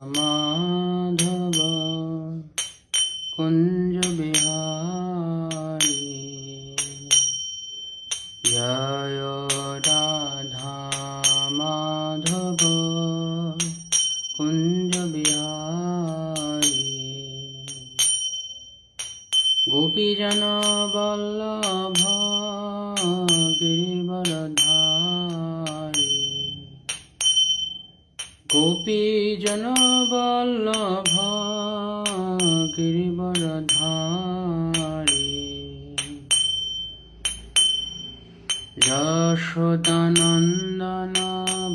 माधव कुंज बिहारी जय राधा माधव कुंज बिहारी गोपीजन वल्लभ गिरिवरधारी गोपीजन वल्लभ गिरिवरधारी यशोदानंदन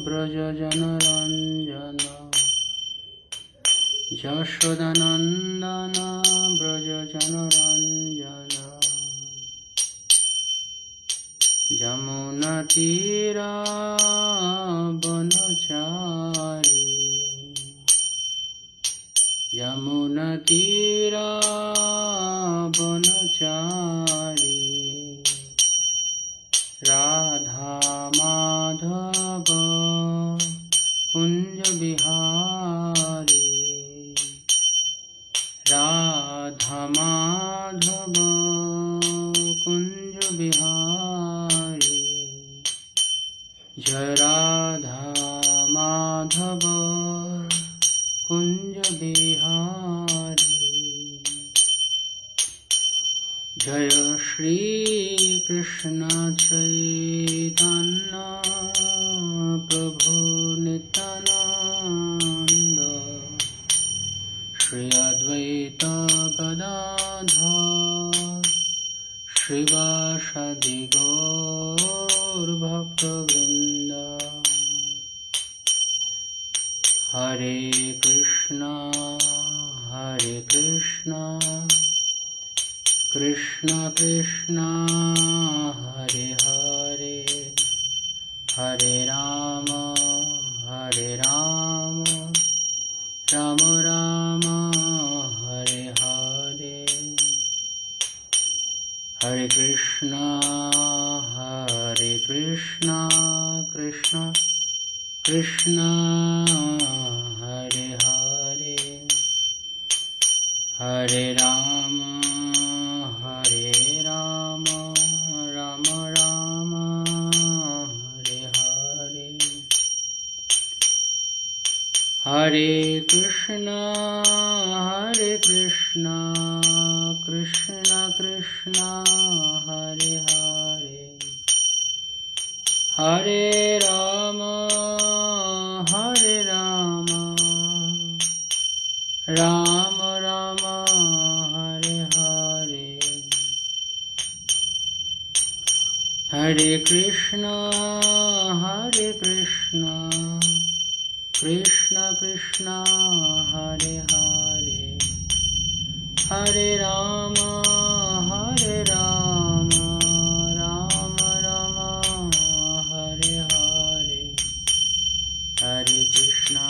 व्रज जनरंजन यशोदानंदन व्रज जनरंजन यमुनतीरावनचारी यमुनतीरावनचारी राधा माधव कुंज बिहारी राधा माधव कुंज बिहारी जय राधा माधव कुंज बिहारी जय श्री कृष्ण चैतन्य प्रभु नित्यानंद श्री अद्वैत गदाधर श्रीवासादि गौर भक्तवृंद हरे कृष्णा कृष्ण कृष्ण हरे हरे हरे राम राम राम हरे हरे हरे कृष्णा कृष्ण कृष्ण हरे हरे हरे राम राम राम हरे हरे हरे कृष्णा कृष्ण कृष्ण हरे हरे हरे राम राम राम हरे हरे हरे कृष्णा कृष्ण कृष्ण हरे हरे हरे राम राम राम हरे हरे हरे कृष्णा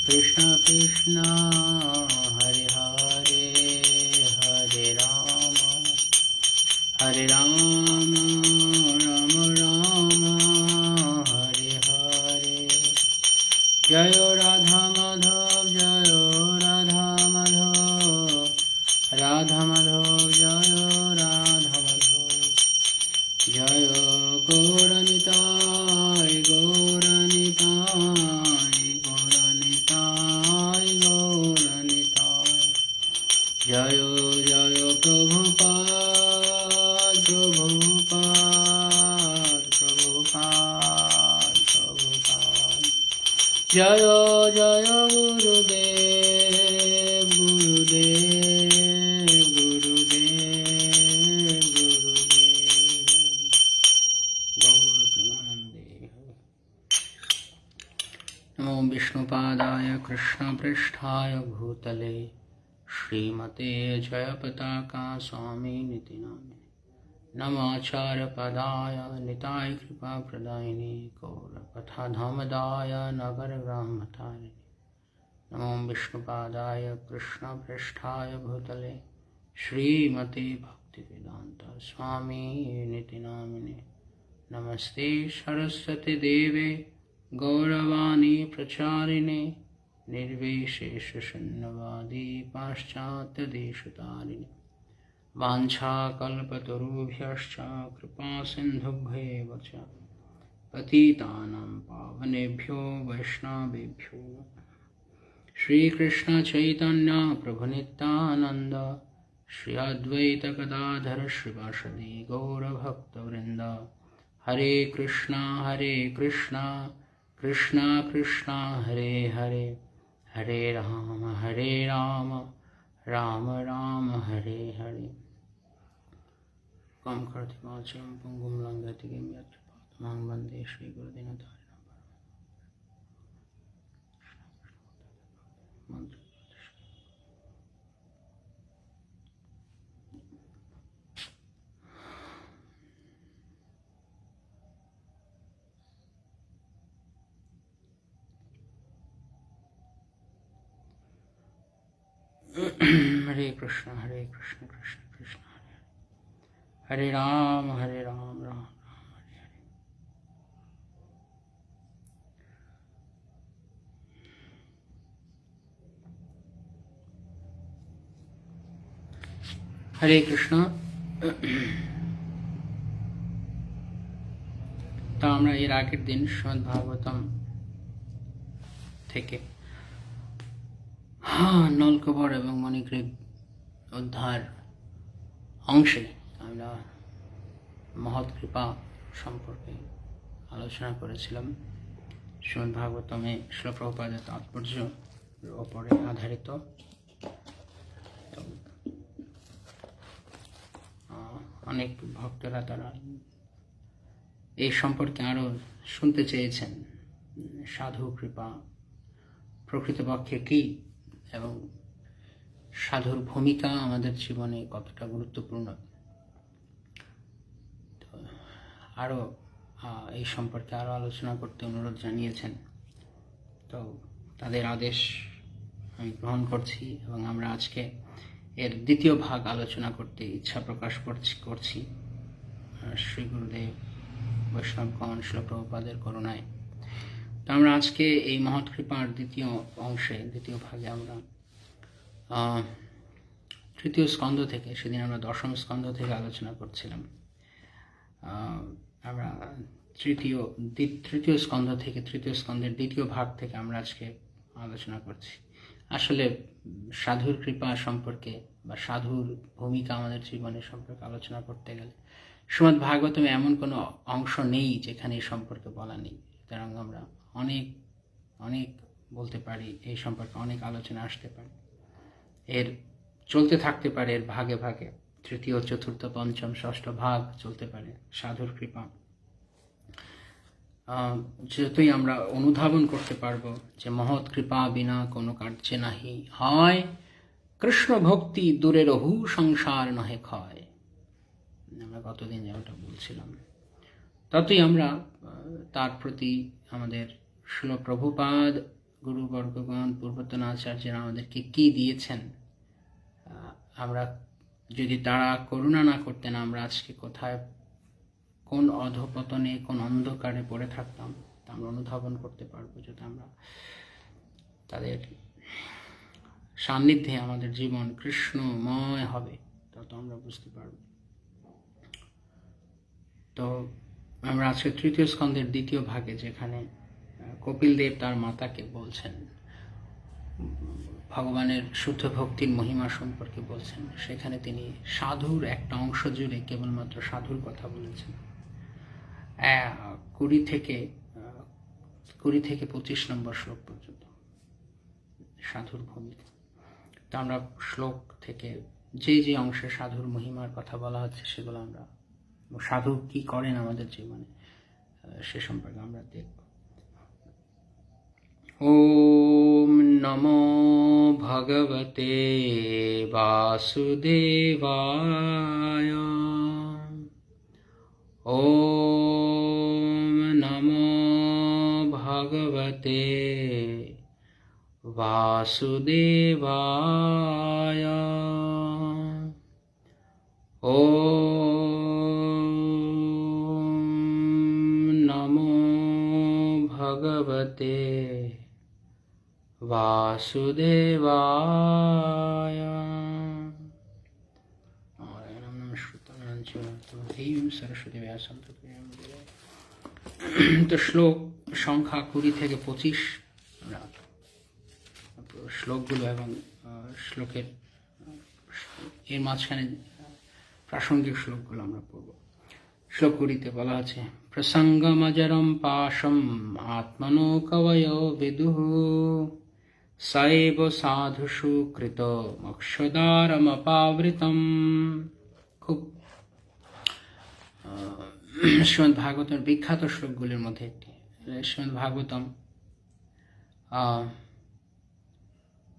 कृष्ण कृष्ण हरे हरे हरे राम राम हरे हरे जय राधा माधव जय राधा माधव राधा माधव जय राधा माधव जय गौरनिताय जय जय प्रभुपाद जय जय गुरुदेव गौर प्रेमानंदे नमो विष्णुपादाय कृष्णपृष्ठाय भूतले श्रीमते जयपताका स्वामिनिति नामिने नमाचार्यपदाय निताय कृपाप्रदायिने गौरकथाधामदाय नगरग्राममठारिणे नमो विष्णुपादाय कृष्णपृष्ठाय भूतले श्रीमते भक्तिवेदांत स्वामिनिति नामिने नमस्ते सरस्वती देवे गौरवाणी प्रचारिणे निर्विशेष शून्यवादी पाश्चात्यदेशतारिणे वाञ्छाकल्पतरुभ्यश्च कृपा सिन्धुभ्येव च पतितानां पावनेभ्यो वैष्णवेभ्यो श्रीकृष्ण चैतन्य प्रभु नित्यानंद श्री अद्वैत गदाधर श्रीवासदि गौरभक्तवृंद हरे कृष्णा कृष्णा कृष्णा हरे हरे हरे राम राम राम हरे हरे। कम करति वाचम पुंगुम लंघयति गिम यत्कृपातमहं वन्दे श्रीगुरुदीनतारिणं। मंत्र हरे कृष्ण कृष्ण कृष्ण हरे राम राम राम हरे हरे। हरे कृष्ण। তো আমরা এর আগের দিন শ্রীমদ্ ভাগবতম থেকে নলকবর এবং মণিগ্রীব উদ্ধার অংশে আমরা মহৎ কৃপা সম্পর্কে আলোচনা করেছিলাম। শ্রীমদ্ ভাগবতমে শ্রীল প্রভুপাদের তাৎপর্য ওপরে আধারিত। অনেক ভক্তরা তারা এই সম্পর্কে আরও শুনতে চেয়েছেন, সাধু কৃপা প্রকৃতপক্ষে কী এবং সাধুর ভূমিকা আমাদের জীবনে কতটা গুরুত্বপূর্ণ। তো আরও এই সম্পর্কে আরও আলোচনা করতে অনুরোধ জানিয়েছেন। তো তাদের আদেশ আমি গ্রহণ করছি এবং আমরা আজকে এর দ্বিতীয় ভাগ আলোচনা করতে ইচ্ছা প্রকাশ করছি শ্রী গুরুদেব বৈষ্ণবগণ শ্রীল প্রভুপাদের করুণায়। তো আমরা আজকে এই মহৎ কৃপার দ্বিতীয় অংশে, দ্বিতীয় ভাগে আমরা তৃতীয় স্কন্ধ থেকে, সেদিন আমরা দশম স্কন্ধ থেকে আলোচনা করছিলাম। আমরা তৃতীয় স্কন্ধ থেকে, তৃতীয় স্কন্ধের দ্বিতীয় ভাগ থেকে আমরা আজকে আলোচনা করছি। আসলে সাধুর কৃপা সম্পর্কে বা সাধুর ভূমিকা আমাদের জীবনে সম্পর্কে আলোচনা করতে গেলে শ্রীমদ্ ভাগবতমে এমন কোনো অংশ নেই যেখানে এই সম্পর্কে বলা নেই। সুতরাং আমরা অনেক অনেক বলতে পারি, এই সম্পর্কে অনেক আলোচনা আসতে পারে, এর চলতে থাকতে পারে, এর ভাগে ভাগে তৃতীয় চতুর্থ পঞ্চম ষষ্ঠ ভাগ চলতে পারে সাধুর কৃপা। যতই আমরা অনুধাবন করতে পারবো যে মহৎ কৃপা বিনা কোনো কার্যে নাহি হয়, কৃষ্ণ ভক্তি দূরের হু সংসার নহে ক্ষয়। আমরা গতদিন যেমনটা বলছিলাম, ততই আমরা তার প্রতি আমাদের শ্রীল প্রভুপাদ গুরুবর্গগণ পূর্বতন আচার্যরা আমাদেরকে কি দিয়েছেন, আমরা যদি তারা করুণা না করতেন আমরা আজকে কোথায়, কোন অধপতনে, কোন অন্ধকারে পড়ে থাকতাম তা আমরা অনুধাবন করতে পারবো। যদি আমরা তাদের সান্নিধ্যে আমাদের জীবন কৃষ্ণময় হবে, তত আমরা বুঝতে পারব। তো আমরা আজকে তৃতীয় স্কন্ধের দ্বিতীয় ভাগে, যেখানে কপিল দেব তার মাতাকে বলছেন, ভগবানের শুদ্ধ ভক্তির মহিমা সম্পর্কে বলছেন, সেখানে তিনি সাধুর একটা অংশ জুড়ে কেবলমাত্র সাধুর কথা বলেছেন। 20 থেকে 25 নম্বর শ্লোক পর্যন্ত সাধুর ভূমিকা। তো আমরা শ্লোক থেকে যে অংশে সাধুর মহিমার কথা বলা হচ্ছে সেগুলো আমরা, সাধু কি করেন আমাদের জীবনে, সে সম্পর্কে আমরা দেখব। ওম নমো ভগবতে বাসুদেবায়। ওম নমো ভগবতে বাসুদেবায়। ওম নমো ভগবতে भगवते वासुदेवाय। सरस्वती व्यासं তো শ্লোক সংখ্যা 20 থেকে 25 আমরা শ্লোকগুলো এবং শ্লোকের এর মাঝখানে প্রাসঙ্গিক শ্লোকগুলো আমরা পড়ব। শ্লোক 20-তে বলা আছে, প্রসঙ্গমজরম পাশম আত্মনো কবয়ো বিদুঃ সৈব সাধুষু কৃত মোক্ষদ্বারমপাবৃতম। খুব শ্রীমদ্ ভাগবতের বিখ্যাত শ্লোকগুলির মধ্যে একটি। শ্রীমদ্ ভাগবতম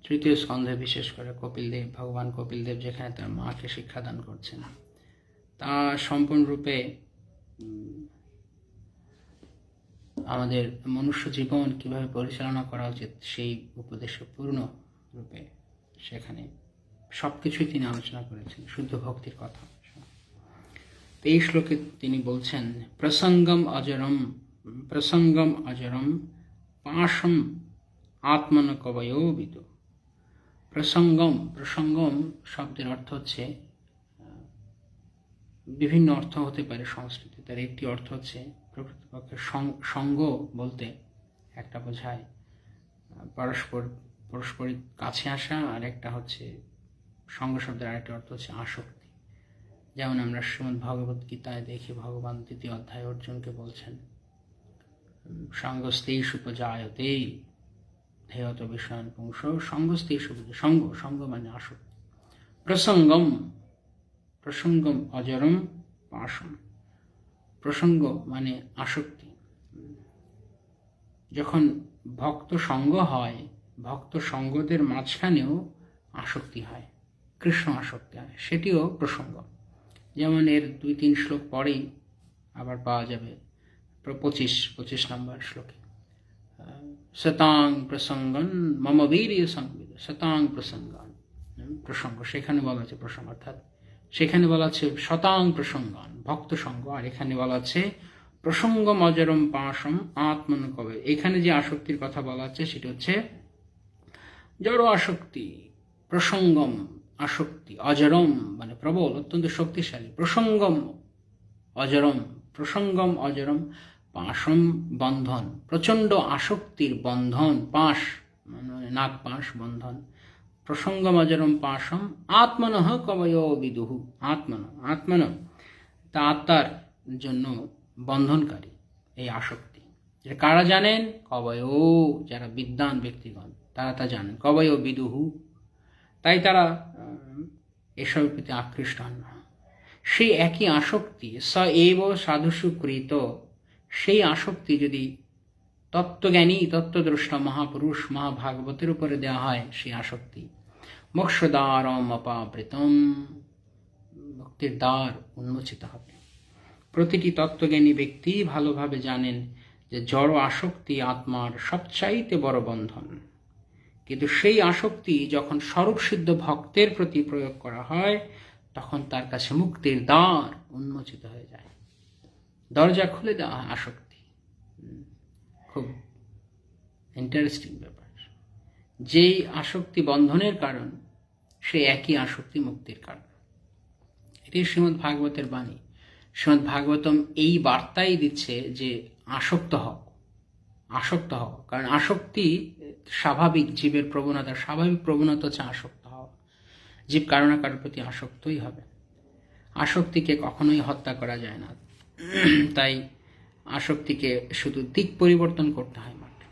3য় স্কন্ধে বিশেষ করে কপিলদেব, ভগবান কপিলদেব যেখানে তার মাকে শিক্ষাদান করছেন, তা সম্পূর্ণরূপে আমাদের মনুষ্য জীবন কিভাবে পরিচালনা করা উচিত সেই উপদেশে পূর্ণ রূপে সেখানে সবকিছুই তিনি আলোচনা করেছেন, শুদ্ধ ভক্তির কথা। এই শ্লোকে তিনি বলছেন, প্রসঙ্গম অজরম পাশম আত্মন কবয়ো বিদু। প্রসঙ্গম শব্দের অর্থ হচ্ছে, বিভিন্ন অর্থ হতে পারে সংস্কৃতে। তার একটি অর্থ হচ্ছে প্রকৃতপক্ষে সঙ্গ বলতে একটা বোঝায় পারস্পরিক কাছে আসা, আর একটা হচ্ছে সঙ্গ শব্দের আরেকটা অর্থ হচ্ছে আসক্তি। যেমন আমরা শ্রীমদ্ ভগবত গীতায় দেখি, ভগবান 2য় অধ্যায় অর্জুনকে বলছেন, সঙ্গস্তেষু উপজায়তে ধেয়ত বিষয়ান পুংস। সঙ্গস্তেষু, সঙ্গ মানে আসক্তি। প্রসঙ্গম অজরম পাশম। প্রসঙ্গ মানে আসক্তি। যখন ভক্ত সঙ্গ হয়, ভক্ত সঙ্গদের মাঝখানেও আসক্তি হয়, কৃষ্ণ আসক্তি হয়, সেটিও প্রসঙ্গ। যেমন এর 2-3 শ্লোক পরেই আবার পাওয়া যাবে 25 নম্বর শ্লোকে, শতাং প্রসঙ্গন মম বীর্য সংবিদ। শতাং প্রসঙ্গন, প্রসঙ্গ, সেখানে বলা আছে প্রসঙ্গ, অর্থাৎ সেখানে বলা আছে শতাং প্রসঙ্গন ভক্ত সঙ্গ, আর এখানে বলা আছে প্রসঙ্গম অজরম পাশম আত্মন কবে। এখানে যে আসক্তির কথা বলা আছে সেটা হচ্ছে জড় আসক্তি। প্রসঙ্গম আসক্তি, অজরম মানে প্রবল, অত্যন্ত শক্তিশালী। প্রসঙ্গম অজরম পাশম বন্ধন, প্রচণ্ড আসক্তির বন্ধন, পাশ মানে নাগ পাশ, বন্ধন। প্রসঙ্গম অজরম পাশম আত্মনঃ কবয়ো বিদুঃ। আত্মন তা আত্মার জন্য বন্ধনকারী এই আসক্তি। এটা কারা জানেন? কবয়ো, যারা বিদ্বান ব্যক্তিগণ তারা তা জানেন। কবয়ো বিদুঃ, তাই তারা এসবের প্রতি আকৃষ্ট হন না। সেই একই আসক্তি স এব সাধুষু কৃত, সেই আসক্তি যদি তত্ত্বজ্ঞানী তত্ত্বদ্রষ্টা মহাপুরুষ মহাভাগবতের উপরে দেওয়া হয়, সেই আসক্তি মোক্ষদ্বারম অপাবৃতম, মুক্তির দ্বার উন্মোচিত হবে। প্রতিটি তত্ত্বজ্ঞানী ব্যক্তি ভালোভাবে জানেন যে জড় আসক্তি আত্মার সবচাইতে বড় বন্ধন, কিন্তু সেই আসক্তি যখন স্বরূপসিদ্ধ ভক্তের প্রতি প্রয়োগ করা হয়, তখন তার কাছে মুক্তির দ্বার উন্মোচিত হয়ে যায়, দরজা খুলে দেওয়া হয় আসক্তি। খুব ইন্টারেস্টিং ব্যাপার। যেই আসক্তি বন্ধনের কারণ, সেই একই আসক্তি মুক্তির কারণ। এটি শ্রীমদ্ ভাগবতের বাণী। শ্রীমদ্ ভাগবতম এই বার্তাই দিচ্ছে যে আসক্ত হও। কারণ আসক্তি স্বাভাবিক, জীবের প্রবণতা, স্বাভাবিক প্রবণতা হচ্ছে আসক্ত হওয়া। জীব কারো না কারোর প্রতি আসক্তই হবে। আসক্তিকে কখনোই হত্যা করা যায় না, তাই আসক্তিকে শুধু দিক পরিবর্তন করতে হয় মাত্র।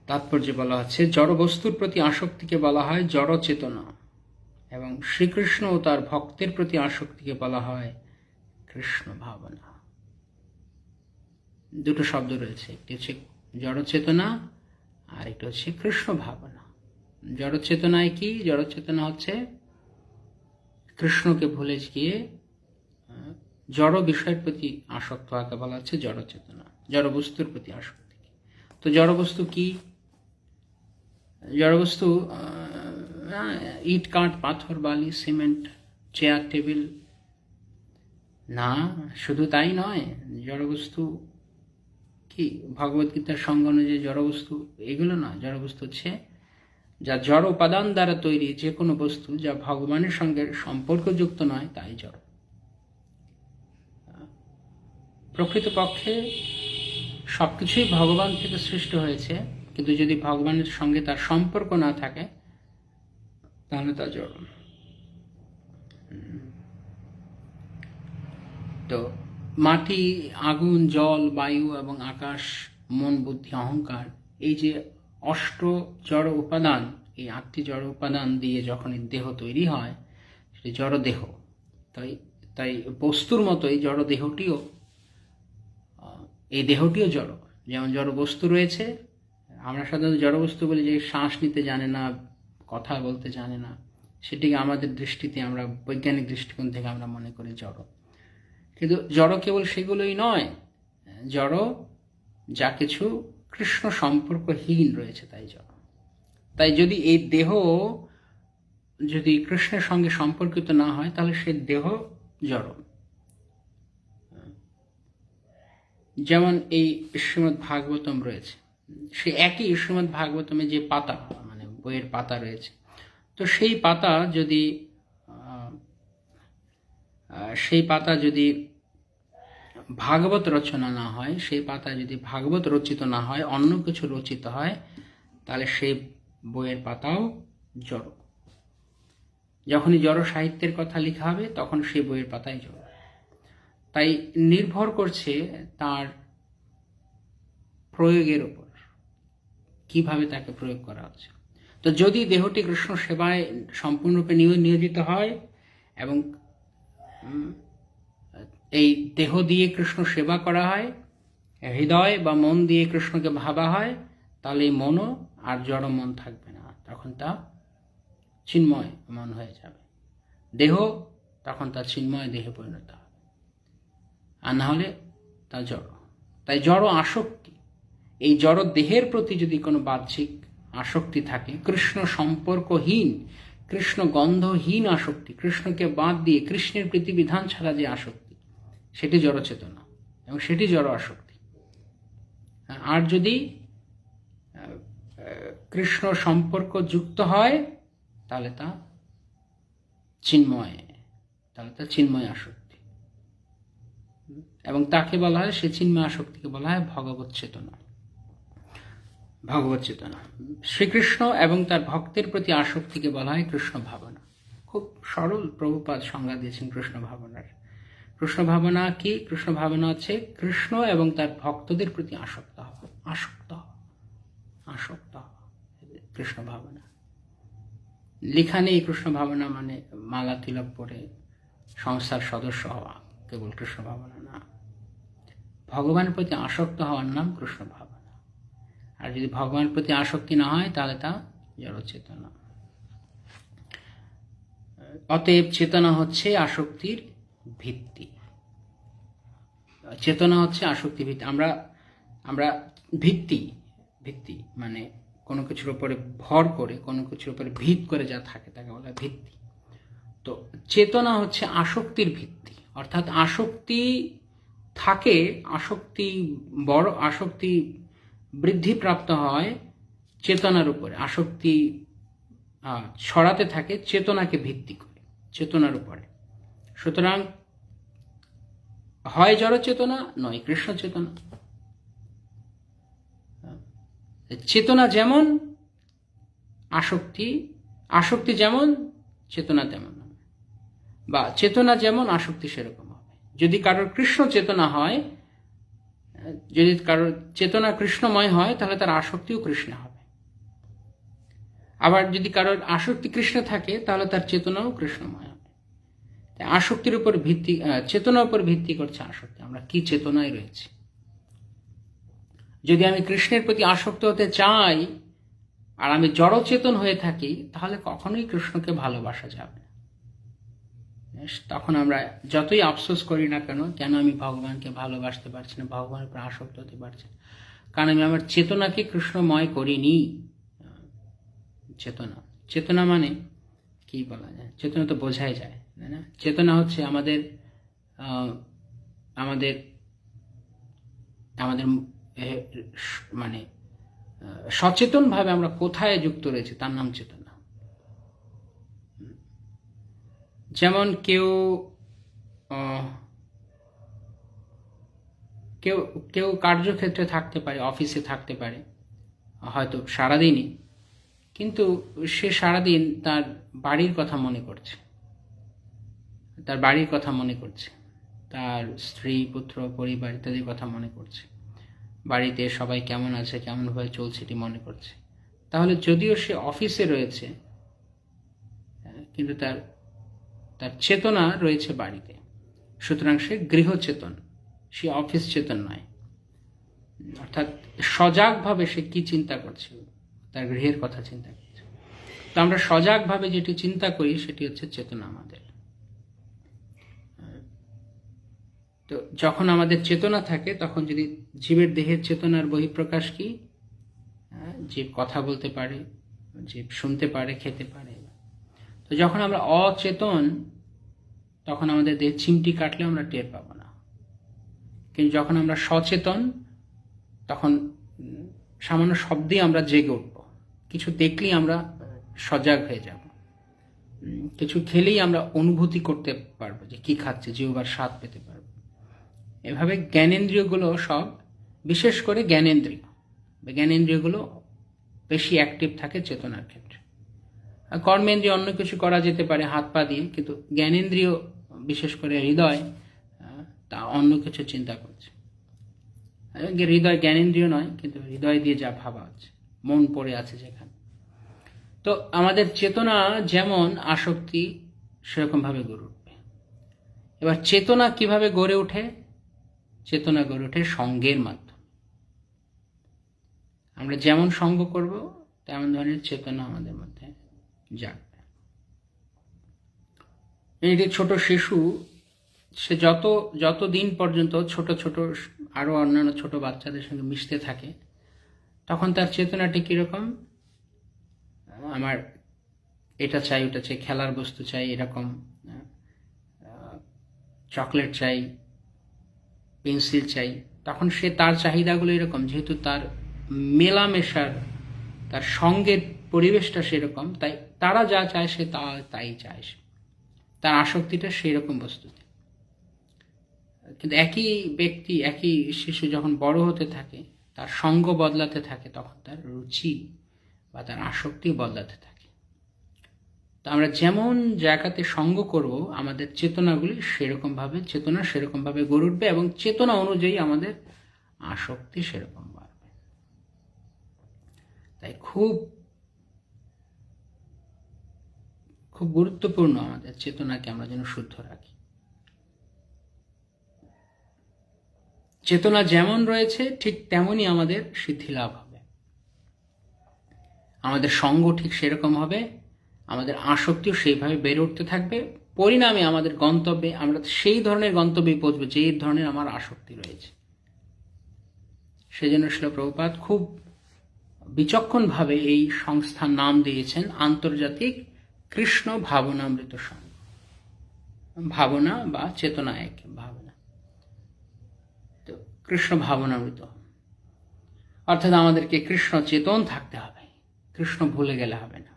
তাৎপর্যে বলা হচ্ছে, জড় বস্তুর প্রতি আসক্তিকে বলা হয় জড় চেতনা, এবং শ্রীকৃষ্ণ ও তার ভক্তের প্রতি আসক্তিকে বলা হয় কৃষ্ণ ভাবনা। দুটো শব্দ রয়েছে, একটি হচ্ছে জড় চেতনা আর একটি হচ্ছে কৃষ্ণ ভাবনা। জড় চেতনায় কি? জড় চেতনা হচ্ছে কৃষ্ণকে ভুলে গিয়ে জড় বিষয়ের প্রতি আসক্ত হওয়াকে বলা হচ্ছে জড় চেতনা। জড় বস্তুর প্রতি আসক্তি। তো জড় বস্তু কি? জড় বস্তু ইট, কাঠ, পাথর, বালি, সিমেন্ট, চেয়ার, টেবিল না, শুধু তাই নয়। জড় বস্তু কি কি ভগবদ্গীতার সঙ্গ অনুযায়ী জড়বস্তু এগুলো না। জড়বস্তু হচ্ছে যা জড় উপাদান দ্বারা তৈরি যে কোনো বস্তু যা ভগবানের সঙ্গে সম্পর্কযুক্ত নয় তাই জড়। প্রকৃতপক্ষে সবকিছুই ভগবান থেকে সৃষ্টি হয়েছে, কিন্তু যদি ভগবানের সঙ্গে তার সম্পর্ক না থাকে তাহলে তা জড়। তো মাটি, আগুন, জল, বায়ু এবং আকাশ, মন, বুদ্ধি, অহংকার, এই যে অষ্ট জড় উপাদান, এই 8টি জড় উপাদান দিয়ে যখন এই দেহ তৈরি হয় সেটি জড় দেহ। তাই তাই বস্তুর মতোই জড় দেহটিও, এই দেহটিও জড়। যেমন জড় বস্তু রয়েছে, আমরা সাধারণত জড় বস্তু বলি যে শ্বাস নিতে জানে না, কথা বলতে জানে না, সেটিকে আমাদের দৃষ্টিতে, আমরা বৈজ্ঞানিক দৃষ্টিকোণ থেকে আমরা মনে করি জড়। কিন্তু জড় কেবল সেগুলোই নয়, জড় যা কিছু কৃষ্ণ সম্পর্কহীন রয়েছে তাই জড়। তাই যদি এই দেহ যদি কৃষ্ণের সঙ্গে সম্পর্কিত না হয় তাহলে সে দেহ জড়। যেমন এই শ্রীমদ্ ভাগবতম রয়েছে, সে একই শ্রীমদ্ ভাগবতমে যে পাতা, মানে বইয়ের পাতা রয়েছে, তো সেই পাতা যদি ভাগবত রচনা না হয়, সেই পাতা যদি ভাগবত রচিত না হয়, অন্য কিছু রচিত হয়, তাহলে সেই বইয়ের পাতাও জড়। যখনই জড় সাহিত্যের কথা লেখা হবে তখন সেই বইয়ের পাতাই জড়। তাই নির্ভর করছে তার প্রয়োগের উপর, কিভাবে তাকে প্রয়োগ করা হচ্ছে। তো যদি দেহটি কৃষ্ণ সেবায় সম্পূর্ণরূপে নিয়োজিত হয় এবং এই দেহ দিয়ে কৃষ্ণ সেবা করা হয়, হৃদয় বা মন দিয়ে কৃষ্ণকে ভাবা হয়, তাহলে এই মনও আর জড় মন থাকবে না, তখন তা চিন্ময় মন হয়ে যাবে। দেহ তখন তা চিন্ময় দেহে পরিণত হবে, আর না হলে তা জড়। তাই জড় আসক্তি, এই জড় দেহের প্রতি যদি কোনো বাহ্যিক আসক্তি থাকে, কৃষ্ণ সম্পর্কহীন, কৃষ্ণ গন্ধহীন আসক্তি, কৃষ্ণকে বাদ দিয়ে কৃষ্ণের প্রীতিবিধান ছাড়া যে আসক্তি, সেটি জড় চেতনা এবং সেটি জড় আসক্তি। আর যদি কৃষ্ণ সম্পর্ক যুক্ত হয় তাহলে তা চিন্ময়, আসক্তি। এবং তাকে বলা হয়, সে চিন্ময় আসক্তিকে বলা হয় ভগবৎ চেতনা। শ্রীকৃষ্ণ এবং তার ভক্তের প্রতি আসক্তিকে বলা হয় কৃষ্ণ ভাবনা। খুব সরল প্রভুপাদ সংজ্ঞা দিয়েছেন কৃষ্ণ ভাবনার। কৃষ্ণ ভাবনা কি? কৃষ্ণ ভাবনা হচ্ছে কৃষ্ণ এবং তার ভক্তদের প্রতি আসক্ত হওয়া, কৃষ্ণ ভাবনা। লেখা নেই কৃষ্ণ ভাবনা মানে মালা তিলক পরে সংস্থার সদস্য হওয়া কেবল কৃষ্ণ ভাবনা না। ভগবানের প্রতি আসক্ত হওয়ার নাম কৃষ্ণ ভাবনা। আর যদি ভগবানের প্রতি আসক্তি না হয় তাহলে তা জড় চেতনা। অতএব চেতনা হচ্ছে আসক্তির ভিত্তি। চেতনা হচ্ছে আসক্তি ভিত্তি। আমরা ভিত্তি মানে কোনো কিছুর উপরে ভর করে, কোনো কিছুর উপরে ভিত করে যা থাকে তাকে বলা ভিত্তি। তো চেতনা হচ্ছে আসক্তির ভিত্তি, অর্থাৎ আসক্তি থাকে, আসক্তি বৃদ্ধিপ্রাপ্ত হয় চেতনার উপরে, আসক্তি ছড়াতে থাকে চেতনাকে ভিত্তি করে, চেতনার উপরে। সুতরাং হয় জড় চেতনা, নয় কৃষ্ণ চেতনা। চেতনা যেমন আসক্তি যেমন চেতনা তেমন হবে, বা চেতনা যেমন আসক্তি সেরকম হবে। যদি কারোর কৃষ্ণ চেতনা হয়, যদি কারোর চেতনা কৃষ্ণময় হয় তাহলে তার আসক্তিও কৃষ্ণ হবে। আবার যদি কারোর আসক্তি কৃষ্ণ থাকে তাহলে তার চেতনাও কৃষ্ণময় হবে। আসক্তির উপর ভিত্তি, চেতনার উপর ভিত্তি করছে আসক্তি। আমরা কি চেতনায় রয়েছি। যদি আমি কৃষ্ণের প্রতি আসক্ত হতে চাই আর আমি জড় চেতন হয়ে থাকি তাহলে কখনোই কৃষ্ণকে ভালোবাসা যাবে না। তখন আমরা যতই আফসোস করি না কেন আমি ভগবানকে ভালোবাসতে পারছি না, ভগবানের উপর আসক্ত হতে পারছি না, কারণ আমি আমার চেতনাকে কৃষ্ণময় করিনি। চেতনা মানে কি বলা যায়? চেতনা তো বোঝাই যায়, তাই না? চেতনা হচ্ছে আমাদের মানে সচেতনভাবে আমরা কোথায় যুক্ত রয়েছে তার নাম চেতনা। যেমন কেউ কেউ কেউ কার্যক্ষেত্রে থাকতে পারে, অফিসে থাকতে পারে হয়তো সারাদিনই, কিন্তু সে সারাদিন তার বাড়ির কথা মনে করছে, তার বাড়ির কথা মনে করছে, তার স্ত্রী পুত্র পরিবার ইত্যাদির কথা মনে করছে, বাড়িতে সবাই কেমন আছে, কেমনভাবে চলছে এটি মনে করছে। তাহলে যদিও সে অফিসে রয়েছে, কিন্তু তার তার চেতনা রয়েছে বাড়িতে। সুতরাং সে গৃহচেতন, সে অফিস চেতন নয়। অর্থাৎ সজাগভাবে সে কি চিন্তা করছে, তার গৃহের কথা চিন্তা করছে। তো আমরা সজাগভাবে যেটি চিন্তা করি সেটি হচ্ছে চেতনা আমাদের। তো যখন আমাদের চেতনা থাকে তখন যদি জীবের দেহের চেতনার বহিঃপ্রকাশ কি, জীব কথা বলতে পারে, জীব শুনতে পারে, খেতে পারে। তো যখন আমরা অচেতন তখন আমাদের দেহে চিমটি কাটলে আমরা টের পাবো না, কিন্তু যখন আমরা সচেতন তখন সামান্য শব্দেই আমরা জেগে উঠব, কিছু দেখলেই আমরা সজাগ হয়ে যাব, কিছু খেলেই আমরা অনুভূতি করতে পারবো যে কি খাচ্ছে, জিহ্বার স্বাদ পেতে পারবো। এভাবে জ্ঞানেন্দ্রিয়গুলো সব, বিশেষ করে জ্ঞানেন্দ্রিয়গুলো বেশি অ্যাক্টিভ থাকে চেতনার ক্ষেত্রে। কর্মেন্দ্রিয় অন্য কিছু করা যেতে পারে হাত পা দিয়ে, কিন্তু জ্ঞানেন্দ্রিয় বিশেষ করে হৃদয় তা অন্য কিছু চিন্তা করছে। হৃদয় জ্ঞানেন্দ্রিয় নয়, কিন্তু হৃদয় দিয়ে যা ভাবা আছে, মন পড়ে আছে যেখানে। তো আমাদের চেতনা যেমন আসক্তি সেরকম ভাবে গড়ে উঠবে। এবার চেতনা কিভাবে গড়ে ওঠে? চেতনা গড়ে ওঠে সঙ্গের মাধ্যমে। আমরা যেমন সঙ্গ করব তেমন ধরনের চেতনা আমাদের মধ্যে জাগবে। এই যে ছোট শিশু, সে যত দিন পর্যন্ত ছোট ছোট আরো অন্যান্য ছোট বাচ্চাদের সঙ্গে মিশতে থাকে, তখন তার চেতনাটি কিরকম? আমার এটা চাই, ওটা চাই, খেলার বস্তু চাই, এরকম চকলেট চাই, পেন্সিল চাই। তখন সে তার চাহিদাগুলো এরকম, যেহেতু তার মেলামেশার, তার সঙ্গের পরিবেশটা সেরকম, তাই তারা যা চায় সে তাই চায়, তার আসক্তিটা সেই রকম বস্তুতে। কিন্তু একই ব্যক্তি, একই শিশু যখন বড় হতে থাকে, তার সঙ্গ বদলাতে থাকে, তখন তার রুচি বা তার আসক্তি বদলাতে থাকে। তো আমরা যেমন জায়গাতে সঙ্গ করব, আমাদের চেতনাগুলি চেতনা সেরকম ভাবে গড়ে উঠবে, এবং চেতনা অনুযায়ী আমাদের আসক্তি সেরকম বাড়বে। তাই খুব খুব গুরুত্বপূর্ণ আমাদের চেতনাকে আমরা যেন শুদ্ধ রাখি। চেতনা যেমন রয়েছে ঠিক তেমনই আমাদের সিদ্ধি লাভ হবে, আমাদের সঙ্গ ঠিক সেরকম হবে, আমাদের আসক্তিও সেইভাবে বেড়ে উঠতে থাকবে। পরিণামে আমাদের গন্তব্যে আমরা সেই ধরনের গন্তব্যে পৌঁছবো যে ধরনের আমার আসক্তি রয়েছে। সেই জন্য শিল প্রভুপাদ খুব বিচক্ষণভাবে এই সংস্থার নাম দিয়েছেন আন্তর্জাতিক কৃষ্ণ ভাবনামৃত সংঘ। ভাবনা বা চেতনা এক, ভাবনা তো কৃষ্ণ ভাবনামৃত, অর্থাৎ আমাদেরকে কৃষ্ণ চেতন থাকতে হবে, কৃষ্ণ ভুলে গেলে হবে না।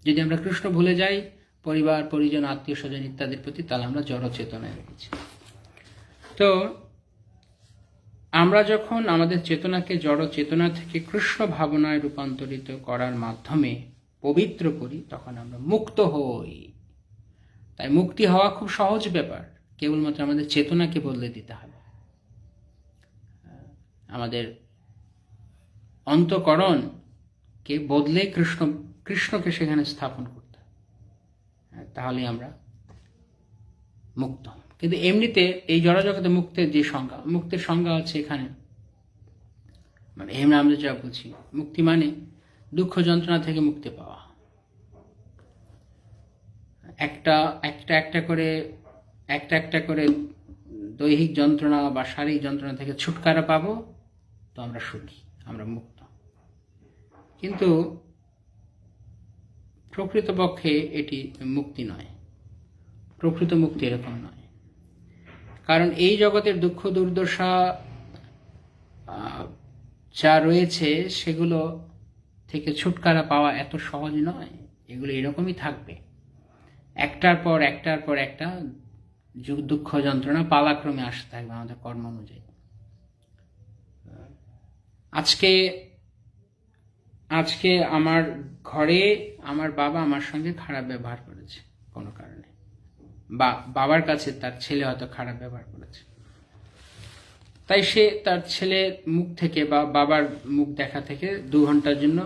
যদি আমরা কৃষ্ণ ভুলে যাই পরিবার পরিজন আত্মীয় স্বজন ইত্যাদির প্রতি, তাহলে আমরা জড় চেতনায় রয়েছি। তো আমরা যখন আমাদের চেতনাকে জড় চেতনা থেকে কৃষ্ণ ভাবনায় রূপান্তরিত করার মাধ্যমে পবিত্র করি, তখন আমরা মুক্ত হই। তাই মুক্তি হওয়া খুব সহজ ব্যাপার, কেবলমাত্র আমাদের চেতনাকে বদলে দিতে হবে, আমাদের অন্তঃকরণকে বদলে কৃষ্ণকে সেখানে স্থাপন করতে হবে, তাহলে আমরা মুক্ত। কিন্তু এমনিতে এই জড়জগতে মুক্তির যে সংজ্ঞা, মুক্তির সংজ্ঞা হচ্ছে এখানে, মানে এমনি আমরা যা বুঝি মুক্তি মানে দুঃখ যন্ত্রণা থেকে মুক্তি পাওয়া, একটা করে দৈহিক যন্ত্রণা বা শারীরিক যন্ত্রণা থেকে ছুটকারা পাবো, তো আমরা সুখী, আমরা মুক্ত। কিন্তু প্রকৃতপক্ষে এটি মুক্তি নয়, প্রকৃত মুক্তি এরকম নয়। কারণ এই জগতের দুঃখ দুর্দশা যা রয়েছে সেগুলো থেকে ছুটকারা পাওয়া এত সহজ নয়। এগুলো এরকমই থাকবে, একটার পর একটা দুঃখ যন্ত্রণা পালাক্রমে আসতে থাকবে আমাদের কর্ম অনুযায়ী। আজকে আমার ঘরে আমার বাবা আমার সঙ্গে খারাপ ব্যবহার করেছে কোনো কারণে, বা বাবার কাছে তার ছেলে হয়তো খারাপ ব্যবহার করেছে, তাই সে তার ছেলের মুখ থেকে বা বাবার মুখ দেখা থেকে 2 ঘন্টার জন্য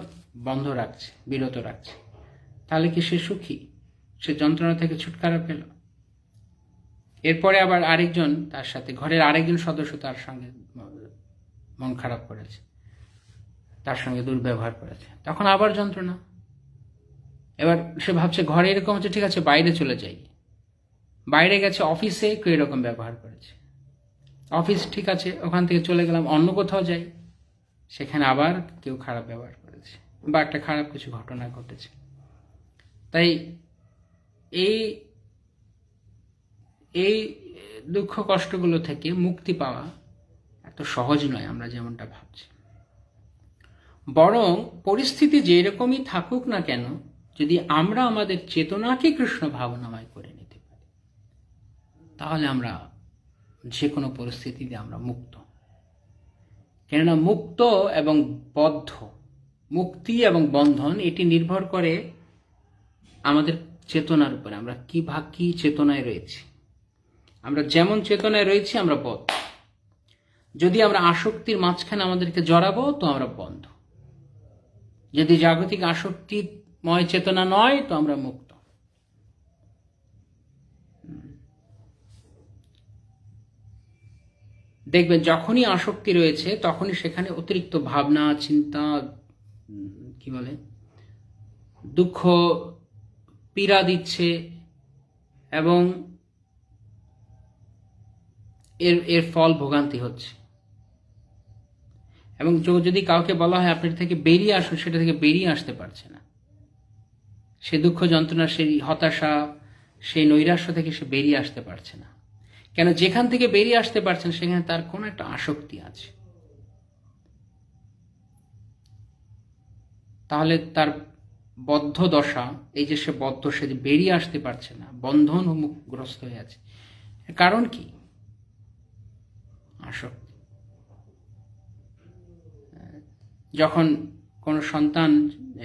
বন্ধ রাখছে, বিরত রাখছে। তাহলে কি সে সুখী? সে যন্ত্রণা থেকে ছুটকারা পেল। এরপরে আবার আরেকজন তার সাথে, ঘরের আরেকজন সদস্য তার সঙ্গে মন খারাপ করেছে, তার সঙ্গে দুর্ব্যবহার করেছে, তখন আবার যন্ত্রণা। এবার সে ভাবছে ঘরে এরকম হচ্ছে, ঠিক আছে বাইরে চলে যাই। বাইরে গেছে, অফিসে কেউ এরকম ব্যবহার করেছে, অফিস ঠিক আছে, ওখান থেকে চলে গেলাম অন্য কোথাও যাই, সেখানে আবার কেউ খারাপ ব্যবহার করেছে বা একটা খারাপ কিছু ঘটনা ঘটেছে। তাই এই দুঃখ কষ্টগুলো থেকে মুক্তি পাওয়া এত সহজ নয় আমরা যেমনটা ভাবছি। বরং পরিস্থিতি যেরকমই থাকুক না কেন, যদি আমরা আমাদের চেতনাকে কৃষ্ণ ভাবনাময় করে নিতে পারি, তাহলে আমরা যে কোনো পরিস্থিতিতে আমরা মুক্ত। কেননা মুক্ত এবং বদ্ধ, মুক্তি এবং বন্ধন এটি নির্ভর করে আমাদের চেতনার উপরে, আমরা কি চেতনায় রয়েছি। আমরা যেমন চেতনায় রয়েছি আমরা বদ্ধ। যদি আমরা আসক্তির মাঝখানে আমাদেরকে জড়াবো তো আমরা বন্ধ। যদি জাগতিক আসক্তিময় চেতনা নয় তো আমরা মুক্ত। দেখবেন যখনই আসক্তি রয়েছে তখনই সেখানে অতিরিক্ত ভাবনা, চিন্তা, দুঃখ, পীড়া দিচ্ছে, এবং এর ফল ভোগান্তি হচ্ছে। এবং যদি কাউকে বলা হয় আপনার থেকে বেরিয়ে আসুন, সেটা থেকে বেরিয়ে আসতে পারছে না। সে দুঃখ যন্ত্রণা, সেই হতাশা, সেই নৈরাশ্য থেকে সে বেরিয়ে আসতে পারছে না। কেন? যেখান থেকে বেরিয়ে আসতে পারছেন সেখানে তার কোনো একটা আসক্তি আছে। তাহলে তার বদ্ধ দশা, এই যে সে বদ্ধ, সে যে বেরিয়ে আসতে পারছে না, বন্ধন মুখগ্রস্ত হয়ে আছে, কারণ কি? আসক্তি। যখন কোনো সন্তান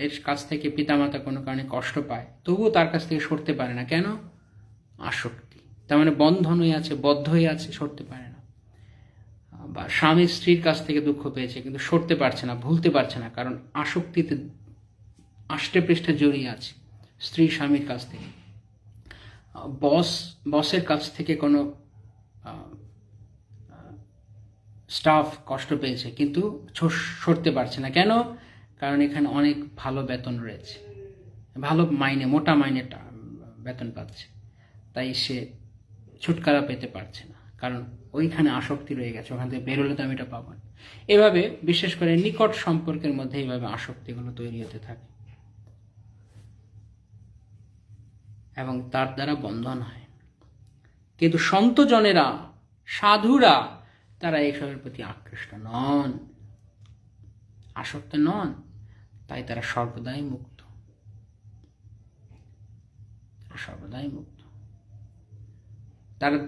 এর কাছ থেকে পিতামাতা কোনো কারণে কষ্ট পায়, তবুও তার কাছ থেকে সরতে পারে না, কেন? আসক্তি। তার মানে বন্ধন হয়ে আছে, বদ্ধ হয়ে আছে, সরতে পারে না। বা স্বামী স্ত্রীর কাছ থেকে দুঃখ পেয়েছে কিন্তু সরতে পারছে না, ভুলতে পারছে না, কারণ আসক্তিতে আষ্টে পৃষ্ঠে জড়িয়ে আছে। স্ত্রী স্বামীর কাছ থেকে, বসের কাছ থেকে কোনো স্টাফ কষ্ট পেয়েছে কিন্তু সরতে পারছে না, কেন? কারণ এখানে অনেক ভালো বেতন রয়েছে, ভালো মাইনে, মোটা মাইনে বেতন পাচ্ছে, তাই সে ছুটকারা পেতে পারছে না, কারণ ওইখানে আসক্তি রয়ে গেছে, ওখান থেকে বেরোলে তো আমি এটা পাবো না। এভাবে বিশেষ করে নিকট সম্পর্কের মধ্যে এইভাবে আসক্তিগুলো তৈরি হতে থাকে এবং তার দ্বারা বন্ধন হয়। কিন্তু সন্তজনেরা, সাধুরা, তারা এইসবের প্রতি আকৃষ্ট নন, আসক্ত নন, তাই তারা সর্বদাই মুক্ত, সর্বদাই মুক্ত।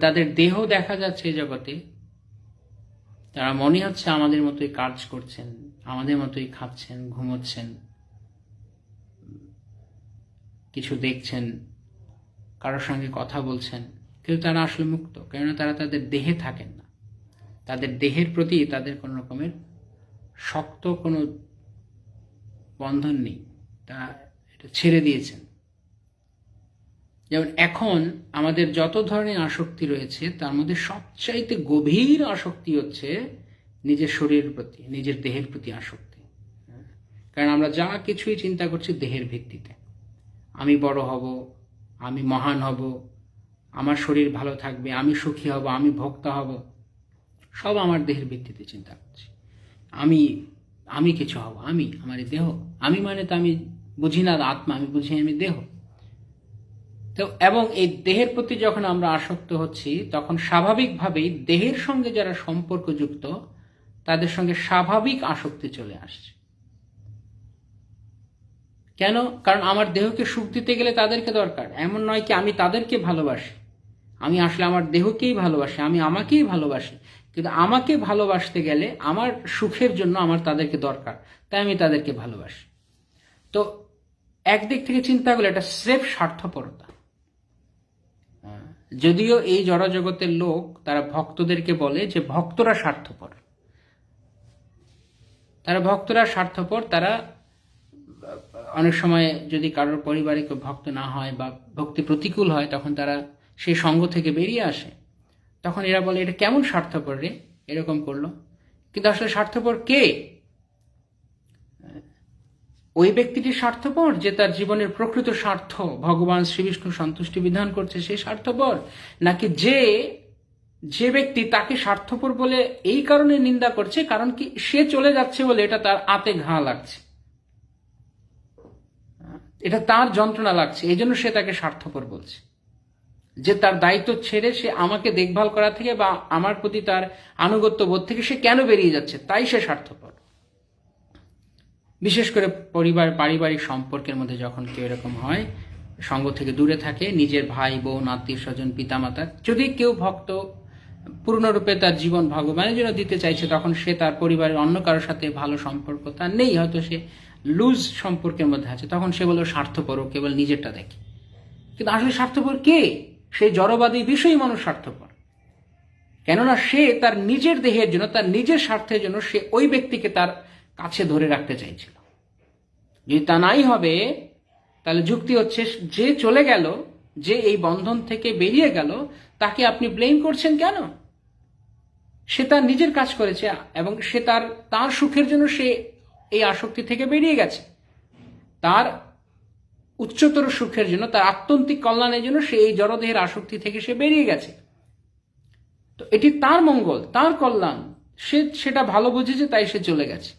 তাদের দেহ দেখা যাচ্ছে জগতে, তারা মনে হচ্ছে আমাদের মতোই কাজ করছেন, আমাদের মতোই খাচ্ছেন, ঘুমোচ্ছেন, কিছু দেখছেন, কারোর সঙ্গে কথা বলছেন, কিন্তু তারা আসলে মুক্ত, কেননা তারা তাদের দেহে থাকেন না। তাদের দেহের প্রতি তাদের কোনো রকমের শক্ত কোনো বন্ধন নেই, তারা এটা ছেড়ে দিয়েছেন। যেমন এখন আমাদের যত ধরনের আসক্তি রয়েছে তার মধ্যে সবচাইতে গভীর আসক্তি হচ্ছে নিজের শরীরের প্রতি, নিজের দেহের প্রতি আসক্তি। কারণ আমরা যা কিছুই চিন্তা করছি দেহের ভিত্তিতে। আমি বড় হব, আমি মহান হব, আমার শরীর ভালো থাকবে, আমি সুখী হব, আমি ভোক্তা হব, সব আমার দেহের ভিত্তিতে চিন্তা করছি। আমি কিছু হব, আমার এই দেহ, আমি মানে তো আমি বুঝি না আত্মা, আমি বুঝি আমি দেহ। তো এবং এই দেহের প্রতি যখন আমরা আসক্ত হচ্ছি তখন স্বাভাবিকভাবেই দেহের সঙ্গে যারা সম্পর্কযুক্ত তাদের সঙ্গে স্বাভাবিক আসক্তি চলে আসছে। কেন? কারণ আমার দেহকে সুখ দিতে গেলে তাদেরকে দরকার। এমন নয় কি আমি তাদেরকে ভালোবাসি, আমি আসলে আমার দেহকেই ভালোবাসি, আমি আমাকেই ভালোবাসি, কিন্তু আমাকে ভালোবাসতে গেলে আমার সুখের জন্য আমার তাদেরকে দরকার, তাই আমি তাদেরকে ভালোবাসি। তো একদিক থেকে চিন্তা করলে এটা স্রেফ স্বার্থপরতা। যদিও এই জড়জগতের লোক তারা ভক্তদেরকে বলে যে ভক্তরা স্বার্থপর, তারা অনেক সময় যদি কারোর পরিবারে কেউ ভক্ত না হয় বা ভক্তি প্রতিকূল হয়, তখন তারা সেই সঙ্গ থেকে বেরিয়ে আসে। তখন এরা বলে এটা কেমন স্বার্থপর রে, এরকম করলো। কিন্তু আসলে স্বার্থপর কে? ওই ব্যক্তিটি স্বার্থপর যে তার জীবনের প্রকৃত স্বার্থ ভগবান শ্রীবিষ্ণু সন্তুষ্টি বিধান করছে, সেই স্বার্থপর, নাকি যে ব্যক্তি তাকে স্বার্থপর বলে এই কারণে নিন্দা করছে, কারণ কি সে চলে যাচ্ছে বলে এটা তার আতে ঘা লাগছে, এটা তার যন্ত্রণা লাগছে, এই জন্য সে তাকে স্বার্থপর বলছে। যে তার দায়িত্ব ছেড়ে সে আমাকে দেখভাল করা থেকে বা আমার প্রতি তার আনুগত্য বোধ থেকে সে কেন বেরিয়ে যাচ্ছে, তাই সে স্বার্থপর। বিশেষ করে পারিবারিক সম্পর্কের মধ্যে যখন কেউ এরকম হয়, সঙ্গ থেকে দূরে থাকে, নিজের ভাই বোন আত্মীয় স্বজন পিতামাতা, যদি কেউ ভক্ত পূর্ণরূপে তার জীবন ভগবানের জন্য দিতে চাইছে, তখন সে তার পরিবারের অন্য কারোর সাথে ভালো সম্পর্ক তার নেই, হয়তো সে লুজ সম্পর্কের মধ্যে আছে, তখন সে বলে স্বার্থপর, কেবল নিজেরটা দেখে। কিন্তু আসলে স্বার্থপর কে? সেই জড়বাদী বিষয়ী মানুষ স্বার্থপর। কেননা সে তার নিজের দেহের জন্য, তার নিজের স্বার্থের জন্য সে ওই ব্যক্তিকে তার কাছে ধরে রাখতে চাইছিল। যদি তা নাই হবে, তাহলে যুক্তি হচ্ছে যে চলে গেল, যে এই বন্ধন থেকে বেরিয়ে গেল, তাকে আপনি ব্লেম করছেন কেন? সে তার নিজের কাজ করেছে এবং সে তার সুখের জন্য সে এই আসক্তি থেকে বেরিয়ে গেছে, তার উচ্চতর সুখের জন্য, তার আত্যন্তিক কল্যাণের জন্য সে এই জড়দেহের আসক্তি থেকে সে বেরিয়ে গেছে। তো এটি তার মঙ্গল, তার কল্যাণ, সে সেটা ভালো বুঝেছে, তাই সে চলে গেছে।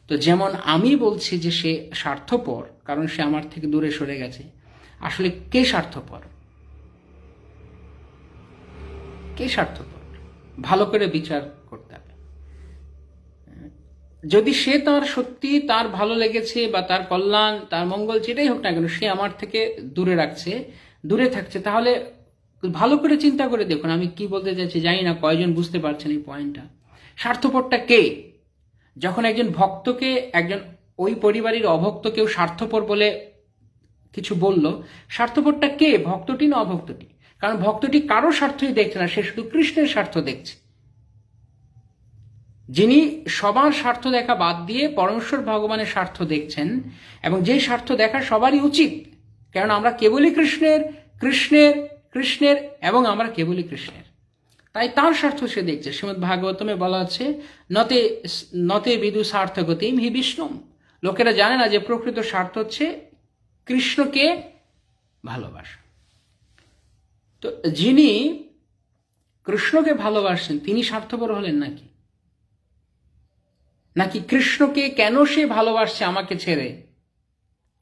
তো যেমন আমি বলছি যে সে স্বার্থপর কারণ সে আমার থেকে দূরে সরে গেছে, আসলে কে স্বার্থপর? কে স্বার্থপর? ভালো করে বিচার করতে হবে। যদি সে তার সত্যি তার ভালো লেগেছে বা তার কল্যাণ, তার মঙ্গল, যেটাই হোক না কেন, সে আমার থেকে দূরে থাকছে, তাহলে ভালো করে চিন্তা করে দেখুন আমি কি বলতে চাইছি। জানি না কয়জন বুঝতে পারছেন এই পয়েন্টটা। স্বার্থপরটা কে? যখন একজন ভক্তকে একজন ওই পরিবারের অভক্ত কেউ স্বার্থপর বলে কিছু বলল, স্বার্থপরটা কে? ভক্তটি না অভক্তটি? কারণ ভক্তটি কারো স্বার্থই দেখছে না, সে শুধু কৃষ্ণের স্বার্থ দেখছে। যিনি সবার স্বার্থ দেখা বাদ দিয়ে পরমেশ্বর ভগবানের স্বার্থ দেখছেন, এবং যে স্বার্থ দেখা সবারই উচিত, কারণ আমরা কেবলই কৃষ্ণের এবং আমরা কেবলই কৃষ্ণের, তাই তার স্বার্থ সে দেখছে। শ্রীমদ্ ভাগবতমে বলা আছে নতে বিদু স্বার্থগতিম হি বিষ্ণু। লোকেরা জানে না যে প্রকৃত স্বার্থ হচ্ছে কৃষ্ণকে ভালোবাসা। তো যিনি কৃষ্ণকে ভালোবাসেন তিনি স্বার্থপর হলেন নাকি কৃষ্ণকে কেন সে ভালোবাসছে আমাকে ছেড়ে,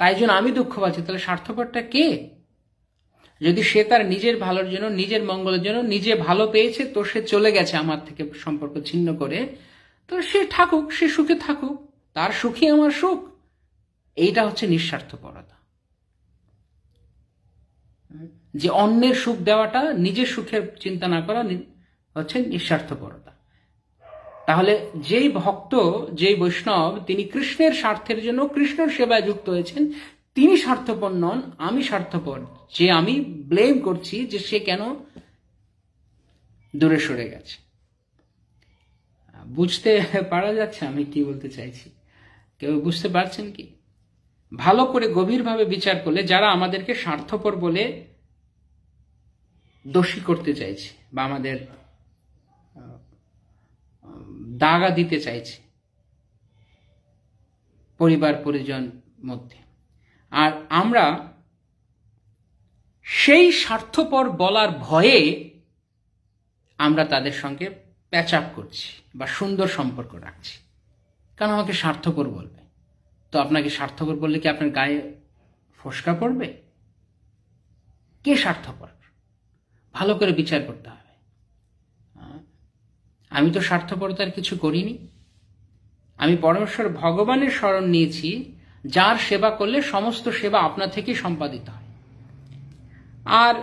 তাই জন্য আমি দুঃখ পাচ্ছি? তাহলে স্বার্থপরটা কে? যদি সে তার নিজের ভালোর জন্য, নিজের মঙ্গলের জন্য নিজে ভালো পেয়েছে, তো সে চলে গেছে আমার থেকে সম্পর্ক ছিন্ন করে, তো সে থাকুক, সে সুখে থাকুক, তার সুখই আমার সুখ। এইটা হচ্ছে নিঃস্বার্থপরতা। যে অন্যের সুখ দেওয়াটা, নিজের সুখের চিন্তা না করা হচ্ছে নিঃস্বার্থপরতা। তাহলে যেই ভক্ত, যেই বৈষ্ণব তিনি কৃষ্ণের স্বার্থের জন্য কৃষ্ণের সেবায় যুক্ত হয়েছেন, তিনি স্বার্থপর নন, আমি স্বার্থপর, যে আমি ব্লেম করছি যে সে কেন দূরে সরে গেছে। বুঝতে পারা যাচ্ছে আমি কি বলতে চাইছি? কেউ বুঝতে পারছেন কি? ভালো করে গভীরভাবে বিচার করলে যারা আমাদেরকে স্বার্থপর বলে দোষী করতে চাইছে বা আমাদের দাগা দিতে চাইছে পরিবার পরিজন মধ্যে, আর আমরা সেই স্বার্থপর বলার ভয়ে আমরা তাদের সঙ্গে প্যাচ আপ করছি বা সুন্দর সম্পর্ক রাখছি, কারণ আমাকে স্বার্থপর বলবে। তো আপনাকে স্বার্থপর বললে কি আপনার গায়ে ফোসকা পড়বে? কে স্বার্থপর? ভালো করে বিচার করতে হবে। আমি তো স্বার্থপরতার কিছু করিনি। আমি পরমেশ্বর ভগবানের শরণ নিয়েছি, যার সেবা করলে সমস্ত সেবা আপনা থেকেই সম্পাদিত হয়। আর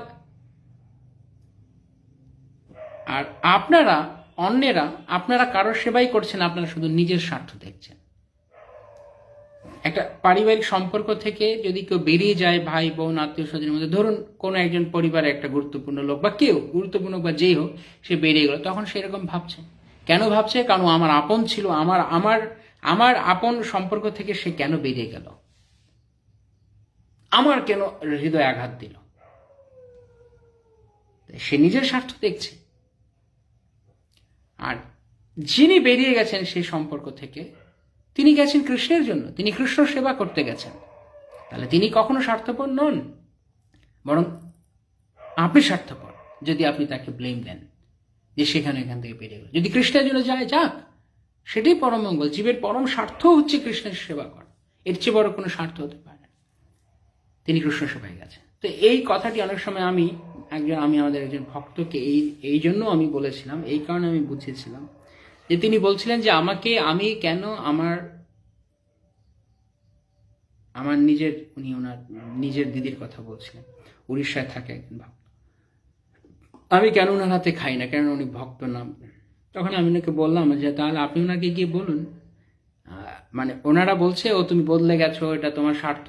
আর আপনারা অন্যেরা, আপনারা কারোর সেবাই করছেন, আপনারা শুধু নিজের স্বার্থ দেখছেন। একটা পারিবারিক সম্পর্ক থেকে যদি কেউ বেরিয়ে যায়, ভাই বোন আত্মীয় স্বজনের মধ্যে, ধরুন কোনো একজন পরিবারে একটা গুরুত্বপূর্ণ লোক বা কেউ গুরুত্বপূর্ণ বা যেই হোক, সে বেরিয়ে গেল, তখন সেরকম ভাবছে। কেন ভাবছে? কারণ আমার আপন ছিল, আমার আমার আমার আপন সম্পর্ক থেকে সে কেন বেরিয়ে গেল, আমার কেন হৃদয় আঘাত দিল, সে নিজের স্বার্থ দেখছে। আর যিনি বেরিয়ে গেছেন সেই সম্পর্ক থেকে, তিনি গেছেন কৃষ্ণের জন্য, তিনি কৃষ্ণ সেবা করতে গেছেন। তাহলে তিনি কখনো স্বার্থপর নন, বরং আপনি স্বার্থপর যদি আপনি তাকে ব্লেম দেন যে সেখানে এখান থেকে বেরিয়ে গেল। যদি কৃষ্ণের জন্য যায়, যাক, সেটাই পরম মঙ্গল। জীবের পরম স্বার্থ হচ্ছে কৃষ্ণের সেবা করা, এর চেয়ে বড় কোনো স্বার্থ হতে পারে না। তিনি কৃষ্ণ সেবায় গেছেন। তো এই কথাটি অনেক সময় আমি আমাদের একজন ভক্তকে এই জন্য আমি বলেছিলাম, এই কারণে আমি বুঝিয়েছিলাম যে তিনি বলছিলেন যে আমি কেন আমার নিজের, উনি ওনার নিজের দিদির কথা বলছিলেন, উড়িষ্যায় থাকে একজন ভক্ত, আমি কেন ওনার হাতে খাই না, কেন উনি ভক্ত না। তখন আমি ওনাকে বললাম যে তাহলে আপনি ওনাকে গিয়ে বলুন, মানে ওনারা বলছে ও তুমি বদলে গেছো, এটা তোমার স্বার্থ,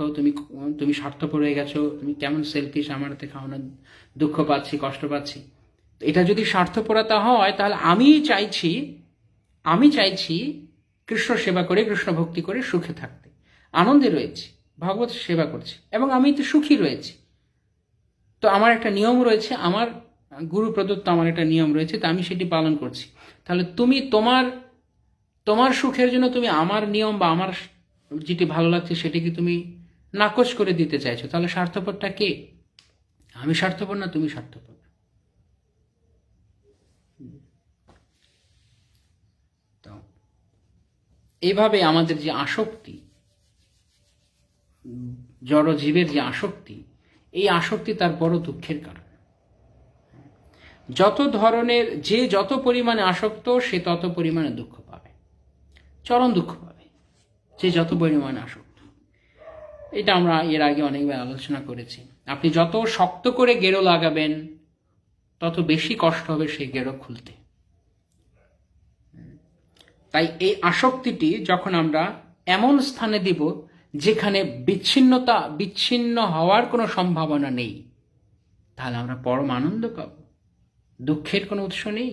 তুমি স্বার্থপর হয়ে গেছো, তুমি কেমন সেলফিশ, আমার হাতে খাওয়ানো, দুঃখ পাচ্ছি, কষ্ট পাচ্ছি। এটা যদি স্বার্থপরতা হয়, তাহলে আমি চাইছি কৃষ্ণ সেবা করে, কৃষ্ণ ভক্তি করে সুখে থাকতে, আনন্দে রয়েছি, ভগবত সেবা করছি এবং আমি তো সুখী রয়েছি। তো আমার একটা নিয়ম রয়েছে, আমার গুরু প্রদত্ত আমার একটা নিয়ম রয়েছে, তো আমি সেটি পালন করছি। তাহলে তুমি তোমার সুখের জন্য তুমি আমার নিয়ম বা আমার যেটি ভালো লাগছে সেটিকে তুমি নাকচ করে দিতে চাইছো, তাহলে স্বার্থপরটা কে? আমি স্বার্থপর না তুমি স্বার্থপর? তো এইভাবে আমাদের যে আসক্তি, জড় জীবের যে আসক্তি, এই আসক্তি তার বড় দুঃখের কারণ। যত পরিমাণে আসক্ত, সে তত পরিমাণে দুঃখ পাবে, চরম দুঃখ পাবে, যে যত পরিমাণে আসক্ত। এটা আমরা এর আগে অনেকবার আলোচনা করেছি। আপনি যত শক্ত করে গেরো লাগাবেন, তত বেশি কষ্ট হবে সেই গেরো খুলতে। তাই এই আসক্তিটি যখন আমরা এমন স্থানে দিব যেখানে বিচ্ছিন্ন হওয়ার কোনো সম্ভাবনা নেই, তাহলে আমরা পরম আনন্দ পাব, দুঃখের কোনো উৎস নেই।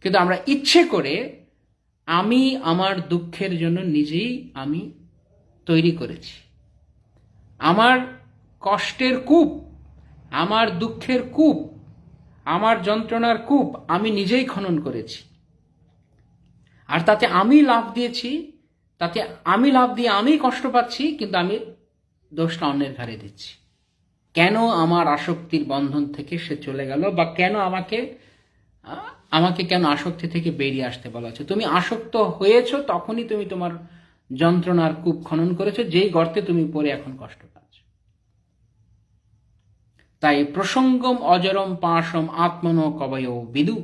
কিন্তু আমরা ইচ্ছে করে আমি আমার দুঃখের জন্য নিজেই আমি তৈরি করেছি, আমার কষ্টের কূপ, আমার দুঃখের কূপ, আমার যন্ত্রণার কূপ আমি নিজেই খনন করেছি। আর তাতে আমি লাভ দিয়ে আমি কষ্ট পাচ্ছি, কিন্তু আমি দোষটা অন্যের ঘাড়ে দিচ্ছি। কেন আমার আসক্তির বন্ধন থেকে সে চলে গেল, বা কেন আমাকে কেন আসক্তি থেকে বেরিয়ে আসতে বলা হচ্ছে? তুমি আসক্ত হয়েছো, তখনই তুমি তোমার যন্ত্রণার কূপ খনন করেছো, যেই গর্তে তুমি পড়ে এখন কষ্ট পাচ্ছ। তাই প্রসঙ্গম অজরম পাশম আত্মনো কবয় বিদু।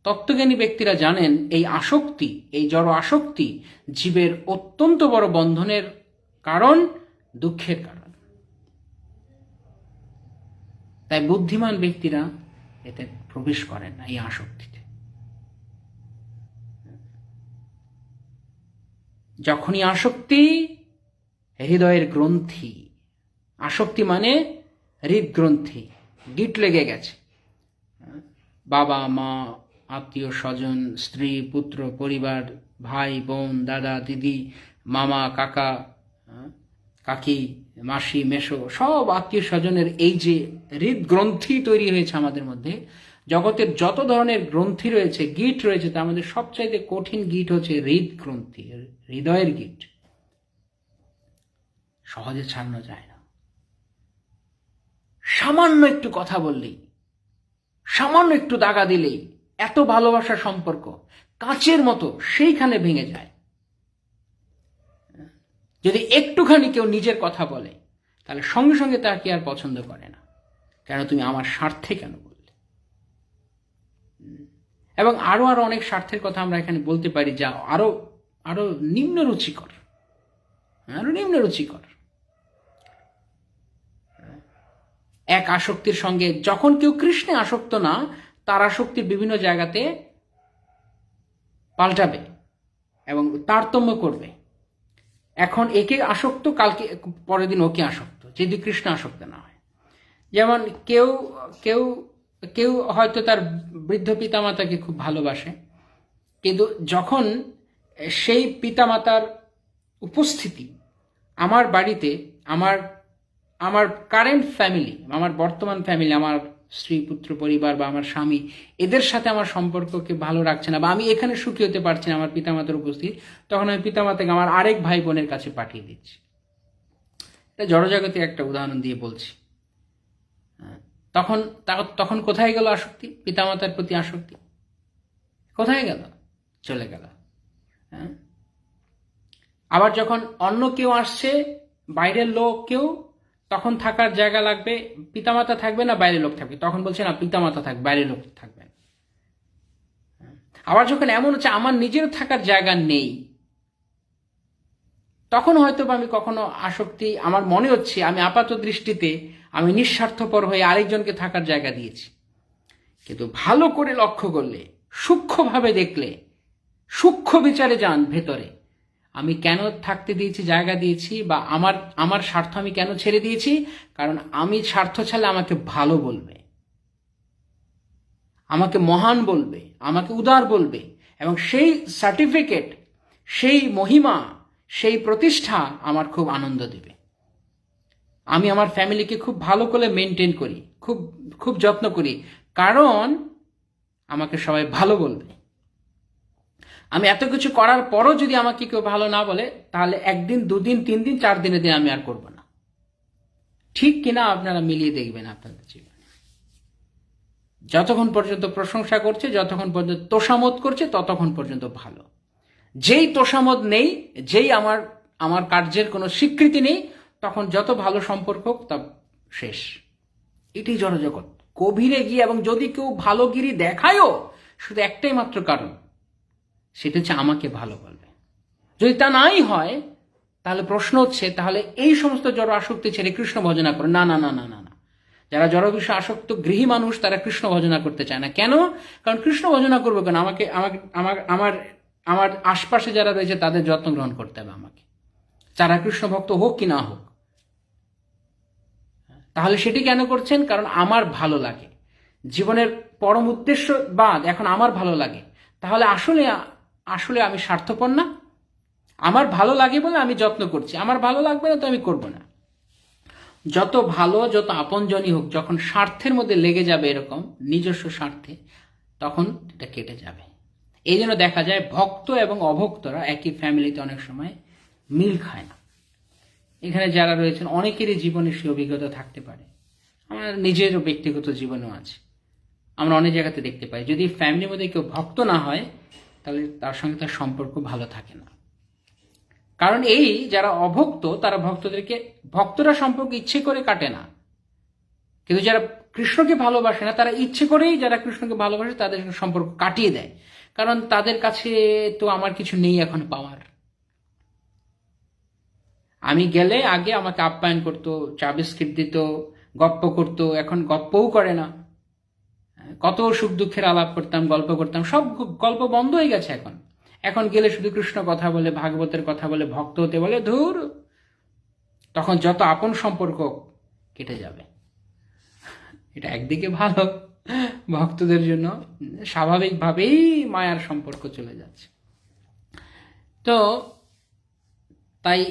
তত্ত্বজ্ঞানী ব্যক্তিরা জানেন এই আসক্তি, এই জড় আসক্তি জীবের অত্যন্ত বড় বন্ধনের কারণ, দুঃখের কারণ। তাই বুদ্ধিমান ব্যক্তিরা এতে প্রবেশ করেন না, এই আসক্তিতে। যখনই আসক্তি হৃদয়ের গ্রন্থি, আসক্তি মানে হৃদগ্রন্থি, গিট লেগে গেছে, বাবা মা আত্মীয় স্বজন, স্ত্রী পুত্র পরিবার, ভাই বোন, দাদা দিদি, মামা কাকা কাকি, মাসি মেশো, সব আত্মীয় স্বজনের এই যে হৃদগ্রন্থি তৈরি হয়েছে আমাদের মধ্যে, জগতের যত ধরনের গ্রন্থি রয়েছে, গিট রয়েছে, তার মধ্যে সবচাইতে কঠিন গিট হচ্ছে হৃদগ্রন্থি, হৃদয়ের গিট। সহজে ছাড়ানো যায় না। সামান্য একটু কথা বললেই, সামান্য একটু দাগা দিলেই এত ভালোবাসার সম্পর্ক কাঁচের মতো সেইখানে ভেঙে যায়। যদি একটুখানি কেউ নিজের কথা বলে, তাহলে সঙ্গে সঙ্গে তাকে আর পছন্দ করে না। কেন? তুমি আমার স্বার্থে কেন বললে? এবং আরো অনেক স্বার্থের কথা আমরা এখানে বলতে পারি, যা আরো আরো নিম্ন রুচিকর, আরো নিম্ন রুচিকর। এক আসক্তির সঙ্গে যখন কেউ কৃষ্ণে আসক্ত না, তার আসক্তির বিভিন্ন জায়গাতে পাল্টাবে এবং তারতম্য করবে। এখন একে আসক্ত, কালকে পরের দিন ওকে আসক্ত, যদি কৃষ্ণ আসক্ত না হয়। যেমন কেউ কেউ কেউ হয়তো তার বৃদ্ধ পিতামাতাকে খুব ভালোবাসে, কিন্তু যখন সেই পিতামাতার উপস্থিতি আমার বাড়িতে, আমার আমার কারেন্ট ফ্যামিলি, আমার বর্তমান ফ্যামিলি, আমার স্ত্রী পুত্র পরিবার বা আমার স্বামী, এদের সাথে আমার সম্পর্ককে ভালো রাখছে না, বা আমি এখানে সুখী হতে পারছি না আমার পিতামাতার উপস্থিতি, তখন আমি পিতামাতাকে আমার আরেক ভাই বোনের কাছে পাঠিয়ে দিচ্ছি। এটা জড়জগতে একটা উদাহরণ দিয়ে বলছি। তখন তখন কোথায় গেল আসক্তি? পিতামাতার প্রতি আসক্তি কোথায় গেল? চলে গেল। হ্যাঁ, আবার যখন অন্য কেউ আসছে, বাইরের লোক কেউ, তখন থাকার জায়গা লাগবে, পিতামাতা থাকবে না বাইরের লোক থাকবে, তখন বলছে না পিতামাতা থাকবে, বাইরের লোক থাকবে। আবার যখন এমন হচ্ছে আমার নিজের থাকার জায়গা নেই, তখন হয়তো আমি কখনো আসক্তি, আমার মনে হচ্ছে আমি আপাত দৃষ্টিতে আমি নিঃস্বার্থপর হয়ে আরেকজনকে থাকার জায়গা দিয়েছি। কিন্তু ভালো করে লক্ষ্য করলে, সূক্ষ্মভাবে দেখলে, সূক্ষ্ম বিচারে যান ভেতরে, আমি কেন থাকতে দিয়েছি, জায়গা দিয়েছি, বা আমার স্বার্থ আমি কেন ছেড়ে দিয়েছি? কারণ আমি স্বার্থ ছাড়লে আমাকে ভালো বলবে, আমাকে মহান বলবে, আমাকে উদার বলবে, এবং সেই সার্টিফিকেট, সেই মহিমা, সেই প্রতিষ্ঠা আমার খুব আনন্দ দেবে। আমি আমার ফ্যামিলিকে খুব ভালো করে মেনটেন করি, খুব খুব যত্ন করি, কারণ আমাকে সবাই ভালো বলবে। আমি এত কিছু করার পরও যদি আমাকে কেউ ভালো না বলে, তাহলে একদিন, দুদিন, 3 দিন, 4 দিনের দিন আমি আর করব না। ঠিক কিনা আপনারা মিলিয়ে দেখবেন আপনাদের জীবনে। যতক্ষণ পর্যন্ত প্রশংসা করছে, যতক্ষণ পর্যন্ত তোষামোদ করছে, ততক্ষণ পর্যন্ত ভালো। যেই তোষামোদ নেই, যেই আমার কার্যের কোনো স্বীকৃতি নেই, তখন যত ভালো সম্পর্ক হোক তা শেষ। এটাই জড়জগৎ। গভীরে গিয়ে, এবং যদি কেউ ভালোগিরি দেখায়ও, শুধু একটাই মাত্র কারণ, সেটা হচ্ছে আমাকে ভালো বলবে। যদি তা নাই হয়, তাহলে প্রশ্ন হচ্ছে, তাহলে এই সমস্ত জড় আসক্তি ছেড়ে কৃষ্ণ ভজনা করে। না না না না না না, যারা জড় বিষয় আসক্ত গৃহী মানুষ, তারা কৃষ্ণ ভজনা করতে চায় না। কেন? কারণ কৃষ্ণ ভজনা করবো কেন? আমাকে আমাকে আমার আমার আমার আশপাশে যারা রয়েছে তাদের যত্ন গ্রহণ করতে হবে আমাকে, যারা কৃষ্ণ ভক্ত হোক কি না হোক। তাহলে সেটি কেন করছেন? কারণ আমার ভালো লাগে, জীবনের পরম উদ্দেশ্য বাদ এখন আমার ভালো লাগে। তাহলে আসলে আসলে আমি স্বার্থপর না? আমার ভালো লাগে বলে আমি যত্ন করছি, আমার ভালো লাগবে না তো আমি করব না। যত ভালো, যত আপনজনই হোক, যখন স্বার্থের মধ্যে লেগে যাবে, এরকম নিজস্ব স্বার্থে, তখন এটা কেটে যাবে। এই জন্য দেখা যায় ভক্ত এবং অভক্তরা একই ফ্যামিলিতে অনেক সময় মিল খায় না। এখানে যারা রয়েছেন অনেকেরই জীবনে সে অভিজ্ঞতা থাকতে পারে, আমার নিজেরও ব্যক্তিগত জীবনেও আছে। আমরা অনেক জায়গাতে দেখতে পাই, যদি ফ্যামিলির মধ্যে কেউ ভক্ত না হয়, তাহলে তার সঙ্গে তার সম্পর্ক ভালো থাকে না। কারণ এই যারা অভক্ত, তারা ভক্তরা সম্পর্ক ইচ্ছে করে কাটে না, কিন্তু যারা কৃষ্ণকে ভালোবাসে না, তারা ইচ্ছে করেই, যারা কৃষ্ণকে ভালোবাসে তাদের সম্পর্ক কাটিয়ে দেয়। কারণ তাদের কাছে তো আমার কিছু নেই এখন পাওয়ার। আমি গেলে আগে আমাকে আপ্যায়ন করতো, চা বিস্কিট দিত, গপ্প করতো, এখন গপ্পও করে না। কত সুখ দুঃখের আলাপ করতাম, গল্প করতাম, সব গল্প বন্ধ হয়ে গেছে এখন। এখন গেলে শুধু কৃষ্ণ কথা বলে, ভাগবতের কথা বলে, ভক্ত হতে বলে, ধুর। তখন যত আপন সম্পর্ক কেটে যাবে। এটা একদিকে ভালো, ভক্তদের জন্য স্বাভাবিকভাবেই মায়ার সম্পর্ক চলে যাচ্ছে। তো তাই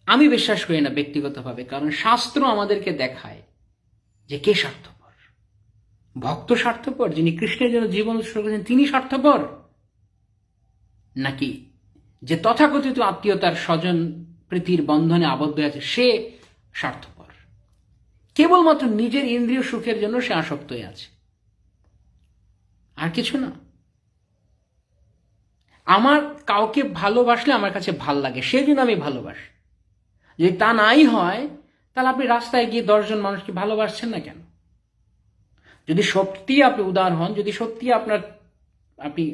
আমি বিশ্বাস করি না ব্যক্তিগতভাবে, কারণ শাস্ত্র আমাদেরকে দেখায় যে কে স্বার্থপর। ভক্ত স্বার্থপর, যিনি কৃষ্ণের জন্য জীবন উৎসর্গ করেছেন তিনি স্বার্থপর, নাকি যে তথাকথিত আত্মীয়তার স্বজন প্রীতির বন্ধনে আবদ্ধ আছে সে স্বার্থপর? কেবলমাত্র নিজের ইন্দ্রিয় সুখের জন্য সে আসক্ত হয়ে আছে, আর কিছু না। আমার কাউকে ভালোবাসলে আমার কাছে ভাল লাগে, সেই জন্য আমি ভালোবাসি। যদি তা নাই হয়, তাহলে আপনি রাস্তায় গিয়ে 10 জন মানুষকে ভালোবাসছেন না কেন? যদি সত্যি আপনি উদার হন, যদি সত্যি আপনি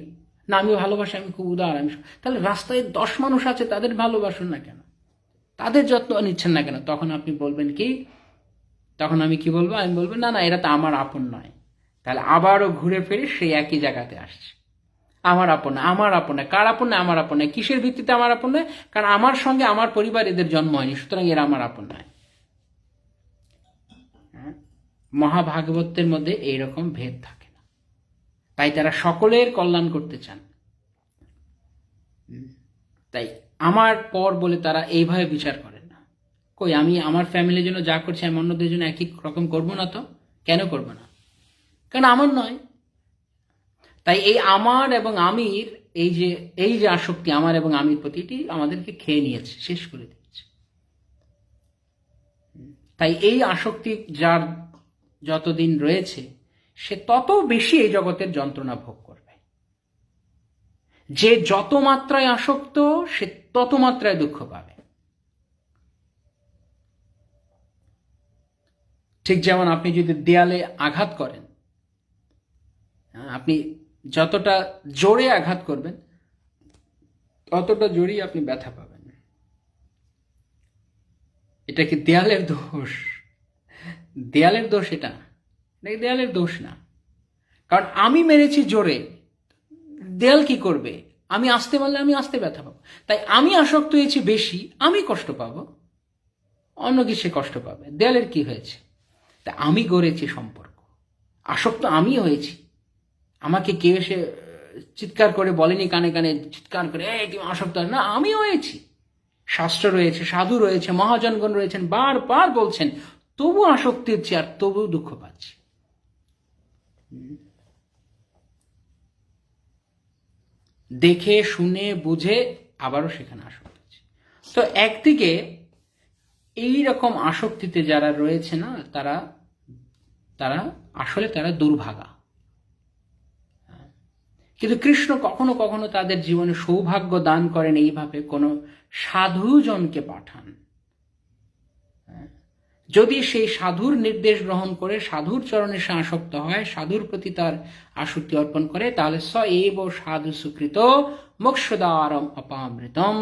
না আমি ভালোবাসি, আমি খুব উদার, তাহলে রাস্তায় 10 মানুষ আছে, তাদের ভালোবাসুন না কেন, তাদের যত্ন নিচ্ছেন না কেন? তখন আপনি বলবেন কি, তখন আমি কি বলবো? আমি বলবো না না, এরা তো আমার আপন নয়। তাহলে আবারও ঘুরে ফিরে সেই একই জায়গাতে আসছে। আমার আপন না, আমার আপন না। কার আপন না? আমার আপন নয়। কিসের ভিত্তিতে আমার আপন নয়? কারণ আমার সঙ্গে আমার পরিবার এদের জন্ম হয়নি, সুতরাং এরা আমার আপন নয়। মহাভাগবতের মধ্যে এইরকম ভেদ থাকে না, তাই তারা সকলের কল্যাণ করতে চান। তাই আমার পর বলে তারা এইভাবে বিচার করেন না। কই, আমি আমার ফ্যামিলির জন্য যা করছি আমি অন্যদের জন্য একই রকম করবো না? তো কেন করবো না? কারণ আমার নয়। তাই এই আমার এবং আমির, এই যে আসক্তি আমার এবং আমির প্রতি, এটি আমাদেরকে খেয়ে নিয়েছে, শেষ করে দিয়েছে। তাই এই আসক্তি যার যতদিন রয়েছে, সে তত বেশি এই জগতের যন্ত্রণা ভোগ করবে। যে যত মাত্রায় আসক্ত, সে তত মাত্রায় দুঃখ পাবে। ঠিক যেমন আপনি যদি দেয়ালে আঘাত করেন, আপনি যতটা জোরে আঘাত করবেন ততটা জোরেই আপনি ব্যথা পাবেন। এটা কি দেয়ালের দোষ? দেয়ালের দোষ এটা দেয়ালের দোষ না। কারণ আমি মেরেছি জোরে, দেয়াল কি করবে? আমি আসতে মারলে আমি আসতে ব্যথা পাবো। তাই আমি আসক্ত হয়েছি বেশি, আমি কষ্ট পাবো, অন্য কিছু কষ্ট পাবে। দেয়ালের কি হয়েছে? তা আমি গড়েছি সম্পর্ক, আসক্ত আমি হয়েছি। আমাকে কেউ এসে চিৎকার করে বলেনি কানে কানে, চিৎকার করে এই তুমি আসক্ত না, আমি হয়েছি। শাস্ত্র রয়েছে, সাধু রয়েছে, মহাজনগণ রয়েছেন, বারবার বলছেন, তবু আসক্তি হচ্ছে আর তবু দুঃখ পাচ্ছি। দেখে শুনে বুঝে আবারও সেখানে আসক্ত হচ্ছে। তো একদিকে এই রকম আসক্তিতে যারা রয়েছে না, তারা তারা আসলে তারা দুর্ভাগা। কিন্তু কৃষ্ণ কখনো কখনো তাদের জীবনে সৌভাগ্য দান করেন, এইভাবে কোনো সাধুজনকে পাঠান। যদি সেই সাধুর নির্দেশ গ্রহণ করে সাধুর চরণে সে আসক্ত হয়, সাধুর প্রতি তার আসক্তি অর্পণ করে, তাহলে স এব সাধু সুকৃত মোক্ষদ্বারম অপামৃতম,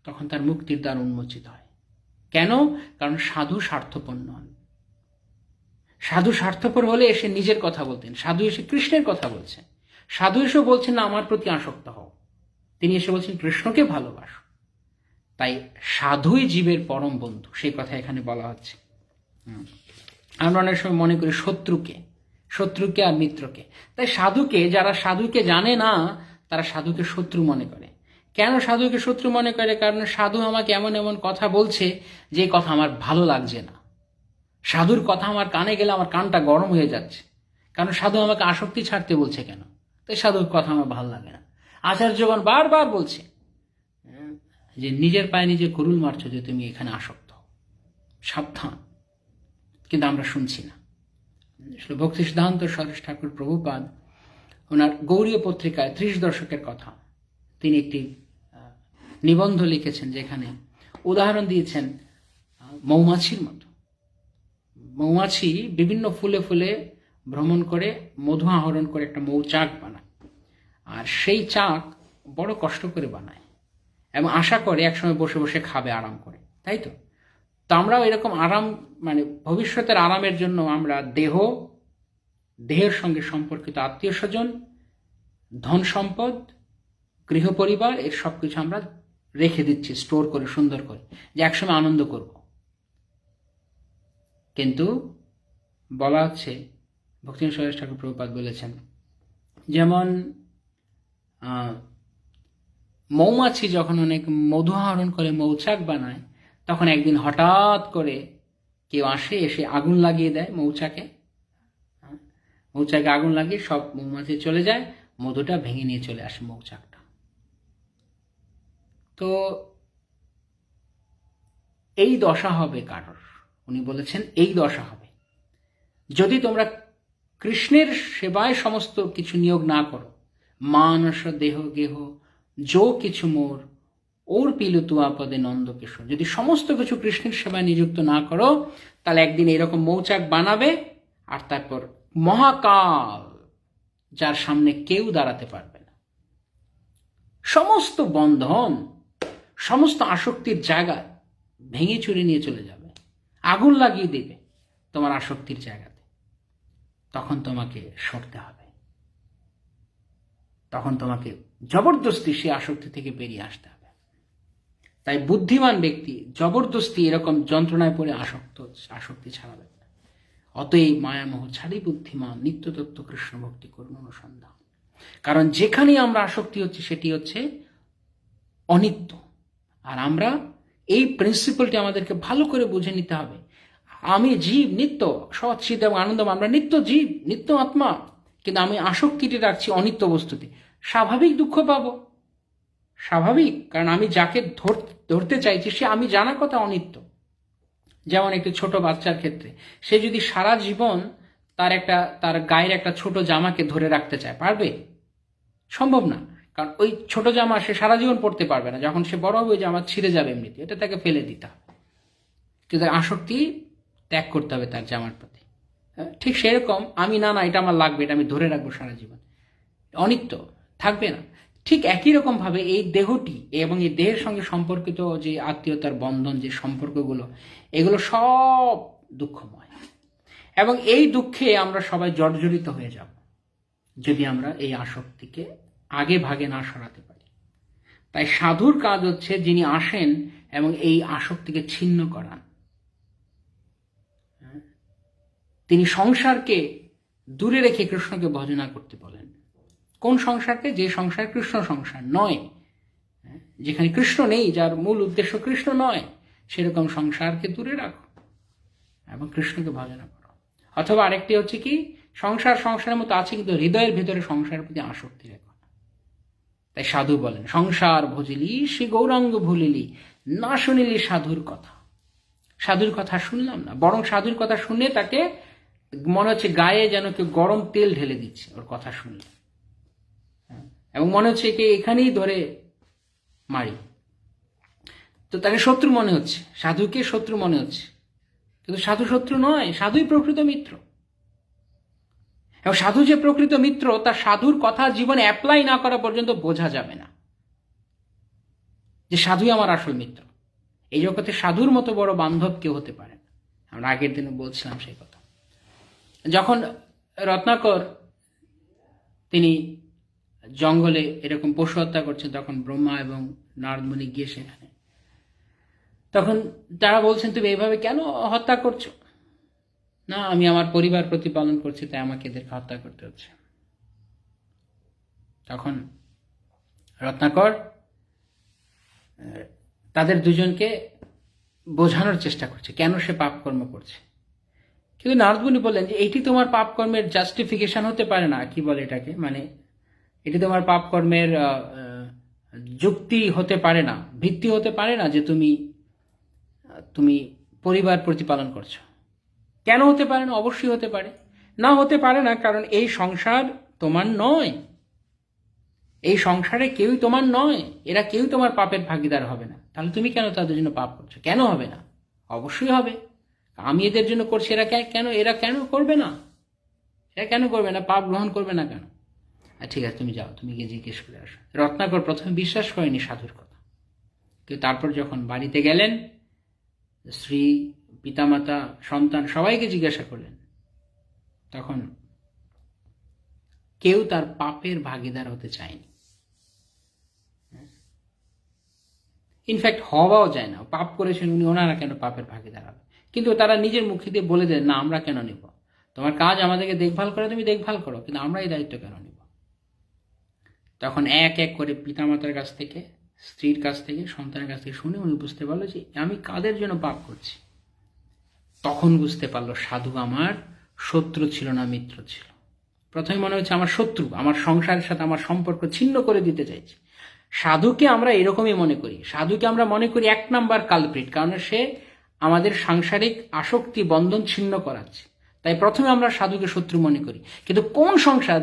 তখন তার মুক্তির দ্বার উন্মোচিত হয়। কেন? কারণ সাধু স্বার্থপর নন। সাধু স্বার্থপর হলে এসে নিজের কথা বলতেন, সাধু এসে কৃষ্ণের কথা বলছেন। সাধু এসে বলছেন না আমার প্রতি আসক্ত হও, তিনি এসে বলছেন কৃষ্ণকে ভালোবাসো। তাই সাধুই জীবের পরম বন্ধু, সেই কথা এখানে বলা হচ্ছে। আমরা অনেক সময় মনে করি শত্রুকে আর মিত্রকে। তাই সাধুকে, যারা সাধুকে জানে না তারা সাধুকে শত্রু মনে করে। কেন সাধুকে শত্রু মনে করে? কারণ সাধু আমাকে এমন এমন কথা বলছে যে কথা আমার ভালো লাগছে না। সাধুর কথা আমার কানে গেলে আমার কানটা গরম হয়ে যাচ্ছে, কারণ সাধু আমাকে আসক্তি ছাড়তে বলছে। কেন? তাই সাধুর কথা আমার ভালো লাগে না। আচার্যগণ বারবার বলছে যে নিজের পায়ে নিজে কুরুল মারছো যে তুমি এখানে আসক্ত, সাবধান। কিন্তু আমরা শুনছি না। ভক্তি সিদ্ধান্ত সরস্বতী ঠাকুর প্রভুপাদ ওনার গৌড়ীয় পত্রিকায় 30 দশকের কথা তিনি একটি নিবন্ধ লিখেছেন, যেখানে উদাহরণ দিয়েছেন মৌমাছির মতো। মৌমাছি বিভিন্ন ফুলে ফুলে ভ্রমণ করে মধু আহরণ করে একটা মৌচাক বানায়, আর সেই চাক বড় কষ্ট করে বানায় এবং আশা করে একসময় বসে বসে খাবে আরাম করে, তাই তো? তো আমরাও এরকম আরাম, মানে ভবিষ্যতের আরামের জন্য আমরা দেহের সঙ্গে সম্পর্কিত আত্মীয় স্বজন, ধন সম্পদ, গৃহ পরিবার, এর সব কিছু আমরা রেখে দিচ্ছি স্টোর করে সুন্দর করে, যে একসময় আনন্দ করব। কিন্তু বলা হচ্ছে, ভক্তিনাথ সরস্বতী ঠাকুর প্রভুপাদ বলেছেন, যেমন মৌমাছি যখন অনেক মধু আহরণ করে মৌচাক বানায়, তখন একদিন হঠাৎ করে কেউ এসে আগুন লাগিয়ে দেয় মৌচাকে আগুন লাগিয়ে সব মৌমাছি চলে যায়, মধুটা ভেঙে নিয়ে চলে আসে মৌচাকটা। তো এই দশা হবে কারোর, উনি বলেছেন এই দশা হবে যদি তোমরা কৃষ্ণের সেবায় সমস্ত কিছু নিয়োগ না করো। মানস দেহ গেহ যো কিছু মোর ওর পিলু তুয়া পদে নন্দকিশোর, যদি সমস্ত কিছু কৃষ্ণের সেবায় নিযুক্ত না করো, তাহলে একদিন এরকম মৌচাক বানাবে, আর তারপর মহাকাল, যার সামনে কেউ দাঁড়াতে পারবে না। সমস্ত বন্ধন, সমস্ত আসক্তির জায়গা ভেঙে চুরে নিয়ে চলে যাবে, আগুন লাগিয়ে দেবে তোমার আসক্তির জায়গাতে। তখন তোমাকে সরতে হবে, তখন তোমাকে জবরদস্তি সে আসক্তি থেকে বেরিয়ে আসতে হবে। তাই বুদ্ধিমান ব্যক্তি জবরদস্তি এরকম যন্ত্রণায় পড়ে আসক্তি ছাড়াবে না। অতএব মায়ামোহ ছাড়ি বুদ্ধিমান, নিত্যতত্ত্ব কৃষ্ণ ভক্তি করুন অনুসন্ধান। কারণ যেখানেই আমরা আসক্তি হচ্ছে সেটি হচ্ছে অনিত্য। আর আমরা এই প্রিন্সিপালটি আমাদেরকে ভালো করে বুঝে নিতে হবে। আমি জীব, নিত্য, সৎ, চিৎ এবং আনন্দম, আমরা নিত্য জীব, নিত্য আত্মা, কিন্তু আমি আসক্তিটি রাখছি অনিত্য বস্তুতে। স্বাভাবিক দুঃখ পাবো, স্বাভাবিক, কারণ আমি যাকে ধরতে চাইছি সে আমি জানা কথা অনিত্য। যেমন একটি ছোট বাচ্চার ক্ষেত্রে, সে যদি সারা জীবন তার গায়ের একটা ছোট জামাকে ধরে রাখতে চায়, পারবে? সম্ভব না, কারণ ওই ছোট জামা সে সারা জীবন পরতে পারবে না। যখন সে বড় হবে ওই জামা ছিঁড়ে যাবে এমনিতে, এটা তাকে ফেলে দিতে হবে। কিন্তু আসক্তি ত্যাগ করতে হবে তার জামার প্রতি। ঠিক সেরকম আমি না এটা আমার লাগবে, এটা আমি ধরে রাখবো সারা জীবন, অনিত্য, থাকবে না। ঠিক একই রকম ভাবে এই দেহটি এবং এই দেহের সঙ্গে সম্পর্কিত যে আত্মীয়তার বন্ধন, যে সম্পর্কগুলো, এগুলো সব দুঃখময়। এবং এই দুঃখে আমরা সবাই জর্জরিত হয়ে যাব যদি আমরা এই আসক্তিকে আগে ভাগে না সরাতে পারি। তাই সাধুর কাজ হচ্ছে যিনি আসেন এবং এই আসক্তিকে ছিন্ন করান। তিনি সংসারকে দূরে রেখে কৃষ্ণকে ভজনা করতে বলেন। কোন সংসারকে? যে সংসার কৃষ্ণ সংসার নয়, যেখানে কৃষ্ণ নেই, যার মূল উদ্দেশ্য কৃষ্ণ নয়, সেরকম সংসারকে দূরে রাখো এবং কৃষ্ণকে ভজনা করো। অথবা আরেকটি হচ্ছে কি, সংসারের মতো আছে কিন্তু হৃদয়ের ভেতরে সংসারের প্রতি আসক্তি রেখো। তাই সাধু বলেন, সংসার ভজিলি সে গৌরাঙ্গ ভুলিলি, না শুনিলি সাধুর কথা। সাধুর কথা শুনলাম না, বরং সাধুর কথা শুনে তাকে মনে হচ্ছে গায়ে যেন কেউ গরম তেল ঢেলে দিচ্ছে ওর কথা শুনলে, এবং মনে হচ্ছে একে এখানেই ধরে মারি। তো তাকে শত্রু মনে হচ্ছে, সাধুকে শত্রু মনে হচ্ছে, কিন্তু সাধু শত্রু নয়, সাধুই প্রকৃত মিত্র। এবং সাধু যে প্রকৃত মিত্র তা সাধুর কথা জীবনে অ্যাপ্লাই না করা পর্যন্ত বোঝা যাবে না যে সাধুই আমার আসল মিত্র। এই জগতে সাধুর মতো বড় বান্ধব কেউ হতে পারে না। আমরা আগের দিনে বলছিলাম সেই কথা। যখন রত্নাকর তিনি জঙ্গলে এরকম পশু হত্যা করছেন, তখন ব্রহ্মা এবং নারদ মুনি গিয়ে সেখানে, তখন তারা বলছেন তুমি এইভাবে কেন হত্যা করছো? না, আমি আমার পরিবার প্রতিপালন করছি, তাই আমাকে এদেরকে হত্যা করতে হচ্ছে। তখন রত্নাকর তাদের দুজনকে বোঝানোর চেষ্টা করছে কেন সে পাপ কর্ম করছে। কিন্তু নারদ মুনি বললেন যে এটি তোমার পাপ কর্মের জাস্টিফিকেশন হতে পারে না। কি বলে এটাকে, মানে এটি তোমার পাপ কর্মের যুক্তি হতে পারে না, ভিত্তি হতে পারে না যে তুমি পরিবার প্রতিপালন করছো। কেন হতে পারে না? অবশ্যই হতে পারে। না হতে পারে না কারণ এই সংসার তোমার নয়, এই সংসারে কেউই তোমার নয়, এরা কেউ তোমার পাপের ভাগিদার হবে না। তাহলে তুমি কেন তাদের জন্য পাপ করছো? কেন হবে না? অবশ্যই হবে। আমি এদের জন্য করছি, এরা কেন করবে না? এরা কেন করবে না? পাপ গ্রহণ করবে না কেন? ঠিক আছে, তুমি যাও, তুমি গিয়ে জিজ্ঞেস করে আসো। রত্নাকর প্রথমে বিশ্বাস করেনি সাধুর কথা, কিন্তু তারপর যখন বাড়িতে গেলেন, স্ত্রী, পিতামাতা, সন্তান সবাইকে জিজ্ঞাসা করলেন, তখন কেউ তার পাপের ভাগিদার হতে চায়নি। ইনফ্যাক্ট হওয়াও যায় না। পাপ করেছেন উনি, ওনারা কেন পাপের ভাগিদার হবে? কিন্তু তারা নিজের মুখে দিয়ে বলে দেন, না আমরা কেন নেব? তোমার কাজ আমাদেরকে দেখভাল করে, তুমি দেখভাল করো, কিন্তু আমরা এই দায়িত্ব কেন নেব? তখন এক এক করে পিতামাতার কাছ থেকে, স্ত্রীর কাছ থেকে, সন্তানের কাছ থেকে শুনে উনি বুঝতে পারলো যে আমি কাদের জন্য পাপ করছি। তখন বুঝতে পারলো সাধু আমার শত্রু ছিল না, মিত্র ছিল। প্রথমে মনে হচ্ছে আমার শত্রু, আমার সংসারের সাথে আমার সম্পর্ক ছিন্ন করে দিতে চাইছে। সাধুকে আমরা এরকমই মনে করি, সাধুকে আমরা মনে করি এক নাম্বার কালপ্রিট, কারণ সে আমাদের সাংসারিক আসক্তি বন্ধন ছিন্ন করাচ্ছে। তাই প্রথমে আমরা সাধুকে শত্রু মনে করি। কিন্তু কোন সংসার,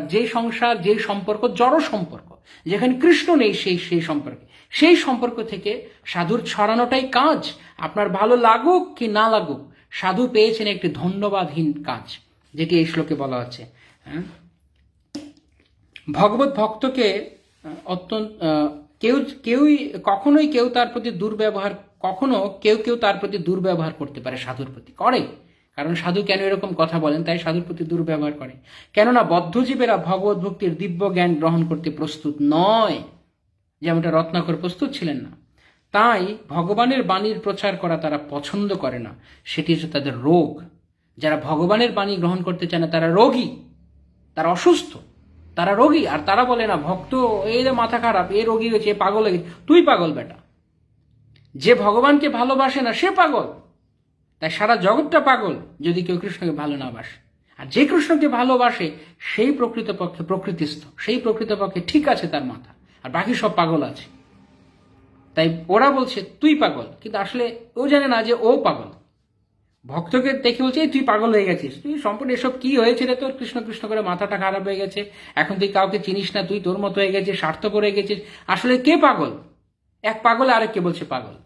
যে সম্পর্ক জড় সম্পর্ক, যেখানে কৃষ্ণ নেই, সেই সম্পর্ক থেকে সাধুর ছড়ানোটাই কাজ। আপনার ভালো লাগুক কি না লাগুক, সাধু পেয়েছেন একটি ধন্যবাদহীন কাজ, যেটি এই শ্লোকে বলা হচ্ছে। ভগবত ভক্তকে অত্যন্ত কেউ কেউই কখনোই কেউ তার প্রতি দুর্ব্যবহার, কখনো কেউ কেউ তার প্রতি দুর্ব্যবহার করতে পারে, সাধুর প্রতি করে। কারণ সাধু কেন এরকম কথা বলেন, তাই সাধুর প্রতি দুর্ব্যবহার করে। কেননা বদ্ধজীবেরা ভগবত ভক্তির দিব্য জ্ঞান গ্রহণ করতে প্রস্তুত নয়, যেমনটা রত্নাকর প্রস্তুত ছিলেন না। তাই ভগবানের বাণীর প্রচার করা তারা পছন্দ করে না, সেটি হচ্ছে তাদের রোগ। যারা ভগবানের বাণী গ্রহণ করতে চায় না তারা রোগী, তারা অসুস্থ, তারা রোগী। আর তারা বলে না ভক্ত এই যে মাথা খারাপ, এ রোগী হয়েছে, এ পাগল হয়ে গেছে। তুই পাগল বেটা, যে ভগবানকে ভালোবাসে না সে পাগল। তাই সারা জগৎটা পাগল যদি কেউ কৃষ্ণকে ভালো না বাসে। আর যে কৃষ্ণকে ভালোবাসে সেই প্রকৃতপক্ষে প্রকৃতিস্থ, সেই প্রকৃতপক্ষে ঠিক আছে তার মাথা, আর বাকি সব পাগল আছে। তাই ওরা বলছে তুই পাগল, কিন্তু আসলে ও জানে না যে ও পাগল। ভক্তকে দেখে বলছে তুই পাগল হয়ে গেছিস, তুই সম্পূর্ণ এসব কি হয়েছে রে তোর, কৃষ্ণ কৃষ্ণ করে মাথাটা খারাপ হয়ে গেছে, এখন তুই কাউকে চিনিস না, তুই তোর মতো হয়ে গেছিস, স্বার্থপর হয়ে গেছিস। আসলে কে পাগল? এক পাগলে আরেককে বলছে পাগল।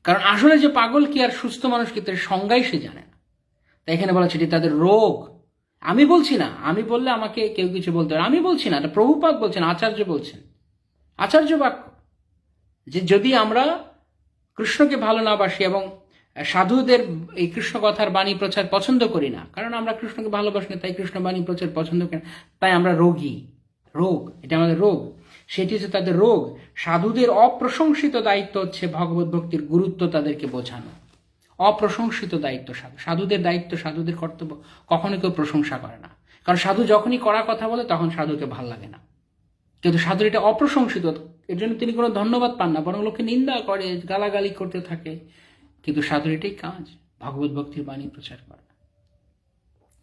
কারণ আসলে যে পাগল কি আর সুস্থ মানুষ কি তার সংজ্ঞাই সে জানে না। তাই এখানে বলা হচ্ছে এটি তাদের রোগ। আমি বলছি না, আমি বললে আমাকে কেউ কিছু বলতে পারে, আমি বলছি না, এটা প্রভুপাদ বলছেন, আচার্য বলছেন, আচার্য বাক্য, যে যদি আমরা কৃষ্ণকে ভালো না বাসি এবং সাধুদের এই কৃষ্ণ কথার বাণী প্রচার পছন্দ করি না, কারণ আমরা কৃষ্ণকে ভালোবাসি না, তাই কৃষ্ণ বাণী প্রচার পছন্দ করি না, তাই আমরা রোগী। রোগ, এটা আমাদের রোগ, সেটি হচ্ছে তাদের রোগ। সাধুদের অপ্রশংসিত দায়িত্ব হচ্ছে ভগবত ভক্তির গুরুত্ব তাদেরকে বোঝানো। অপ্রশংসিত দায়িত্ব সাধুদের দায়িত্ব, সাধুদের কর্তব্য কখনো কেউ প্রশংসা করে না। কারণ সাধু যখনই কড়া কথা বলে তখন সাধুকে ভাল লাগে না। কিন্তু সাধুর এটা অপ্রশংসিত, এর জন্য তিনি কোনো ধন্যবাদ পান না, বরং লোককে নিন্দা করে, গালাগালি করতে থাকে। কিন্তু সাধুর এটাই কাজ, ভগবত ভক্তির বাণী প্রচার করা।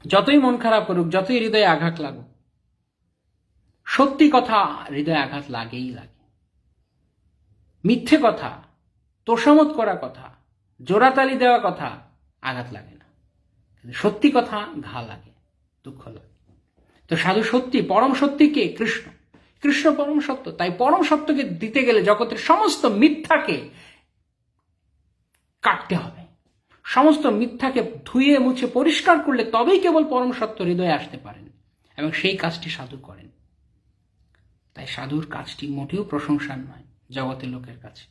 যতই মন খারাপ করুক, যতই হৃদয়ে আঘাত লাগুক, সত্যি কথা হৃদয়ে আঘাত লাগেই লাগে। মিথ্যে কথা, তোষামত করা কথা, জোড়াতালি দেওয়া কথা আঘাত লাগে না, কিন্তু সত্যি কথা ঘা লাগে, দুঃখ লাগে। তো সাধু সত্যি, পরম সত্যি কে? কৃষ্ণ। কৃষ্ণ পরম সত্য। তাই পরম সত্যকে দিতে গেলে জগতের সমস্ত মিথ্যাকে কাটতে হবে, সমস্ত মিথ্যাকে ধুয়ে মুছে পরিষ্কার করলে তবেই কেবল পরম সত্য হৃদয়ে আসতে পারেন, এবং সেই কাজটি সাধু করেন। তাই সাধুর কাজটি মোটেও প্রশংসার নয় জগতের লোকের কাছে।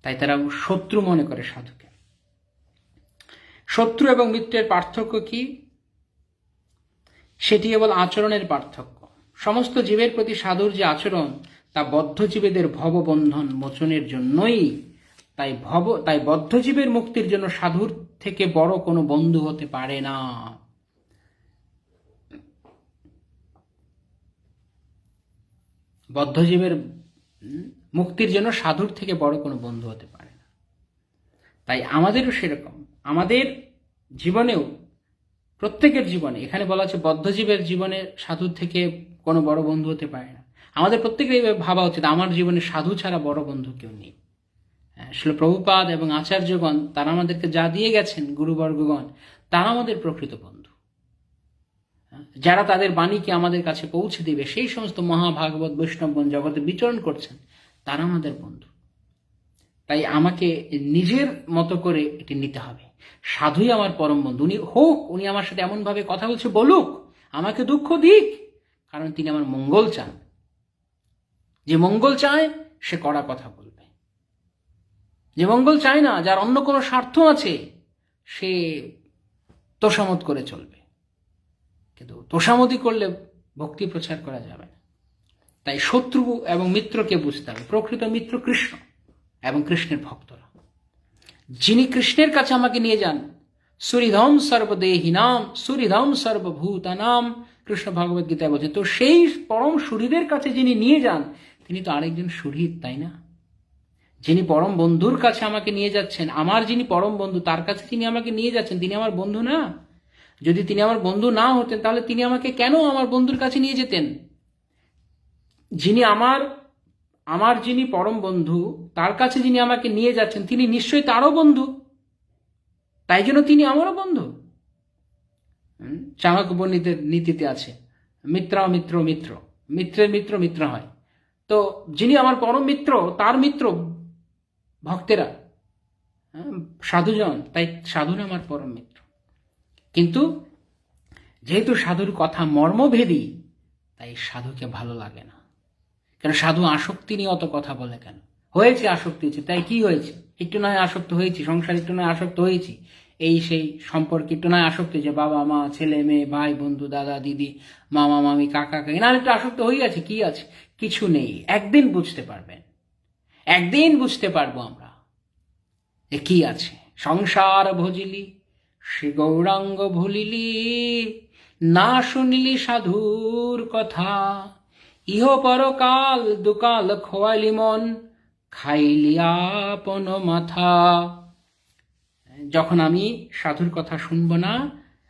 তাই তারা শত্রু মনে করে সাধুকে। শত্রু এবং মিত্রের পার্থক্য কি? সেটি কেবল আচরণের পার্থক্য। সমস্ত জীবের প্রতি সাধুর যে আচরণ তা বদ্ধজীবেদের ভববন্ধন মোচনের জন্যই। তাই বদ্ধজীবের মুক্তির জন্য সাধুর থেকে বড় কোনো বন্ধু হতে পারে না। বদ্ধজীবের মুক্তির জন্য সাধুর থেকে বড় কোনো বন্ধু হতে পারে না। তাই আমাদেরও সেরকম, আমাদের জীবনেও, প্রত্যেকের জীবনে, এখানে বলা আছে বদ্ধজীবের জীবনে সাধুর থেকে কোনো বড় বন্ধু হতে পারে না। আমাদের প্রত্যেকের এইভাবে ভাবা উচিত, আমার জীবনে সাধু ছাড়া বড় বন্ধু কেউ নেই। আসলে প্রভুপাদ এবং আচার্যগণ তারা আমাদেরকে যা দিয়ে গেছেন, গুরুবর্গগণ, তারা আমাদের প্রকৃত বন্ধু। যারা তাদের বাণীকে আমাদের কাছে পৌঁছে দিবে, সেই সমস্ত মহাভাগবত বৈষ্ণবগণ জগতে বিচরণ করছেন, তারা আমাদের বন্ধু। তাই আমাকে নিজের মতো করে এটি নিতে হবে। সাধুই আমার পরম বন্ধু। উনি হোক, উনি আমার সাথে এমন ভাবে কথা বলছে, বলুক, আমাকে দুঃখ দিক, কারণ তিনি আমার মঙ্গল চান। যে মঙ্গল চায় সে কড়া কথা বলবে, যে মঙ্গল চায় না, যার অন্য কোনো স্বার্থ আছে, সে তোষামত করে চলবে। কিন্তু তোষামতি করলে ভক্তি প্রচার করা যাবে না। তাই শত্রু এবং মিত্রকে বুঝতে হবে। প্রকৃত মিত্র কৃষ্ণ এবং কৃষ্ণের ভক্তরা। যিনি কৃষ্ণের কাছে আমাকে নিয়ে যান, সুহৃদম সর্বদেহিনাম সুহৃদম সর্বভূতানাম, কৃষ্ণ ভগবত গীতায় বলছেন। তো সেই পরম সুহৃদের কাছে যিনি নিয়ে যান, তিনি তো আরেকজন সুহৃদ, তাই না? যিনি পরম বন্ধুর কাছে আমাকে নিয়ে যাচ্ছেন, আমার যিনি পরম বন্ধু, তার কাছে যিনি আমাকে নিয়ে যাচ্ছেন, তিনি আমার বন্ধু না? যদি তিনি আমার বন্ধু না হতেন, তাহলে তিনি আমাকে কেন আমার বন্ধুর কাছে নিয়ে যেতেন? যিনি আমার যিনি পরম বন্ধু, তার কাছে যিনি আমাকে নিয়ে যাচ্ছেন, তিনি নিশ্চয়ই তারও বন্ধু, তাই জন্য তিনি আমারও বন্ধু। চাণক্য পণ্ডিতের নীতিতে আছে, মিত্রা মিত্র মিত্র, মিত্রের মিত্র মিত্র হয়। তো যিনি আমার পরম মিত্র, তার মিত্র ভক্তেরা, সাধুজন, তাই সাধুরা আমার পরম মিত্র। কিন্তু যেহেতু সাধুর কথা মর্মভেদী, তাই সাধুকে ভালো লাগে না। কেন সাধু আসক্তি নিয়ে অত কথা বলে কেন? হয়েছে আসক্তি হয়েছে, তাই কি হয়েছে? একটু নয় আসক্ত হয়েছি, সংসার একটু নয় আসক্ত হয়েছি, এই সেই সম্পর্কে একটু নয় আসক্তি, যে বাবা মা ছেলে মেয়ে ভাই বন্ধু দাদা দিদি মামা মামি কাকা কাকি, না একটু আসক্ত হয়ে আছে, কি আছে? কিছু নেই। একদিন বুঝতে পারবেন, একদিন বুঝতে পারবো আমরা যে কি আছে। সংসার ভজিলি শ্রী গৌরাঙ্গ ভুলিলি, না শুনিলি সাধুর কথা, ইহ পরকাল দুকাল খোয়ালি মন, খাইলি আপন মাথা। যখন আমি সাধুর কথা শুনবো না,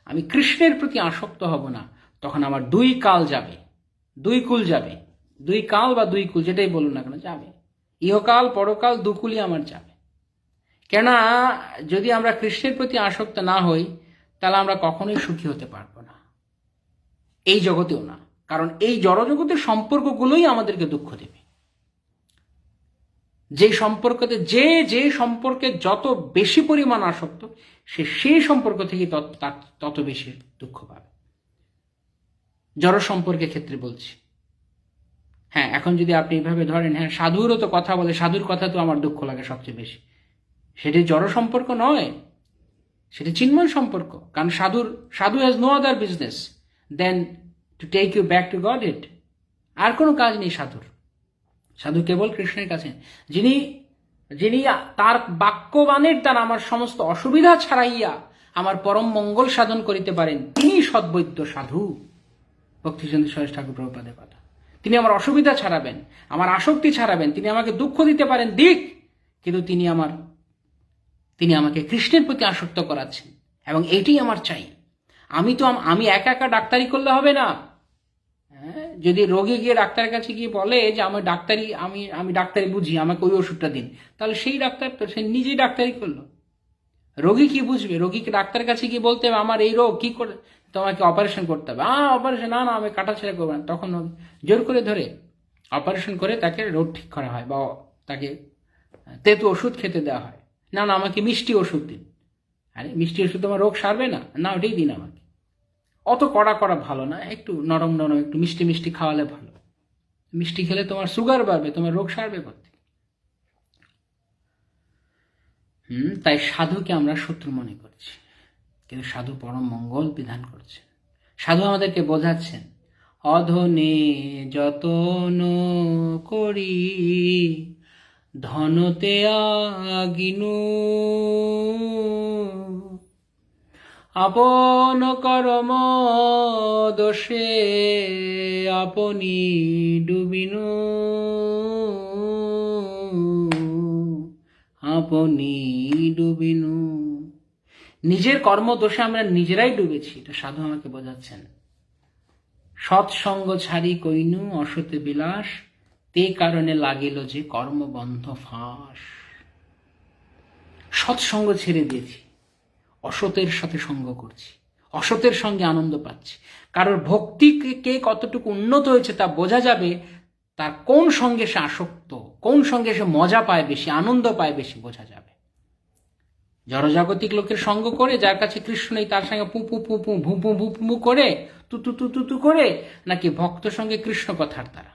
আমি কৃষ্ণের প্রতি আসক্ত হব না, তখন আমার দুই কাল যাবে, দুই কুল যাবে, দুই কাল বা দুই কুল যেটাই বলুন না কেন যাবে। ইহকাল পরকাল দুকুলই আমার যাবে। কেননা যদি আমরা কৃষ্ণের প্রতি আসক্ত না হই, তাহলে আমরা কখনোই সুখী হতে পারবো না, এই জগতেও না। কারণ এই জড়জগতের সম্পর্কগুলোই আমাদেরকে দুঃখ দেবে। যে সম্পর্কতে যে সম্পর্কে যত বেশি পরিমাণ আসক্ত, সে সেই সম্পর্ক থেকে তত বেশি দুঃখ পাবে। জড় সম্পর্কের ক্ষেত্রে বলছি। হ্যাঁ, এখন যদি আপনি এইভাবে ধরেন, হ্যাঁ সাধুরও তো কথা বলে, সাধুর কথা তো আমার দুঃখ লাগে সবচেয়ে বেশি, সেটি জড় সম্পর্ক নয়, সেটি চিন্ময় সম্পর্ক। কারণ সাধু has no other business than to take you back to God it. আর কোনো কাজ নেই সাধুর। সাধু কেবল কৃষ্ণের কাছে, যিনি তার বাক্যবাণের দ্বারা আমার সমস্ত অসুবিধা ছাড়াইয়া আমার পরম মঙ্গল সাধন করিতে পারেন, তিনি সদ্বৈদ্য সাধু। ভক্তিচন্দ্র সরেশ ঠাকুর প্রভুপাদের কথা। তিনি আমার অসুবিধা ছাড়াবেন, আমার আসক্তি ছাড়াবেন, তিনি আমাকে দুঃখ দিতে পারেন দিক, কিন্তু তিনি আমাকে কৃষ্ণের প্রতি আসক্ত করাচ্ছেন, এবং এটাই আমার চাই। আমি একা একা ডাক্তারি করলে হবে না। যদি রোগী গিয়ে ডাক্তারের কাছে গিয়ে বলে যে আমি ডাক্তারি বুঝি, আমাকে ওই ওষুধটা দিন, তাহলে সেই ডাক্তার তো সে নিজেই ডাক্তারি করলো। রোগী কি বুঝবে? রোগীকে ডাক্তারের কাছে গিয়ে বলতে হবে আমার এই রোগ, কি করে তোমাকে অপারেশন করতে হবে। অপারেশন না আমি কাটাছেড়া করবো না। তখন জোর করে ধরে অপারেশন করে তাকে রোগ ঠিক করা হয়, বা তাকে তেতো ওষুধ খেতে দেওয়া হয়। না আমাকে মিষ্টি ওষুধ দিন। আরে মিষ্টি ওষুধ তোমার রোগ সারবে না, ওটাই দিন আমাকে। অত কড়া ভালো না, একটু নরম একটু মিষ্টি মিষ্টি খাওয়ালে ভালো। মিষ্টি খেলে তোমার সুগার বাড়বে, তোমার রোগ সারবে কোথেকে? তাই সাধুকে আমরা শত্রু মনে করছি, কিন্তু সাধু পরম মঙ্গল বিধান করছেন। সাধু আমাদেরকে বোঝাচ্ছেন, অধনে যতন করি ধনতে আগিনু, আপন কর্ম দোষে আপনি ডুবিনু, আপনি ডুবিনু। নিজের কর্মদোষে আমরা নিজেরাই ডুবেছি, এটা সাধু আমাকে বোঝাচ্ছেন। সৎসঙ্গ ছাড়ি কইনু অসতে বিলাস, তে কারণে লাগিল যে কর্মবন্ধ ফাঁস। সৎসঙ্গ ছেড়ে দিয়েছি, অসতের সাথে সঙ্গ করছি, অসতের সঙ্গে আনন্দ পাচ্ছি। কারোর ভক্তি কে কতটুকু উন্নত হয়েছে তা বোঝা যাবে তার কোন সঙ্গে সে আসক্ত, কোন সঙ্গে সে মজা পায় বেশি, আনন্দ পায় বেশি, বোঝা যাবে। জড়জাগতিক লোকের সঙ্গ করে, যার কাছে কৃষ্ণ নেই, তার সঙ্গে পু পু পু পু ভু ভু ভু ভু করে তু তু তু তু তু করে, নাকি ভক্ত সঙ্গে কৃষ্ণ কথার দ্বারা,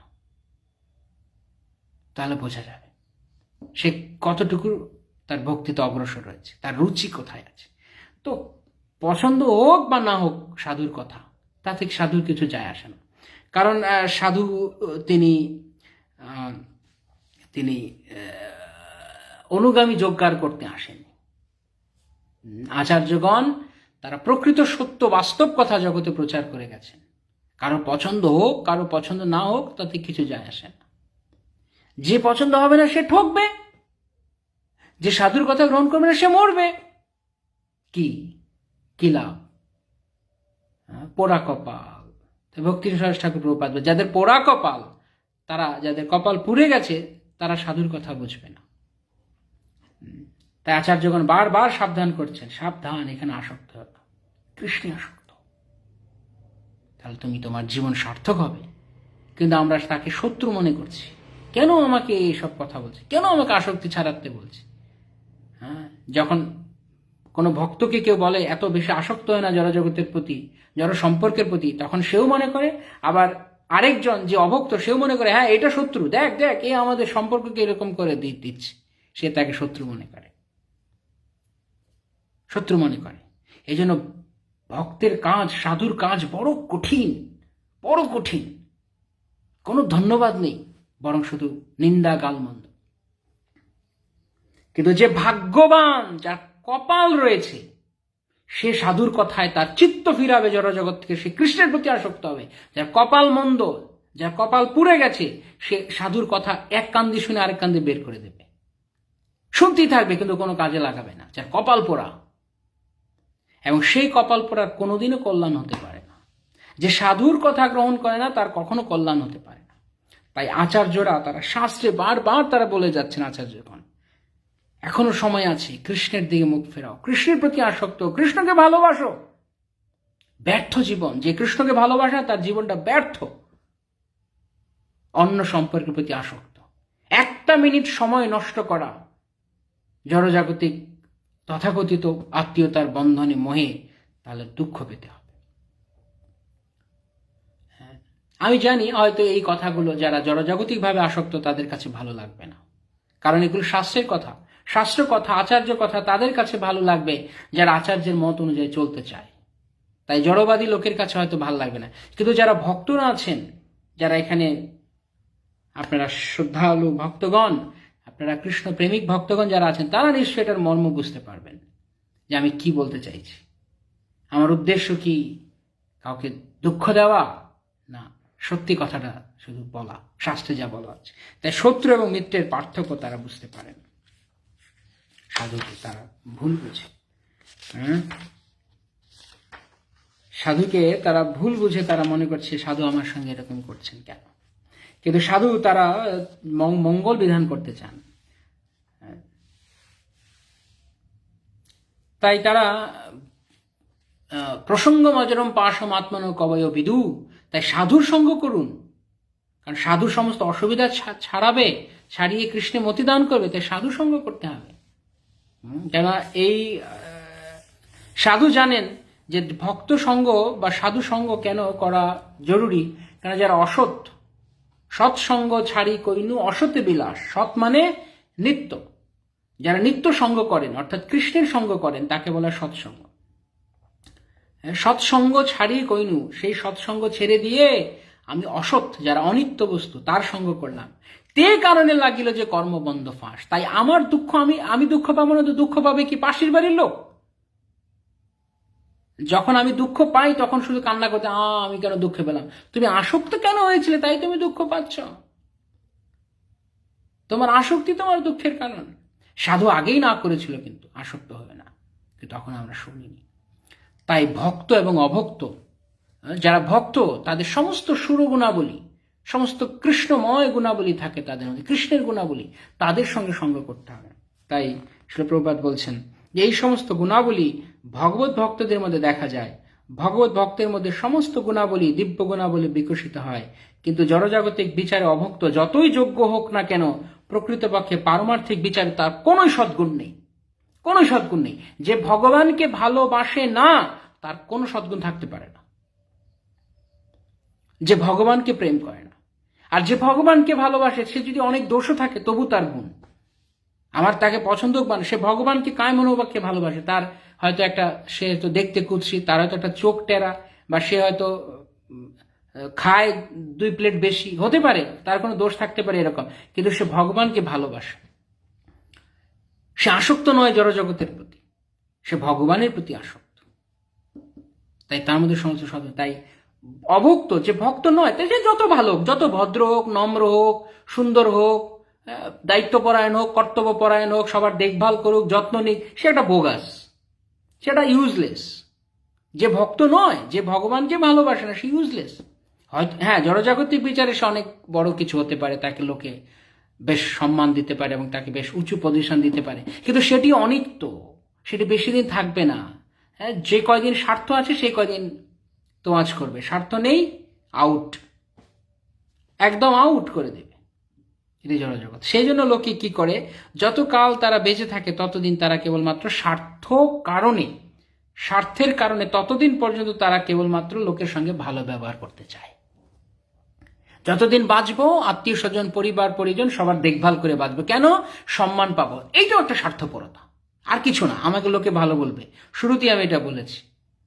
তাহলে বোঝা যাবে সে কতটুকু তার ভক্তিতে অগ্রসর রয়েছে, তার রুচি কোথায় আছে। তো পছন্দ হোক বা না হোক সাধুর কথা, তা থেকে সাধুর কিছু যায় আসে না। কারণ সাধু তিনি অনুগামী যোগ্যার করতে আসেন। আচার্যগণ তারা প্রকৃত সত্য বাস্তব কথা জগতে প্রচার করে গেছেন। কারো পছন্দ হোক কারো পছন্দ না হোক তাতে কিছু যায় আসে না। যে পছন্দ হবে না সে ঠকবে, যে সাধুর কথা গ্রহণ করবে না সে মরবে। কি লাভ? পোড়া কপাল। ভক্তি সরেশ ঠাকুর প্রভুপাদ, যাদের পোড়া কপাল, যাদের কপাল পুড়ে গেছে, তারা সাধুর কথা বুঝবে না। তাই আচার্যগণ বারবার সাবধান করছেন, সাবধান, এখানে আসক্ত হবে, কৃষ্ণে আসক্ত, তাহলে তুমি তোমার জীবন সার্থক হবে। কিন্তু আমরা তাকে শত্রু মনে করছি। কেন আমাকে এইসব কথা বলছে, কেন আমাকে আসক্তি ছাড়াতে বলছে? যখন কোনো ভক্তকে কেউ বলে এত বেশি আসক্ত হয় না জড়জগতের প্রতি, জড় সম্পর্কের প্রতি, তখন সেও মনে করে, আবার আরেকজন যে অভক্ত সেও মনে করে হ্যাঁ এটা শত্রু, দেখ দেখ এ আমাদের সম্পর্ককে এরকম করে দিচ্ছে, সে তাকে শত্রু মনে করে, শত্রু মনে করে। এই জন্য ভক্তের কাজ, সাধুর কাজ বড় কঠিন, বড় কঠিন। কোনো ধন্যবাদ নেই, বরং শুধু নিন্দা গালমন্দ। কিন্তু যে ভাগ্যবান, যার কপাল রয়েছে, সে সাধুর কথায় তার চিত্ত ফিরাবে জড়জগৎ থেকে, সে কৃষ্ণের প্রতি আসক্ত হবে। যার কপাল মন্দ, যার কপাল পুড়ে গেছে, সে সাধুর কথা এক কান দিয়ে শুনে আরেক কান দিয়ে বের করে দেবে, শুনতেই থাকবে কিন্তু কোনো কাজে লাগাবে না, যার কপাল পোড়া। এবং সেই কপাল পোড়ার কোনোদিনও কল্যাণ হতে পারে না। যে সাধুর কথা গ্রহণ করে না তার কখনো কল্যাণ হতে পারে না। তাই আচার্যরা, তারা শাস্ত্রে বারবার তারা বলে যাচ্ছেন, আচার্যগণ এখনো সময় আছে, কৃষ্ণের দিকে মুখ ফেরাও, কৃষ্ণের প্রতি আসক্ত, কৃষ্ণকে ভালোবাসো। ব্যর্থ জীবন, যে কৃষ্ণকে ভালোবাসে তার জীবনটা ব্যর্থ, অন্য সম্পর্কের প্রতি আসক্ত। একটা মিনিট সময় নষ্ট করা জড়জাগতিক তথাকথিত আত্মীয়তার বন্ধনে মোহে, তাহলে দুঃখ পেতে হবে। আমি জানি হয়তো এই কথাগুলো যারা জড়জাগতিকভাবে আসক্ত তাদের কাছে ভালো লাগবে না, কারণ এগুলো শাস্ত্রের কথা, শাস্ত্র কথা, আচার্য কথা তাদের কাছে ভালো লাগবে যারা আচার্যের মত অনুযায়ী চলতে চায়। তাই জড়বাদী লোকের কাছে হয়তো ভালো লাগবে না। কিন্তু যারা ভক্তরা আছেন, যারা এখানে আপনারা শ্রদ্ধালু ভক্তগণ, আপনারা কৃষ্ণ প্রেমিক ভক্তগণ যারা আছেন, তারা নিশ্চয়ই এটার মর্ম বুঝতে পারবেন যে আমি কি বলতে চাইছি। আমার উদ্দেশ্য কি কাউকে দুঃখ দেওয়া না, সত্যি কথাটা শুধু বলা, শাস্ত্রে যা বলা আছে। তাই শত্রু এবং মিত্রের পার্থক্য তারা বুঝতে পারেন, সাধুকে তারা ভুল বুঝে। সাধুকে তারা ভুল বুঝে, তারা মনে করছে সাধু আমার সঙ্গে এরকম করছেন কেন। কিন্তু সাধু তারা মঙ্গল বিধান করতে চান। তাই তারা প্রসঙ্গ মজরম পাশম আত্মনো কবয় বিদু, তাই সাধুর সঙ্গ করুন, কারণ সাধু সমস্ত অসুবিধা ছাড়াবে, ছাড়িয়ে কৃষ্ণে মতিদান করবে। তাই সাধু সঙ্গ করতে হবে। কেন এই সাধু জানেন যে ভক্ত সঙ্গ বা সাধু সঙ্গ কেন করা জরুরি, কেন যারা অসৎ, সৎসঙ্গ ছাড়ি কইনু অসতে বিলাস, সৎ মানে নিত্য, যারা নিত্য সঙ্গ করেন অর্থাৎ কৃষ্ণের সঙ্গ করেন তাকে বলা সৎসঙ্গ। সৎসঙ্গ ছাড়ি কইনু, সেই সৎসঙ্গ ছেড়ে দিয়ে আমি অসৎ, যারা অনিত্য বস্তু তার সঙ্গ করলাম, তে কারণে লাগিল যে কর্মবন্ধ ফাঁস। তাই আমার দুঃখ, আমি দুঃখ পাবো না তো দুঃখ পাবে কি পাশের বাড়ির লোক? যখন আমি দুঃখ পাই তখন শুধু কান্না করতে, আমি কেন দুঃখ পেলাম। তুমি আসক্ত কেন হয়েছিলে তাই তুমি দুঃখ পাচ্ছ, তোমার আসক্তি তোমার দুঃখের কারণ। সাধু আগেই না করেছিল কিন্তু আসক্ত হবে না, কিন্তু তখন আমরা শুনিনি। তাই ভক্ত এবং অভক্ত, যারা ভক্ত তাদের সমস্ত সুরগুণাবলী, সমস্ত কৃষ্ণময় গুণাবলী থাকে তাদের মধ্যে, কৃষ্ণের গুণাবলী, তাদের সঙ্গে সঙ্গ করতে হবে। তাই শ্রীল প্রভুপাদ বলছেন যে এই সমস্ত গুণাবলী ভগবত ভক্তদের মধ্যে দেখা যায়, ভগবত ভক্তের মধ্যে সমস্ত গুণাবলী, দিব্য গুণাবলী বিকশিত হয়। কিন্তু জড়জাগতিক বিচারে অভক্ত যতই যোগ্য হোক না কেন, প্রকৃতপক্ষে পারমার্থিক বিচারে তার কোনো সদ্গুণ নেই, কোনো সদ্গুণ নেই। যে ভগবানকে ভালোবাসে না তার কোনো সদ্গুণ থাকতে পারে না, যে ভগবানকে প্রেম করে না। আর যে ভগবানকে ভালোবাসে সে যদি অনেক দোষও থাকে তবু তার গুণ, আমার তাকে পছন্দ হোক মানে, সে ভগবানকে কায় মনোবাক্যে ভালোবাসে। তার হয়তো একটা, সে হয়তো দেখতে কুৎসিত, তার হয়তো একটা চোখ টেরা, বা সে হয়তো খায় 2 প্লেট বেশি, হতে পারে তার কোনো দোষ থাকতে পারে এরকম, কিন্তু সে ভগবানকে ভালোবাসে, সে আসক্ত নয় জড়জগতের প্রতি, সে ভগবানের প্রতি আসক্ত। তাই তার মধ্যে সমস্ত সৎ। তাই অভক্ত যে ভক্ত নয়, তাই সে যত ভালো হোক, যত ভদ্র হোক, নম্র হোক, সুন্দর হোক, দায়িত্বপরায়ণ হোক, কর্তব্যপরায়ণ হোক, সবার দেখভাল করুক, যত্ন নিক, সে একটা বোগাস, সেটা ইউজলেস। যে ভক্ত নয়, যে ভগবানকে ভালোবাসে না, সে ইউজলেস। হয়তো হ্যাঁ জড়জাগতিক বিচারে সে অনেক বড় কিছু হতে পারে, তাকে লোকে বেশ সম্মান দিতে পারে এবং তাকে বেশ উঁচু পজিশন দিতে পারে, কিন্তু সেটি অনিত্য, সেটি বেশি দিন থাকবে না। হ্যাঁ, যে কয়দিন স্বার্থ আছে সেই কয়দিন তোয়াজ করবে, স্বার্থ নেই আউট, একদম আউট করে দেবে। এটি জড়জগৎ। সেই জন্য লোকে কি করে, যতকাল তারা বেঁচে থাকে ততদিন তারা কেবলমাত্র স্বার্থের কারণে ততদিন পর্যন্ত তারা কেবলমাত্র লোকের সঙ্গে ভালো ব্যবহার করতে চায়। যতদিন বাঁচবো আত্মীয় স্বজন পরিবার পরিজন সবার দেখভাল করে বাঁচবো, কেন? সম্মান পাবো। এইটাও একটা স্বার্থপরতা, আর কিছু না। আমাকে লোকে ভালো বলবে, শুরুতেই আমি এটা বলেছি।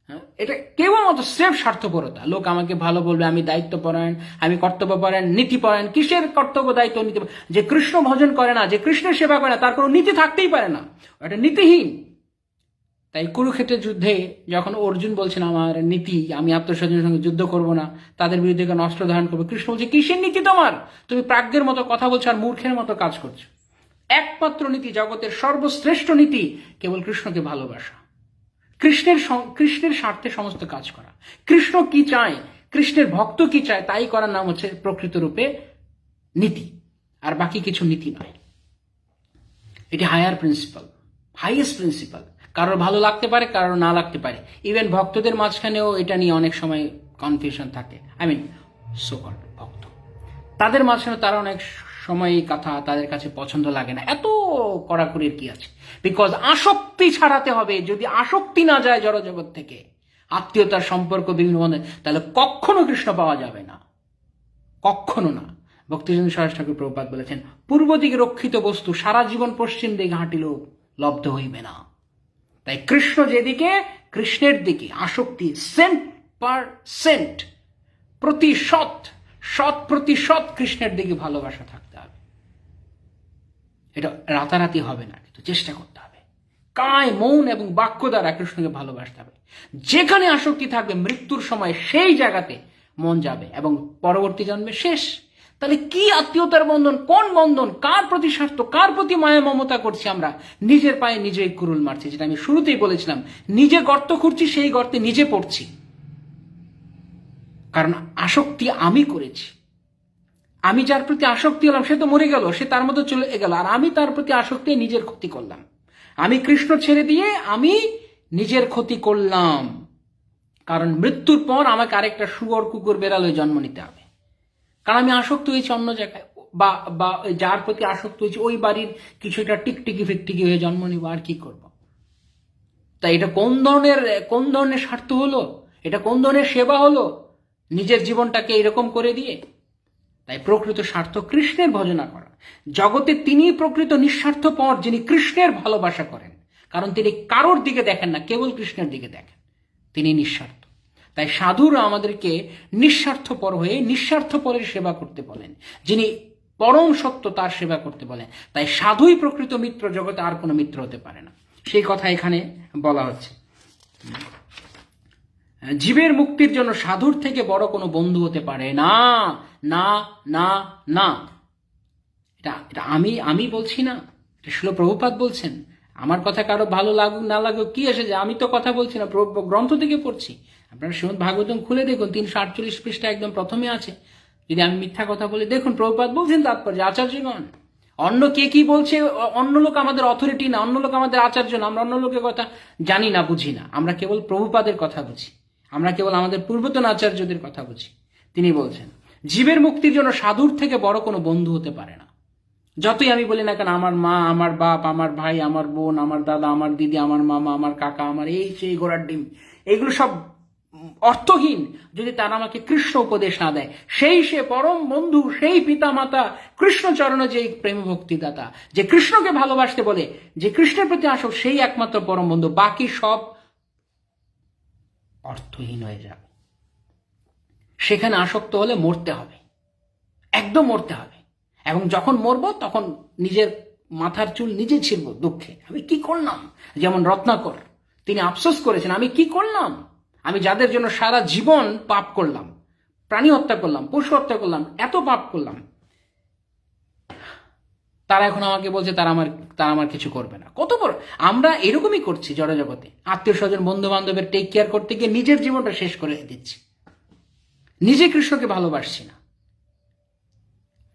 হ্যাঁ, এটা কেবলমাত্র স্রেফ স্বার্থপরতা। লোক আমাকে ভালো বলবে, আমি দায়িত্বপরায়ণ, আমি কর্তব্যপরায়ণ, নীতিপরায়ণ। কিসের কর্তব্য দায়িত্ব নীতি? যে কৃষ্ণ ভজন করে না, যে কৃষ্ণের সেবা করে না, তার কোনো নীতি থাকতেই পারে না, এটা নীতিহীন। তাই কুরুক্ষেত্রের যুদ্ধে যখন অর্জুন বলছেন আমার নীতি, আমি আত্মস্বজনের সঙ্গে যুদ্ধ করব না, তাদের বিরুদ্ধে কেন অস্ত্র ধারণ করবো, কৃষ্ণ বলছে কিসের নীতি তোমার? তুমি প্রাজ্ঞের মতো কথা বলছো আর মূর্খের মতো কাজ করছো। একমাত্র নীতি, জগতের সর্বশ্রেষ্ঠ নীতি কেবল কৃষ্ণকে ভালোবাসা, কৃষ্ণের স্বার্থে সমস্ত কাজ করা। কৃষ্ণ কি চায়, কৃষ্ণের ভক্ত কি চায়, তাই করার নাম হচ্ছে প্রকৃত রূপে নীতি, আর বাকি কিছু নীতি নয়। এটি হায়ার প্রিন্সিপাল, হাইয়েস্ট প্রিন্সিপাল। কারোর ভালো লাগতে পারে, কারোর না লাগতে পারে। ইভেন ভক্তদের মাঝখানেও এটা নিয়ে অনেক সময় কনফিউশন থাকে। সো কল্ড ভক্ত, তাদের মাঝখানে তারা অনেক সময় এই কথা তাদের কাছে পছন্দ লাগে না। এত কড়াকড়ির কি আছে? বিকজ আসক্তি ছাড়াতে হবে। যদি আসক্তি না যায় জড়জগৎ থেকে, আত্মীয়তার সম্পর্ক বিভিন্ন মনে, তাহলে কখনো কৃষ্ণ পাওয়া যাবে না, কখনো না। ভক্তিচন্দ্র সরস্বতী ঠাকুর প্রভুপাদ বলেছেন, পূর্ব দিকে রক্ষিত বস্তু সারা জীবন পশ্চিম দিকে হাঁটিলেও লব্ধ হইবে না। তাই কৃষ্ণ যেদিকে, কৃষ্ণের দিকে আসক্তি 100%, শত কৃষ্ণের দিকে ভালোবাসা থাকতে হবে। এটা রাতারাতি হবে না, কিন্তু চেষ্টা করতে হবে। কায়, মৌন এবং বাক্য দ্বারা কৃষ্ণকে ভালোবাসতে হবে। যেখানে আসক্তি থাকবে, মৃত্যুর সময় সেই জায়গাতে মন যাবে এবং পরবর্তী জন্মে শেষ। তাহলে কি আত্মীয়তার বন্ধন? কোন বন্ধন? কার প্রতি স্বার্থ, কার প্রতি মায়া মমতা করছি আমরা? নিজের পায়ে নিজেই কুরুল মারছি, যেটা আমি শুরুতেই বলেছিলাম। নিজে গর্ত খুঁড়ছি, সেই গর্তে নিজে পড়ছি, কারণ আসক্তি আমি করেছি। আমি যার প্রতি আসক্তি হলাম সে তো মরে গেল, সে তার মতো চলে গেল, আর আমি তার প্রতি আসক্তি নিজের ক্ষতি করলাম। আমি কৃষ্ণ ছেড়ে দিয়ে আমি নিজের ক্ষতি করলাম, কারণ মৃত্যুর পর আমাকে আরেকটা শুয়োর কুকুর বেড়ালে জন্ম নিতে হবে। কারণ আমি আসক্ত হয়েছি অন্য জায়গায়, বা যার প্রতি আসক্ত হয়েছি ওই বাড়ির কিছুটা টিকটিকি ফিকটিকি হয়ে জন্ম নিব, আর কি করব? তাই এটা কোন ধরনের স্বার্থ হলো? এটা কোন ধরনের সেবা হলো? নিজের জীবনটাকে এরকম করে দিয়ে। তাই প্রকৃত স্বার্থ কৃষ্ণের ভজনা করা। জগতে তিনি প্রকৃত নিঃস্বার্থ পর, যিনি কৃষ্ণের ভালোবাসা করেন, কারণ তিনি কারোর দিকে দেখেন না, কেবল কৃষ্ণের দিকে দেখেন। তিনি নিঃস্বার্থ। তাই সাধুরা আমাদেরকে নিঃস্বার্থপর হয়ে নিঃস্বার্থপরের সেবা করতে বলেন, যিনি পরম সত্য তার সেবা করতে বলেন। তাই সাধুই প্রকৃত মিত্র, জগতে আর কোনো মিত্র হতে পারে না। সেই কথা এখানে বলা হচ্ছে। জীবের মুক্তির জন্য সাধুর থেকে বড় কোনো বন্ধু হতে পারে না, না, না, না। এটা আমি বলছি না, এটা শিল প্রভুপাদ বলছেন। আমার কথা কারো ভালো লাগুক না লাগুক কি এসে যায়, আমি তো কথা বলছি না, গ্রন্থ থেকে পড়ছি। আপনারা শ্রীমদ ভাগবতম খুলে দেখুন, 348 পৃষ্ঠা একদম প্রথমে আছে। যদি আমি মিথ্যা কথা বলি, দেখুন প্রভুপাদ বলছেন তাৎপর্য, আচার্যগণ। অন্য কে কি বলছে, অন্য লোক আমাদের অথরিটি না, অন্য লোক আমাদের আচার্য না। আমরা অন্য লোকের কথা জানি না, বুঝি না। আমরা কেবল প্রভুপাদের কথা বুঝি, আমরা কেবল আমাদের পূর্বতন আচার্যদের কথা বুঝি। তিনি বলছেন জীবের মুক্তির জন্য সাধুর থেকে বড় কোনো বন্ধু হতে পারে না। যতই আমি বলি না কেন, আমার মা, আমার বাপ, আমার ভাই, আমার বোন, আমার দাদা, আমার দিদি, আমার মামা, আমার কাকা, আমার এই সেই ঘোড়ার ডিম, এগুলো সব অর্থহীন যদি তারা আমাকে কৃষ্ণ উপদেশ না দেয়। সেই সে পরম বন্ধু, সেই পিতা মাতা কৃষ্ণচরণ, যে প্রেম ভক্তিদাতা, যে কৃষ্ণকে ভালোবাসতে বলে, যে কৃষ্ণের প্রতি আসক, সেই একমাত্র পরম বন্ধু। বাকি সব অর্থহীন হয়ে যাবে। সেখানে আসক্ত হলে মরতে হবে, একদম মরতে হবে। এবং যখন মরবো তখন নিজের মাথার চুল নিজে ছিঁড়ব দুঃখে, আমি কি করলাম। যেমন রত্নাকর, তিনি আফসোস করেছেন, আমি কি করলাম। আমি যাদের জন্য সারা জীবন পাপ করলাম, প্রাণী হত্যা করলাম, পশু হত্যা করলাম, এত পাপ করলাম, তারা এখন আমাকে বলছে তারা আমার কিছু করবে না। কত বড় আমরা এরকমই করছি জড়জগতে। আত্মীয় স্বজন, বন্ধু বান্ধবের টেক কেয়ার করতে গিয়ে নিজের জীবনটা শেষ করে দিচ্ছি, নিজে কৃষ্ণকে ভালোবাসছি না।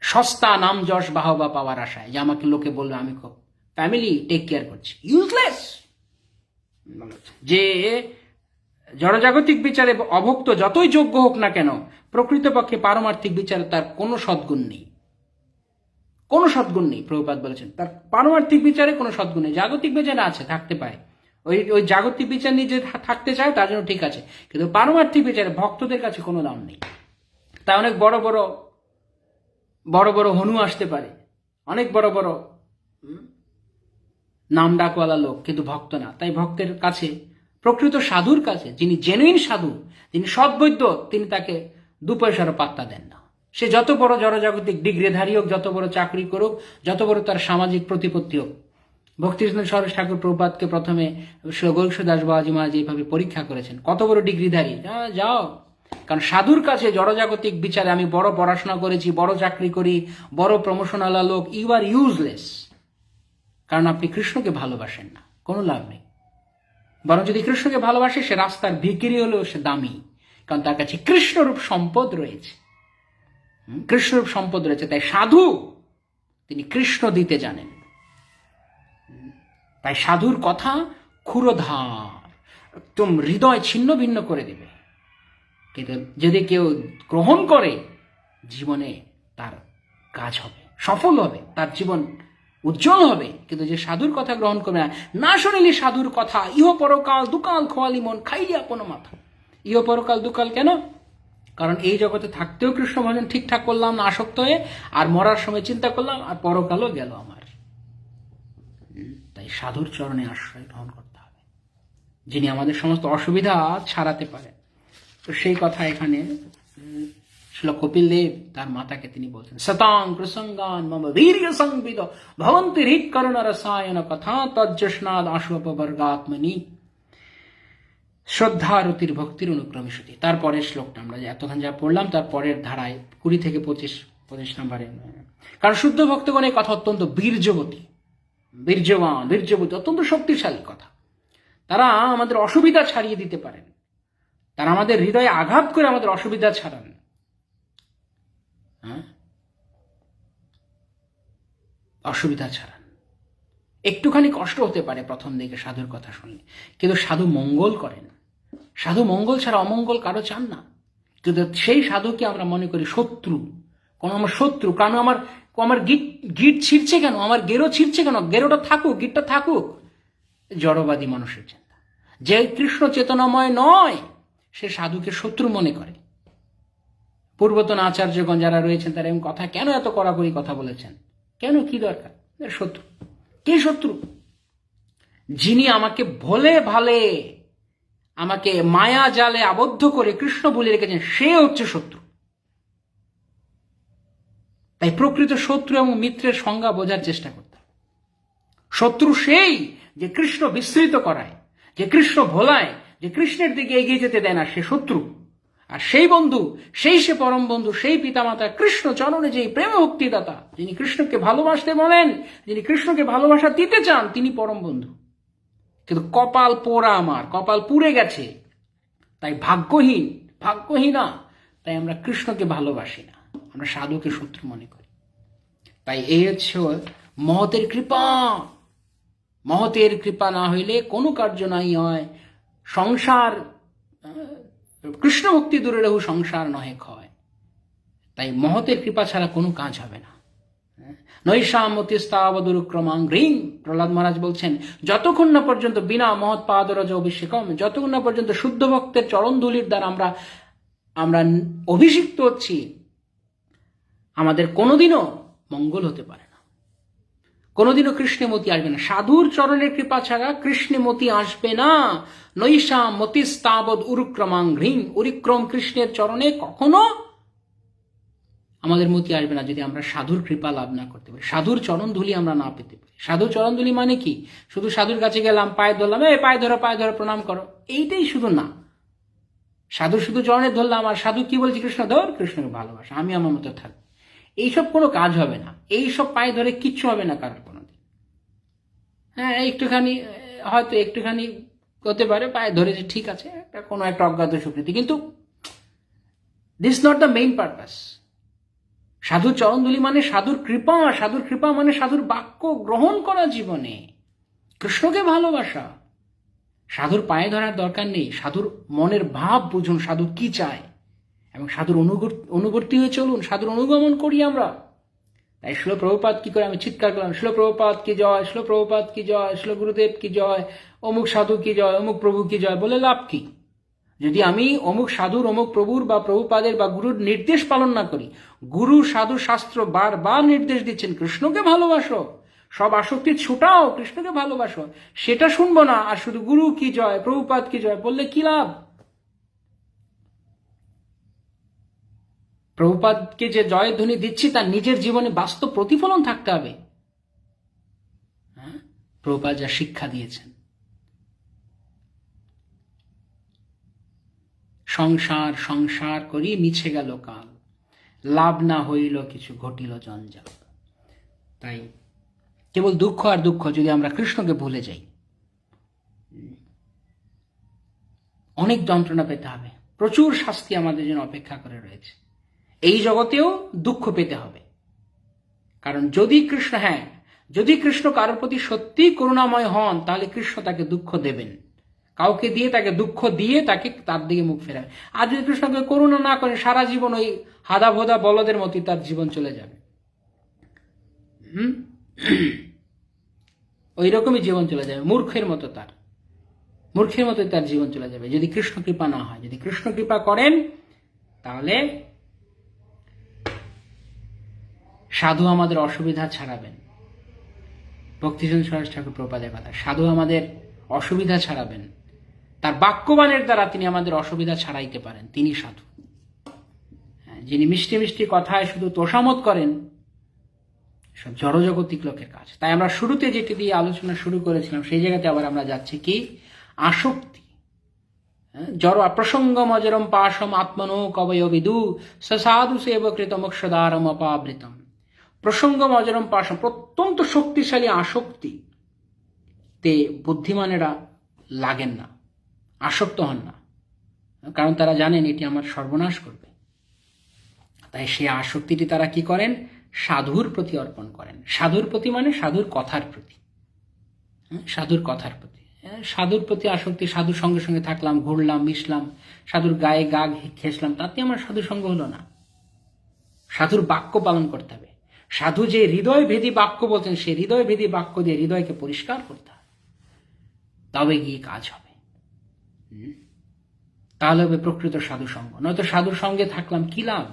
সস্তা নাম যশ বাহবা পাওয়ার আশায়, যে আমাকে লোকে বলবে আমি খুব ফ্যামিলি টেক কেয়ার করছি। ইউজলেস। যে জড়জাগতিক বিচারে অভুক্ত যতই যোগ্য হোক না কেন, প্রকৃতপক্ষে পারমার্থিক বিচারে তার কোনো সদ্গুণ নেই, কোনো সদ্গুণ নেই। প্রভুপাদ বলেছেন তার পারমার্থিক বিচারে কোনো সদ্গুণ নেই। জাগতিক বিচারে আছে, থাকতে পারে, ওই জাগতিক বিচার নিয়ে যে থাকতে চায় তার জন্য ঠিক আছে, কিন্তু পারমার্থিক বিচারে ভক্তদের কাছে কোনো দাম নেই। তাই অনেক বড় বড় বড় বড় হনু আসতে পারে, অনেক বড় বড় নাম ডাকওয়ালা লোক, কিন্তু ভক্ত না। তাই ভক্তের কাছে, প্রকৃত সাধুর কাছে, যিনি জেনুইন সাধু, যিনি সদ্বৈদ্য, তিনি তাকে 2 পয়সারও পাত্তা দেন না। সে যত বড় জড়জাগতিক ডিগ্রিধারী হোক, যত বড় চাকরি করুক, যত বড় তার সামাজিক প্রতিপত্তি হোক। ভক্তিবিনোদ সরোজ ঠাকুর প্রভুপাদকে প্রথমে গৌরদাস বাবাজি মহারাজ এইভাবে পরীক্ষা করেছেন, কত বড় ডিগ্রিধারী, যাও। কারণ সাধুর কাছে জড়জাগতিক বিচারে আমি বড় পড়াশোনা করেছি, বড় চাকরি করি, বড় প্রমোশনালা লোক, ইউ আর ইউজলেস। কারণ আপনি কৃষ্ণকে ভালোবাসেন না, কোনো লাভ নেই। বরং যদি কৃষ্ণকে ভালোবাসে, সে রাস্তার ভিখিরি হলেও সে দামি, কারণ তার কাছে কৃষ্ণরূপ সম্পদ রয়েছে। কৃষ্ণরূপ সম্পদ রয়েছে। তাই সাধু, তিনি কৃষ্ণ দিতে জানেন। তাই সাধুর কথা ক্ষুরধার, একদম হৃদয় ছিন্ন ভিন্ন করে দেবে। কিন্তু যদি কেউ গ্রহণ করে, জীবনে তার কাজ হবে, সফল হবে, তার জীবন উজ্জ্বল হবে। কিন্তু যে সাধুর কথা গ্রহণ করবে না, না শুনিলি সাধুর কথা, ইহ পরকাল দুকাল খোয়ালি মন খাইলি আপন মাথা। ইহ পরকাল দুকাল কেন? কারণ এই জগতে থাকতেও কৃষ্ণ ভজন ঠিকঠাক করলাম না আসক্ত হয়ে, আর মরার সময় চিন্তা করলাম, আর পরকালও গেল আমার। তাই সাধুর চরণে আশ্রয় গ্রহণ করতে হবে, যিনি আমাদের সমস্ত অসুবিধা ছাড়াতে পারেন। তো সেই কথা এখানে শ্রীল কপিল দেব তার মাতাকে তিনি বলছেন, সতাং প্রসঙ্গান মম বীর্য সংবিদ ভবন্তি হৃৎ করুণ রসায়ন কথা তজ্জস্নাদ আশুপবর্গাত্মনি শ্রদ্ধারতির ভক্তির অনুক্রমে সতী। তারপরের শ্লোকটা আমরা এতক্ষণ যা পড়লাম, তার পরের ধারায় 20 থেকে 25 নম্বরে। কারণ শুদ্ধ ভক্তগণ এই কথা অত্যন্ত বীর্যবতী, বীর্যবান, বীর্যবতী, অত্যন্ত শক্তিশালী কথা। তারা আমাদের অসুবিধা ছাড়িয়ে দিতে পারেন, তারা আমাদের হৃদয়ে আঘাত করে আমাদের অসুবিধা ছাড়ান। অসুবিধা ছাড়ান। একটুখানি কষ্ট হতে পারে প্রথম দিকে সাধুর কথা শুনলে, কিন্তু সাধু মঙ্গল করেন। সাধু মঙ্গল ছাড়া অমঙ্গল কারো চান না। কিন্তু সেই সাধুকে আমরা মনে করি শত্রু, কোন আমার শত্রু। কারণ আমার গিট ছিঁড়ছে কেন, আমার গেরো ছিঁড়ছে কেন, গেরোটা থাকুক, গিটটা থাকুক। জড়বাদী মানুষের চিন্তা। যে কৃষ্ণ চেতনাময় নয়, সে সাধুকে শত্রু মনে করে। পূর্বতন আচার্যগণ যারা রয়েছেন, তারা এমন কথা কেন এত কড়াকড়ি কথা বলেছেন, কেন, কি দরকার? শত্রু। কে শত্রু? যিনি আমাকে ভোলে ভালে, আমাকে মায়া জালে আবদ্ধ করে কৃষ্ণ বলে রেখেছেন, সে হচ্ছে শত্রু। তাই প্রকৃত শত্রু এবং মিত্রের সংজ্ঞা বোঝার চেষ্টা করতে হবে। শত্রু সেই যে কৃষ্ণ বিস্মৃত করায়, যে কৃষ্ণ ভোলায়, যে কৃষ্ণের দিকে এগিয়ে যেতে দেয় না, সে শত্রু। আর সেই বন্ধু, সে পরম বন্ধু, সেই পিতামাতা কৃষ্ণ চরণে যেই প্রেম ভক্তিদাতা, যিনি কৃষ্ণকে ভালোবাসতে বলেন, যিনি কৃষ্ণকে ভালোবাসা দিতে চান, তিনি পরম বন্ধু। কিন্তু কপাল পোড়া, আমার কপাল পুড়ে গেছে, তাই ভাগ্যহীনা, তাই আমরা কৃষ্ণকে ভালোবাসি না, আমরা সাধুকে শত্রু মনে করি। তাই এই হচ্ছে মহতের কৃপা। মহতের কৃপা না হইলে কোনো কার্য নাই হয়। সংসার, কৃষ্ণ ভক্তি দূরে রহু, সংসার নহে ক্ষয়। তাই মহতের কৃপা ছাড়া কোনো কাজ হবে না। নৈষামতিস্তাবদুরক্রমাং হ্রিং, প্রহ্লাদ মহারাজ বলছেন, যতক্ষণ না পর্যন্ত বিনা মহৎ পাদরজ অভিষেকম, যতক্ষণ না পর্যন্ত শুদ্ধ ভক্তের চরণ ধুলির দ্বারা আমরা অভিষিক্ত হচ্ছি, আমাদের কোনোদিনও মঙ্গল হতে পারে না, কোনোদিনও কৃষ্ণমতি আসবে না। সাধুর চরণের কৃপা ছাড়া কৃষ্ণমতি আসবে না। নৈষামতিস্তাবদ উরুক্রমাং হ্রিং, উরিক্রম কৃষ্ণের চরণে কখনো আমাদের মতি আসবে না, যদি আমরা সাধুর কৃপা লাভ না করতে পারি, সাধুর চরণ ধুলি আমরা না পেতে পারি। সাধুর চরণ ধুলি মানে কি? শুধু সাধুর কাছে গেলাম, পায়ে ধরলাম, পায়ে ধরো প্রণাম করো, এইটাই শুধু না। সাধু শুধু চরণে ধরলাম, আর সাধু কি বলছে? কৃষ্ণ ধর, কৃষ্ণকে ভালোবাসা, আমি আমার মতো থাকবো। এইসব কোনো কাজ হবে না। এইসব পায়ে ধরে কিচ্ছু হবে না কারোর কোনোদিন। হ্যাঁ, একটুখানি হতে পারে, পায়ে ধরেছে, ঠিক আছে, কোনো একটা অজ্ঞাত স্বীকৃতি, কিন্তু this not the main purpose. সাধুর চরণধুলি মানে সাধুর কৃপা, সাধুর কৃপা মানে সাধুর বাক্য গ্রহণ করা জীবনে, কৃষ্ণকে ভালোবাসা। সাধুর পায়ে ধরার দরকার নেই, সাধুর মনের ভাব বুঝুন, সাধু কি চায়, এবং সাধুর অনুবর্তী হয়ে চলুন, সাধুর অনুগমন করি আমরা। তাই শ্রীল প্রভুপাদ কি করে আমি চিৎকার করলাম, শ্রীল প্রভুপাদ কি জয়, শ্রীল প্রভুপাদ কি জয়, শ্রীল গুরুদেব কি জয়, অমুক সাধু কি জয়, অমুক প্রভু কি জয়, বলে লাভ কি? যদি আমি অমুক সাধুর, অমুক প্রভুর বা প্রভুপাদের বা গুরুর নির্দেশ পালন না করি, গুরু সাধু শাস্ত্র বারবার নির্দেশ দিচ্ছেন কৃষ্ণকে ভালোবাসো, সব আসক্তি ছুটাও, কৃষ্ণকে ভালোবাসো, সেটা শুনবো না আর শুধু গুরু কি জয়, প্রভুপাদ কি জয় বললে কি লাভ? প্রভুপাদকে যে জয়ধ্বনি দিচ্ছি তার নিজের জীবনে বাস্তব প্রতিফলন থাকতে হবে। প্রভুপাদ যা শিক্ষা দিয়েছেন, সংসার সংসার করি মিছে গেল কাল, লাভ না হইল কিছু ঘটিল জঞ্জাল। তাই কেবল দুঃখ আর দুঃখ যদি আমরা কৃষ্ণকে ভুলে যাই, অনেক যন্ত্রণা পেতে হবে, প্রচুর শাস্তি আমাদের জন্য অপেক্ষা করে রয়েছে। এই জগতেও দুঃখ পেতে হবে, কারণ যদি কৃষ্ণ, যদি কৃষ্ণ কারোর প্রতি সত্যি করুণাময় হন, তাহলে কৃষ্ণ তাকে দুঃখ দেবেন, কাউকে দিয়ে তাকে দুঃখ দিয়ে তাকে তার দিকে মুখ ফেরাবে। আর যদি কৃষ্ণকে করুণা না করেন, সারা জীবন ওই হাদা ভোদা বলদের মতোই তার জীবন চলে যাবে। ওই রকমই জীবন চলে যাবে, মূর্খের মতোই তার জীবন চলে যাবে যদি কৃষ্ণ কৃপা না হয়। যদি কৃষ্ণ কৃপা করেন, তাহলে সাধু আমাদের অসুবিধা ছাড়াবেন। ভক্তিচন্দ্র সরস্বতী ঠাকুর প্রভুপাদের কথা, সাধু আমাদের অসুবিধা ছাড়াবেন, তার বাক্যবাণের দ্বারা তিনি আমাদের অসুবিধা ছাড়াইতে পারেন, তিনি সাধু। যিনি মিষ্টি মিষ্টি কথায় শুধু তোষামত করেন, সব জড়জগতিক লোকের কাজ। তাই আমরা শুরুতে যেটি দিয়ে আলোচনা শুরু করেছিলাম, সেই জায়গাতে আবার আমরা যাচ্ছি কি, আসক্তি। জড় প্রসঙ্গ মজরম পাশম আত্মনো কবয় বিদু সাধু সেবকৃত মোক্ষদারম অপাবৃতম। প্রসঙ্গ মজরম পাশম, অত্যন্ত শক্তিশালী আসক্তি তে বুদ্ধিমানেরা লাগেন না, আসক্ত হন না, কারণ তারা জানেন এটি আমার সর্বনাশ করবে। তাই সেই আসক্তিটি তারা কি করেন, সাধুর প্রতি অর্পণ করেন। সাধুর প্রতি মানে সাধুর কথার প্রতি, সাধুর কথার প্রতি। সাধুর প্রতি আসক্তি, সাধুর সঙ্গে সঙ্গে থাকলাম, ঘুরলাম, মিশলাম, সাধুর গায়ে গা ঘেঁষলাম, তাতে আমার সাধু সঙ্গ হলো না। সাধুর বাক্য পালন করতে হবে। সাধু যে হৃদয় ভেদী বাক্য বলছেন, সেই হৃদয় ভেদী বাক্য দিয়ে হৃদয়কে পরিষ্কার করতে হবে, তবে গিয়ে কাজ হবে। তাহলে হবে প্রকৃত সাধু সঙ্গ। নয়তো সাধুর সঙ্গে থাকলাম কি লাভ?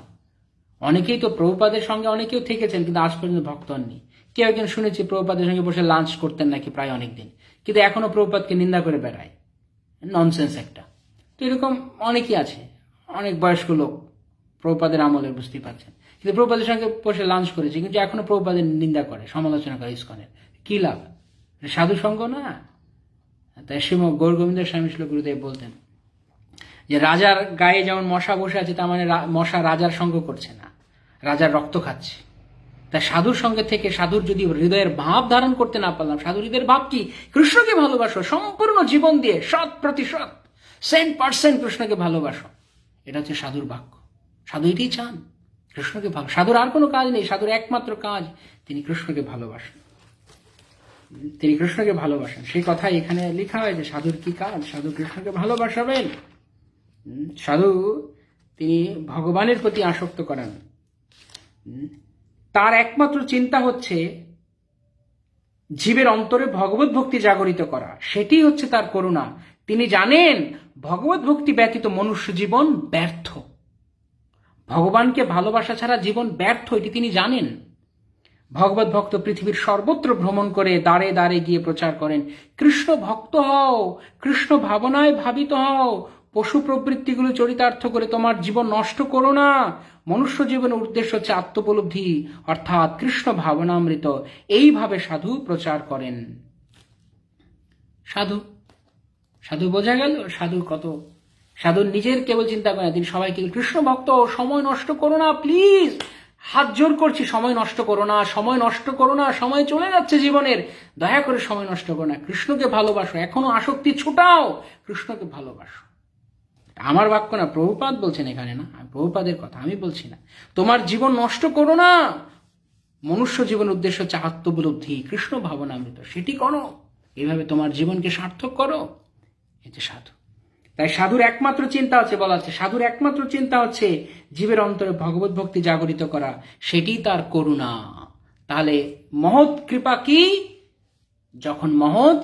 অনেকেই তো প্রভুপাদের সঙ্গে অনেকেও থেকেছেন, কিন্তু আজ পর্যন্ত ভক্ত হননি। কেউ একজন শুনেছি প্রভুপাদের সঙ্গে বসে লাঞ্চ করতেন নাকি প্রায় অনেকদিন, কিন্তু এখনো প্রভুপাদকে নিন্দা করে বেড়ায়, ননসেন্স একটা। তো এরকম অনেকেই আছে, অনেক বয়স্ক লোক প্রভুপাদের আমলের, বুঝতেই পারছেন, কিন্তু প্রভুপাদের সঙ্গে বসে লাঞ্চ করেছে, কিন্তু এখনো প্রভুপাদের নিন্দা করে, সমালোচনা করে ইস্কনের। কি লাভ? সাধু সঙ্গ না। তাই শ্রীমৎ গৌর গোবিন্দ স্বামী শ্রী গুরুদেব বলতেন যে রাজার গায়ে যেমন মশা বসে আছে, তার মানে মশা রাজার সঙ্গ করছে না, রাজার রক্ত খাচ্ছে। তাই সাধুর সঙ্গে থেকে, সাধুর যদি হৃদয়ের ভাব ধারণ করতে না পারলাম, সাধুর হৃদয়ের ভাব কি, কৃষ্ণকে ভালোবাসো সম্পূর্ণ জীবন দিয়ে, 100% 100% কৃষ্ণকে ভালোবাসো, এটা হচ্ছে সাধুর বাক্য। সাধু এটাই চান, কৃষ্ণকে ভালো। সাধুর আর কোনো কাজ নেই, সাধুর একমাত্র কাজ তিনি কৃষ্ণকে ভালোবাসেন, তিনি কৃষ্ণকে ভালোবাসেন। সেই কথাই এখানে লেখা হয়েছে, সাধুর কি কাজ, সাধু কৃষ্ণকে ভালোবাসাবেন। সাধু তিনি ভগবানের প্রতি আসক্ত করান। তার একমাত্র চিন্তা হচ্ছে জীবের অন্তরে ভগবত ভক্তি জাগরিত করা, সেটি হচ্ছে তার করুণা। তিনি জানেন ভগবত ভক্তি ব্যতীত মনুষ্য জীবন ব্যর্থ, ভগবানকে ভালোবাসা ছাড়া জীবন ব্যর্থ, এটি তিনি জানেন। ভগবত ভক্ত পৃথিবীর সর্বত্র ভ্রমণ করে দাঁড়ে দাঁড়ে গিয়ে প্রচার করেন, কৃষ্ণ ভক্ত হও, কৃষ্ণ ভাবনায় ভাবিত হও, পশু প্রবৃত্তিগুলো চরিতার্থ করে তোমার জীবন নষ্ট করো না। মনুষ্য জীবনের উদ্দেশ্য হচ্ছে আত্মোপলব্ধি, অর্থাৎ কৃষ্ণ ভাবনামৃত। এইভাবে সাধু প্রচার করেন। সাধু সাধু বোঝা গেল, সাধু কত, সাধু নিজের কেবল চিন্তা করেন, তিনি সবাইকে কৃষ্ণ ভক্ত, সময় নষ্ট করো না প্লিজ, হাত জোর করছি, সময় নষ্ট করো না, সময় নষ্ট করো না, সময় চলে যাচ্ছে জীবনের, দয়া করে সময় নষ্ট করো না, কৃষ্ণকে ভালোবাসো, এখনো আসক্তি ছুটাও, কৃষ্ণকে ভালোবাসো। আমার বাক্য না, প্রভুপাদ বলছেন এখানে, না প্রভুপাদের কথা আমি বলছি না। তোমার জীবন নষ্ট করো না, মনুষ্য জীবনের উদ্দেশ্য হচ্ছে আত্মোপলব্ধি, কৃষ্ণ ভাবনামৃত, সেটি করো, এইভাবে তোমার জীবনকে সার্থক করো। এতে সাধু। তাই সাধুর একমাত্র চিন্তা হচ্ছে, বলা হচ্ছে সাধুর একমাত্র চিন্তা হচ্ছে জীবের অন্তরে ভগবত ভক্তি জাগরিত করা, সেটি তার করুণা। তাহলে মহৎ কৃপা কি? যখন মহৎ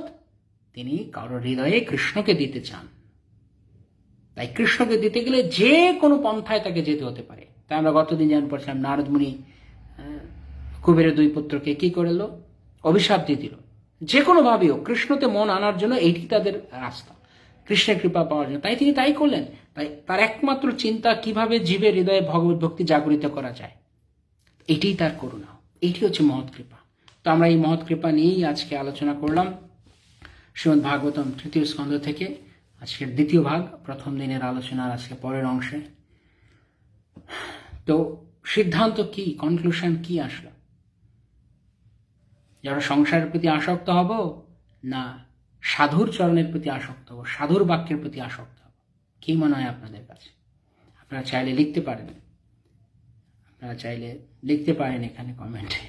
তিনি কারোর হৃদয়ে কৃষ্ণকে দিতে চান, তাই কৃষ্ণকে দিতে গেলে যে কোনো পন্থায় তাকে যেতে হতে পারে। তাই আমরা গতদিন যেমন পড়ছিলাম, নারদ মুনি কুবেরের 2 পুত্রকে কি করল, অভিশাপ দিয়ে দিল। যে কোনোভাবেই হোক কৃষ্ণতে মন আনার জন্য এইটি তাদের রাস্তা, কৃষ্ণের কৃপা পাওয়ার জন্য। তাই তিনি তাই করলেন। তাই তার একমাত্র চিন্তা কিভাবে জীবের হৃদয়ে ভগবত ভক্তি জাগরিত করা যায়, এটিই তার করুণা, এইটি হচ্ছে মহৎ কৃপা। তো আমরা এই মহৎ কৃপা নিয়েই আজকে আলোচনা করলাম শ্রীমদ্ ভাগবতম 3য় স্কন্ধ থেকে আজকের 2য় ভাগ, প্রথম দিনের আলোচনার আজকে পরের অংশে। তো সিদ্ধান্ত কি, কনক্লুশন কি আসলো? যারা সংসারের প্রতি আসক্ত হব, না সাধুর চরণের প্রতি আসক্ত হব, সাধুর বাক্যের প্রতি আসক্ত হব? কি মনে হয় আপনাদের কাছে? আপনারা চাইলে লিখতে পারেন, এখানে কমেন্টে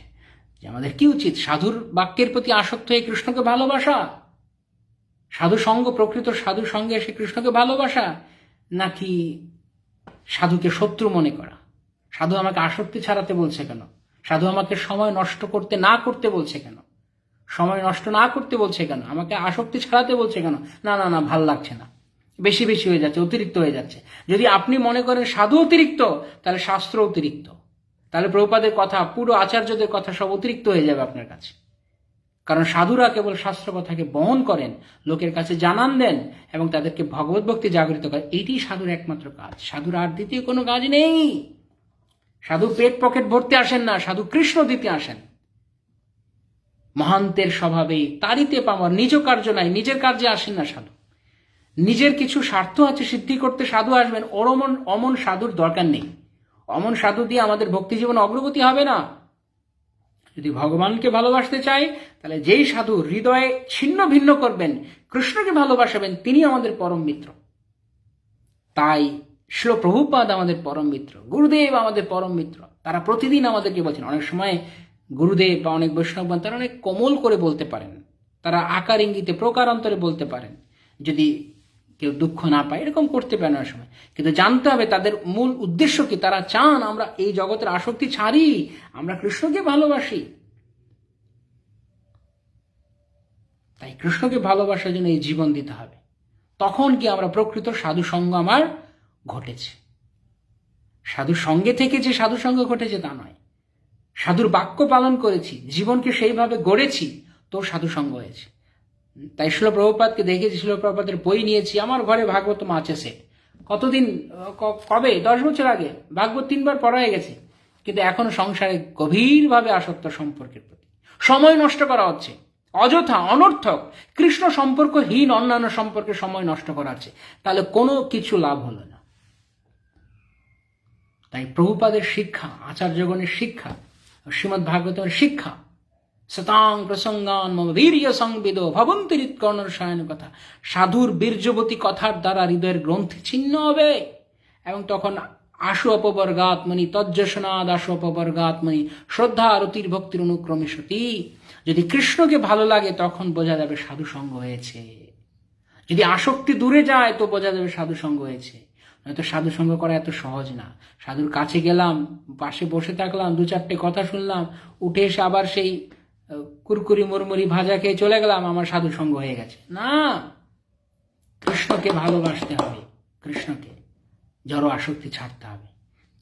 যে আমাদের কি উচিত, সাধুর বাক্যের প্রতি আসক্ত হয়ে কৃষ্ণকে ভালোবাসা, সাধু সঙ্গ, প্রকৃত সাধু সঙ্গে এসে কৃষ্ণকে ভালোবাসা, নাকি সাধুকে শত্রু মনে করা? সাধু আমাকে আসক্তি ছাড়াতে বলছে কেন? সাধু আমাকে সময় নষ্ট না করতে বলছে কেন? সময় নষ্ট না করতে বলছে কেন? আমাকে আসক্তি ছাড়াতে বলছে কেন? না না না, ভাল লাগছে না, বেশি বেশি হয়ে যাচ্ছে, অতিরিক্ত হয়ে যাচ্ছে। যদি আপনি মনে করেন সাধু অতিরিক্ত, তাহলে শাস্ত্র অতিরিক্ত, তাহলে প্রভুপাদের কথা, পুরো আচার্যদের কথা সব অতিরিক্ত হয়ে যাবে আপনার কাছে। কারণ সাধুরা কেবল শাস্ত্র কথাকে বহন করেন, লোকের কাছে জানান দেন এবং তাদেরকে ভগবত ভক্তি জাগরিত করেন। এইটি সাধুর একমাত্র কাজ। সাধুর আর দ্বিতীয় কোনো কাজ নেই। সাধু পেট পকেট ভরতে আসেন না, সাধু কৃষ্ণ দিতে আসেন। মহান্তের স্বভাবে তারিতে পাওয়ার, নিজ কার্য নাই, নিজের কার্যে আসেন না সাধু। নিজের কিছু স্বার্থ আছে সিদ্ধি করতে সাধু আসবেন, অমন সাধুর দরকার নেই। অমন সাধু দিয়ে আমাদের ভক্তি জীবন অগ্রগতি হবে না। যদি ভগবানকে ভালোবাসতে চাই, তাহলে যেই সাধু হৃদয়ে ছিন্ন ভিন্ন করবেন, কৃষ্ণকে ভালোবাসাবেন, তিনি আমাদের পরম মিত্র। তাই শ্রীল প্রভুপাদ আমাদের পরম মিত্র, গুরুদেব আমাদের পরম মিত্র। তারা প্রতিদিন আমাদেরকে বলছেন। অনেক সময় গুরুদেব বা অনেক বৈষ্ণবগণ তারা অনেক কোমল করে বলতে পারেন, তারা আকার ইঙ্গিতে প্রকারান্তরে বলতে পারেন, যদি কেউ দুঃখ না পায়, এরকম করতে পারে না সময়। কিন্তু জানতে হবে তাদের মূল উদ্দেশ্য কি। তারা চান আমরা এই জগতের আসক্তি ছাড়ি, আমরা কৃষ্ণকে ভালোবাসি। তাই কৃষ্ণকে ভালোবাসার জন্য এই জীবন দিতে হবে। তখন কি আমরা প্রকৃত সাধু সঙ্গ আমার ঘটেছে। সাধু সঙ্গে থেকে যে সাধু সঙ্গ ঘটেছে তা নয়, সাধুর বাক্য পালন করেছি, জীবনকে সেইভাবে গড়েছি, তো সাধু সঙ্গ হয়েছে। তাই শিল প্রভুপাদকে দেখেছি, শিল প্রভুপাদের বই নিয়েছি, আমার ঘরে ভাগবতম আছে সেট। কতদিন, কবে, 10 বছর আগে ভাগবত 3 বার পড়া হয়ে গেছে। কিন্তু এখনো সংসারে গভীরভাবে আসক্ত সম্পর্কের প্রতি। সময় নষ্ট করা হচ্ছে অযথা, অনর্থক, কৃষ্ণ সম্পর্কহীন অন্যান্য সম্পর্কে সময় নষ্ট করা হচ্ছে। তাহলে কোনো কিছু লাভ হলো না। তাই প্রভুপাদের শিক্ষা, আচার্যগণের শিক্ষা, শ্রীমদ্ ভাগবতের শিক্ষা, সতাং প্রসঙ্গান মম বীর্য সংবিদ ভবন্তিরিত কর্ণরসায়ন কথা, সাধুর বীর্যবতী কথার দ্বারা হৃদয়ের গ্রন্থি ছিন্ন হবে। এবং তখন আশু অপবর্গাত্মনি তজ্জসনাদ আশু অপবর্গাত্মনি শ্রদ্ধা রতির ভক্তির অনুক্রমে সতী। যদি কৃষ্ণকে ভালো লাগে তখন বোঝা যাবে সাধু সঙ্গ হয়েছে। যদি আসক্তি দূরে যায় তো বোঝা যাবে সাধু সঙ্গ হয়েছে। নয়তো সাধু সঙ্গ করা এত সহজ না। সাধুর কাছে গেলাম, পাশে বসে থাকলাম, 2-4টে কথা শুনলাম, উঠে এসে আবার সেই কুরকুরি মুরমুরি ভাজা খেয়ে চলে গেলাম, আমার সাধু সঙ্গ হয়ে গেছে না। কৃষ্ণকে ভালোবাসতে হবে, কৃষ্ণকে জড় আসক্তি ছাড়তে হবে।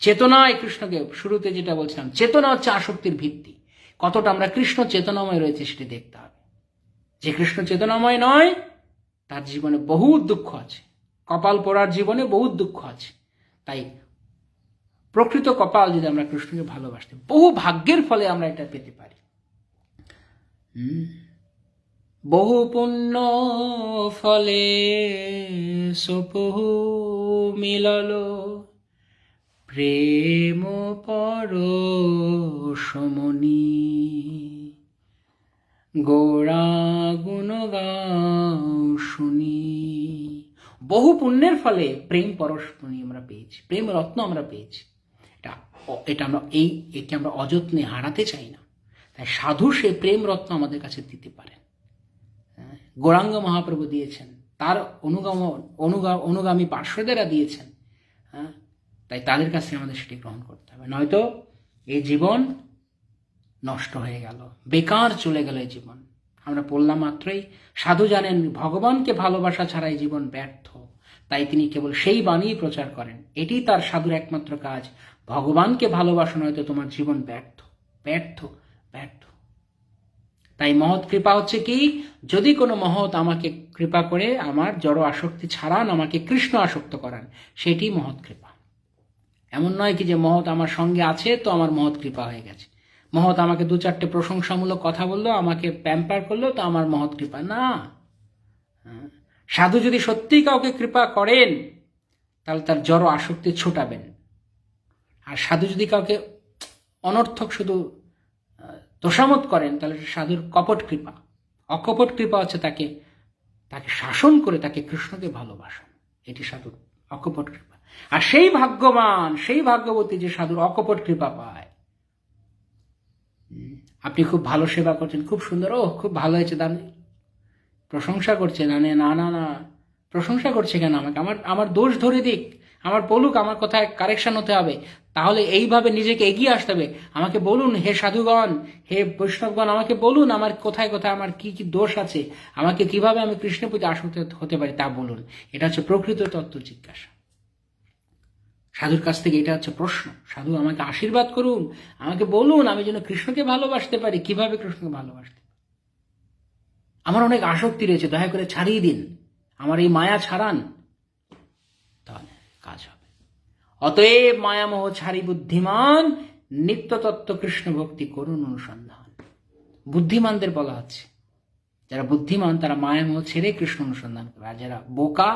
চেতনায় কৃষ্ণকে, শুরুতে যেটা বলছিলাম, চেতনা হচ্ছে আসক্তির ভিত্তি। কতটা আমরা কৃষ্ণ চেতনাময় রয়েছে সেটি দেখতে হবে। যে কৃষ্ণ চেতনাময় নয়, তার জীবনে বহুত দুঃখ আছে। কপাল পোড়ার জীবনে বহুত দুঃখ আছে। তাই প্রকৃত কপাল যদি আমরা কৃষ্ণকে ভালোবাসতে, বহু ভাগ্যের ফলে আমরা এটা পেতে পারি। বহু পুণ্য ফলে সুপহু মিলল, প্রেম পরশমণি গোড়া গুণ গাও শুনি। বহু পুণ্যের ফলে প্রেম পরশমণি আমরা পেয়েছি, প্রেম রত্ন আমরা পেয়েছি। এটা আমরা অযত্নে হারাতে চাই না। তাই সাধু সে প্রেম রত্ন আমাদের কাছে দিতে পারেন। গৌরাঙ্গ মহাপ্রভু দিয়েছেন, তার অনুগামী পার্শ্বদেরা দিয়েছেন। তাই তাদের কাছে আমাদের সেটি গ্রহণ করতে হবে, নয়তো এই জীবন নষ্ট হয়ে গেল, বেকার চলে গেল এই জীবন। আমরা বললাম মাত্রই, সাধু জানেন ভগবানকে ভালোবাসা ছাড়া এই জীবন ব্যর্থ। তাই তিনি কেবল সেই বাণী প্রচার করেন। এটি তার সাধুর একমাত্র কাজ। ভগবানকে ভালোবাসা নয়তো তোমার জীবন ব্যর্থ ব্যর্থ ব্যর্থ। তাই মহৎ কৃপা হচ্ছে কি, যদি কোনো মহৎ আমাকে কৃপা করে আমার জড় আসক্তি ছাড়ান, আমাকে কৃষ্ণ আসক্ত করান, সেটি মহৎ কৃপা। এমন নয় কি যে মহৎ আমার সঙ্গে আছে তো আমার মহৎ কৃপা হয়ে গেছে, মহৎ আমাকে দু চারটে প্রশংসামূলক কথা বললো, আমাকে প্যাম্পার করলো, তো আমার মহৎ কৃপা না। সাধু যদি সত্যিই কাউকে কৃপা করেন তাহলে তার জড় আসক্তি ছুটাবেন। আর সাধু যদি কাউকে অনর্থক শুধু তোষামত করেন তাহলে সাধুর কপট কৃপা। অকপট কৃপা হচ্ছে তাকে তাকে শাসন করে তাকে কৃষ্ণকে ভালোবাসেন, এটি সাধুর অকপট কৃপা। আর সেই ভাগ্যবান, সেই ভাগ্যবতী যে সাধুর অকপট কৃপা পায়। আপনি খুব ভালো সেবা করছেন, খুব সুন্দর, ও খুব ভালো হয়েছে, দান প্রশংসা করছে, না না না না, প্রশংসা করছে কেন আমাকে? আমার দোষ ধরে দিক, আমার বলুক, আমার কথায় কারেকশন হতে হবে। তাহলে এইভাবে নিজেকে এগিয়ে আসতে হবে। আমাকে বলুন হে সাধুগণ, হে বৈষ্ণবগণ, আমাকে বলুন আমার কোথায় কোথায় আমার কি কি দোষ আছে, আমাকে কিভাবে আমি কৃষ্ণের প্রতি আসক্ত হতে পারি তা বলুন। এটা হচ্ছে প্রকৃত তত্ত্ব জিজ্ঞাসা। সাধুর কাছ থেকে এটা হচ্ছে প্রশ্ন। সাধু আমাকে আশীর্বাদ করুন, আমাকে বলুন আমি যেন কৃষ্ণকে ভালোবাসতে পারি। কিভাবে কৃষ্ণকে ভালোবাসতে? আমার অনেক আসক্তি রয়েছে, দয়া করে ছাড়িয়ে দিন, আমার এই মায়া ছাড়ান, তাহলে কাজ হবে। অতএব মায়ামোহ ছাড়ি বুদ্ধিমান, নিত্য তত্ত্ব কৃষ্ণ ভক্তি করুন অনুসন্ধান। বুদ্ধিমানদের বলা হচ্ছে, যারা বুদ্ধিমান তারা মায়ামোহ ছেড়ে কৃষ্ণ অনুসন্ধান করবে। আর যারা বোকা,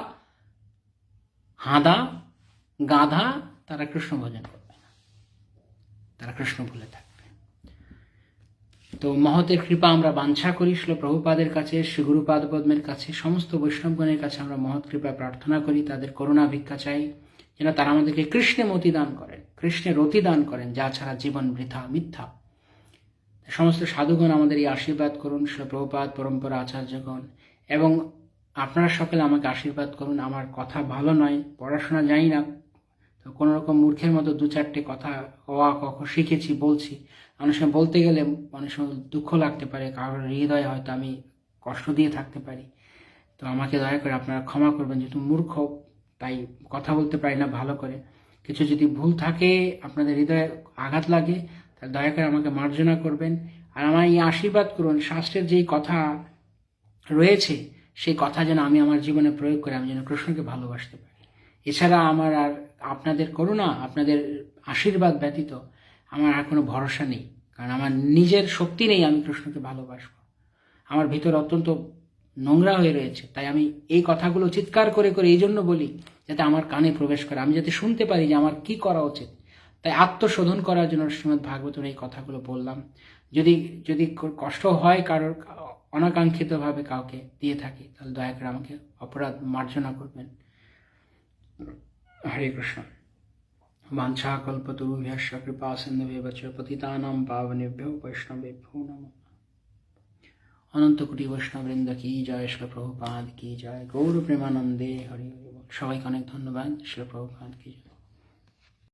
হাঁদা, গাধা, তারা কৃষ্ণ ভজন করবে না, তারা কৃষ্ণ ভুলে থাকবে। তো মহতের কৃপা আমরা বাঞ্ছা করি শ্রীল প্রভুপাদের কাছে, শ্রী গুরুপাদ পদ্মের কাছে, সমস্ত বৈষ্ণবগণের কাছে আমরা মহৎ কৃপা প্রার্থনা করি। তাদের করুণা ভিক্ষা চাই যেন তারা আমাদেরকে কৃষ্ণে মতি দান করেন, কৃষ্ণের রতি দান করেন, যা ছাড়া জীবন বৃথা মিথ্যা। সমস্ত সাধুগণ আমাদের এই আশীর্বাদ করুন, শ্রীল প্রভুপাদ পরম্পরা আচার্যগণ, এবং আপনারা সকলে আমাকে আশীর্বাদ করুন। আমার কথা ভালো নয়, পড়াশোনা জানি না, তো কোনো রকম মূর্খের মতো দু চারটে কথা অ ক খ শিখেছি, বলছি। অনেক সময় বলতে গেলে অনেক সময় দুঃখ লাগতে পারে, কারোর হৃদয়ে হয়তো আমি কষ্ট দিয়ে থাকতে পারি। তো আমাকে দয়া করে আপনারা ক্ষমা করবেন, যেহেতু মূর্খ তাই কথা বলতে পারি না ভালো করে। কিছু যদি ভুল থাকে, আপনাদের হৃদয়ে আঘাত লাগে, তাহলে দয়া করে আমাকে মার্জনা করবেন। আর আমার এই আশীর্বাদ করুন, শাস্ত্রের যেই কথা রয়েছে সেই কথা যেন আমি আমার জীবনে প্রয়োগ করে আমি যেন কৃষ্ণকে ভালোবাসতে পারি। এছাড়া আমার আর আপনাদের করুণা, আপনাদের আশীর্বাদ ব্যতীত আমার আর কোনো ভরসা নেই, কারণ আমার নিজের শক্তি নেই আমি কৃষ্ণকে ভালোবাসব। আমার ভিতর অত্যন্ত নোংরা হয়ে রয়েছে, তাই আমি এই কথাগুলো চিৎকার করে করে এই জন্য বলি যাতে আমার কানে প্রবেশ করে, আমি যাতে শুনতে পারি যে আমার কি করা উচিত। তাই আত্মশোধন করার জন্য শ্রীমদ্ ভাগবতের এই কথাগুলো বললাম। যদি যদি কষ্ট হয় কারোর, অনাকাঙ্ক্ষিতভাবে কাউকে দিয়ে থাকি, তাহলে দয়া করে আমাকে অপরাধ মার্জনা করবেন। হরে কৃষ্ণ। বাঞ্ছা কল্পতরুভ্যশ্চ কৃপা সিন্ধুভ্যেব চ পতিতানাং পাবনেভ্যো বৈষ্ণবেভ্যো নমঃ। অনন্ত কোটি বৈষ্ণববৃন্দ কি জয়, শ্রীল প্রভুপাদ কি জয়, গৌর প্রেমানন্দে হরি হরি বল। সবাইকে অনেক ধন্যবাদ। শ্রীল প্রভুপাদ কি জয়।